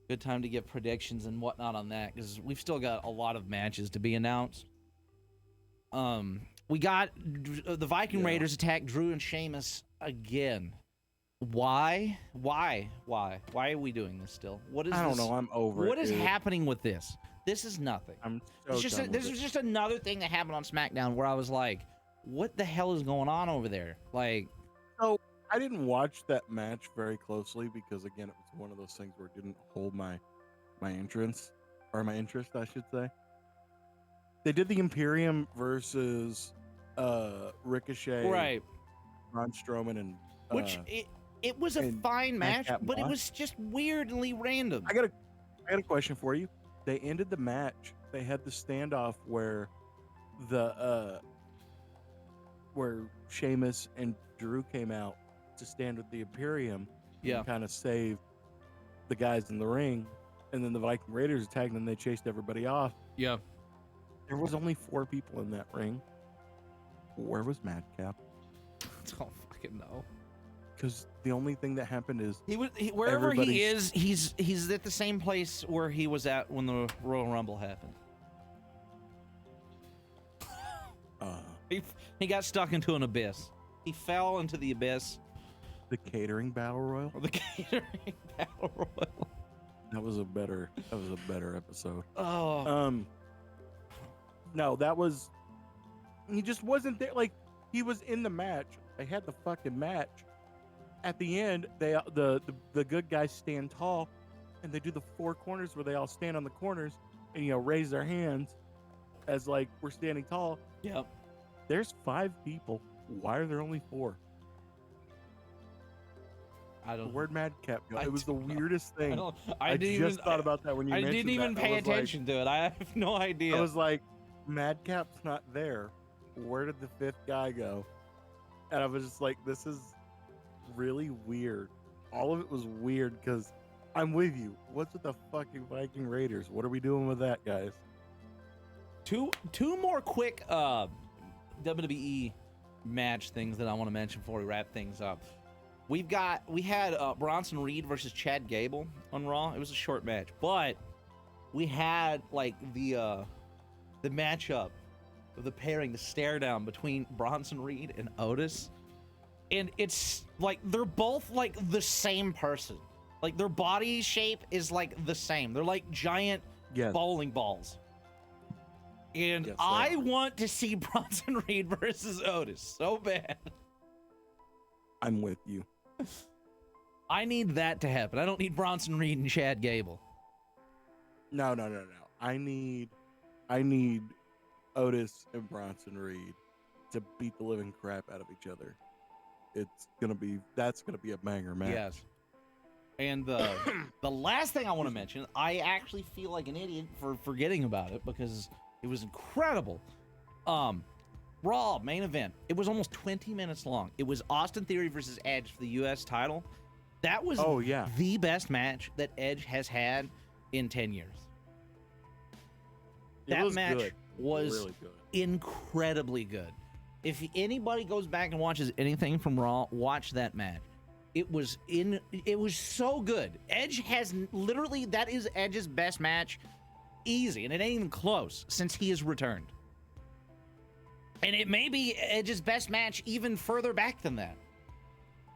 Good time to give predictions and whatnot on that because we've still got a lot of matches to be announced. We got the Viking Raiders attack Drew and Sheamus again. Why? Why are we doing this still? What is I don't this? know. I'm over What it. is happening with this? This is nothing. I'm so done This with was it. just another thing that happened on SmackDown where I was like, what the hell is going on over there? Like, So I didn't watch that match very closely because again, it was one of those things where it didn't hold my interest, I should say. They did the Imperium versus Ricochet, right. Braun Strowman, and Which it was a and fine match, Madcap but it Moss. was just weirdly random. I got a question for you. They ended the match. They had the standoff where where Sheamus and Drew came out to stand with the Imperium Yeah. and kind of save the guys in the ring, and then the Viking Raiders attacked them and they chased everybody off. Yeah. There was only 4 people in that ring. Where was Madcap? I don't fucking know. Because the only thing that happened is Wherever he everybody's- is, he's at the same place where he was at when the Royal Rumble happened. He got stuck into an abyss. He fell into the abyss. the catering battle royal. Or the catering battle royal. That was a better episode. Oh. No, that was. He just wasn't there. Like, he was in the match. They had the fucking match. At the end, the good guys stand tall, and they do the 4 corners where they all stand on the corners and raise their hands, as like we're standing tall. Yep. There's 5 people. Why are there only 4? I don't. Where'd Madcap go? I It was the don't know. weirdest thing. I didn't just thought about that when you I mentioned didn't even that. pay I was like- attention to it. I have no idea. I was like, Madcap's not there. Where did the 5th guy go? And I was just like, this is really weird. All of it was weird because I'm with you. What's with the fucking Viking Raiders? What are we doing with that, guys? Two more quick WWE match things that I want to mention before we wrap things up. We had Bronson Reed versus Chad Gable on Raw. It was a short match, but we had like the matchup of the pairing, the stare down between Bronson Reed and Otis, and it's like they're both like the same person. Like their body shape is like the same. They're like giant bowling balls. And Yes, I want to see Bronson Reed versus Otis so bad. I'm with you. I need that to happen. I don't need Bronson Reed and Chad Gable. No. I need Otis and Bronson Reed to beat the living crap out of each other. That's gonna be a banger match. Yes. And the last thing I want to mention, I actually feel like an idiot for forgetting about it because it was incredible. Raw main event. It was almost 20 minutes long. It was Austin Theory versus Edge for the U.S. title. That was the best match that Edge has had in 10 years. That match was really good. incredibly good. If anybody goes back and watches anything from Raw, watch that match. It was so good. Edge has literally, that is Edge's best match, easy, and it ain't even close since he has returned. And it may be Edge's best match even further back than that.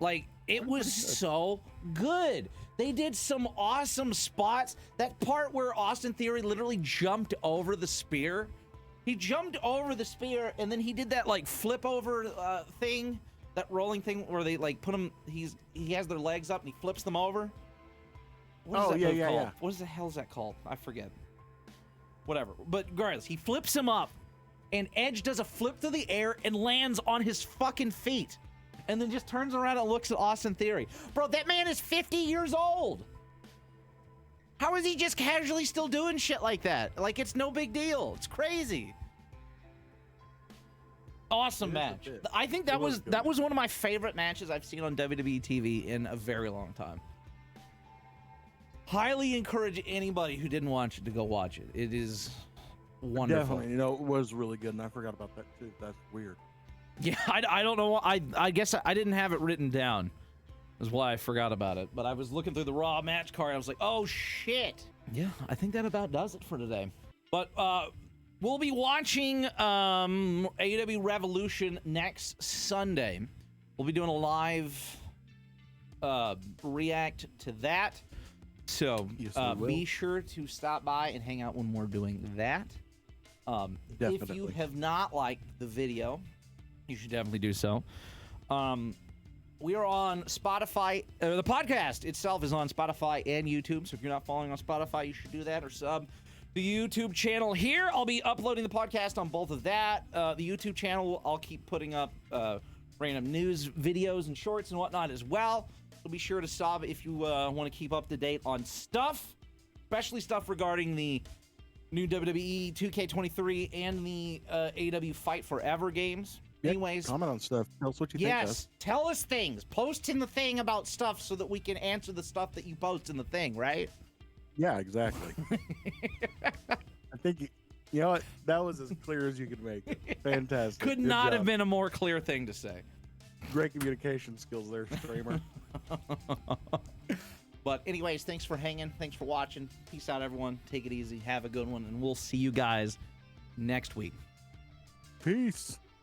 Like, it was so good. They did some awesome spots. That part where Austin Theory literally jumped over the spear. He jumped over the spear, and then he did that, like, flip over thing, that rolling thing where they, like, put him, he has their legs up, and he flips them over. What is that move called? Yeah. What the hell is that called? I forget. Whatever. But regardless, he flips him up, and Edge does a flip through the air and lands on his fucking feet. And then just turns around and looks at Austin Theory. Bro, that man is 50 years old. How is he just casually still doing shit like that? Like, it's no big deal. It's crazy. Awesome match. I think that was one of my favorite matches I've seen on WWE TV in a very long time. Highly encourage anybody who didn't watch it to go watch it. It is wonderful. Definitely. It was really good, and I forgot about that too. That's weird. Yeah, I don't know. I guess I didn't have it written down. Is why I forgot about it. But I was looking through the Raw match card. I was like, oh shit. Yeah, I think that about does it for today. But we'll be watching AEW Revolution next Sunday. We'll be doing a live react to that. So Yes, be sure to stop by and hang out when we're doing that. If you have not liked the video, you should definitely do so. We are on Spotify. The podcast itself is on Spotify and YouTube. So if you're not following on Spotify, you should do that or sub the YouTube channel here. I'll be uploading the podcast on both of that. The YouTube channel, I'll keep putting up random news videos and shorts and whatnot as well. So be sure to sub if you want to keep up to date on stuff, especially stuff regarding the new WWE 2K23 and the AEW Fight Forever games. Yeah, Anyways, comment on stuff. Tell us what you think. yes, tell us things. Post in the thing about stuff so that we can answer the stuff that you post in the thing, right? Yeah, exactly. I think you know what? That was as clear as you could make it. Fantastic. Could Good not job. have been a more clear thing to say. Great communication skills there, streamer. But anyways, thanks for hanging. Thanks for watching. Peace out, everyone. Take it easy. Have a good one. And we'll see you guys next week. Peace.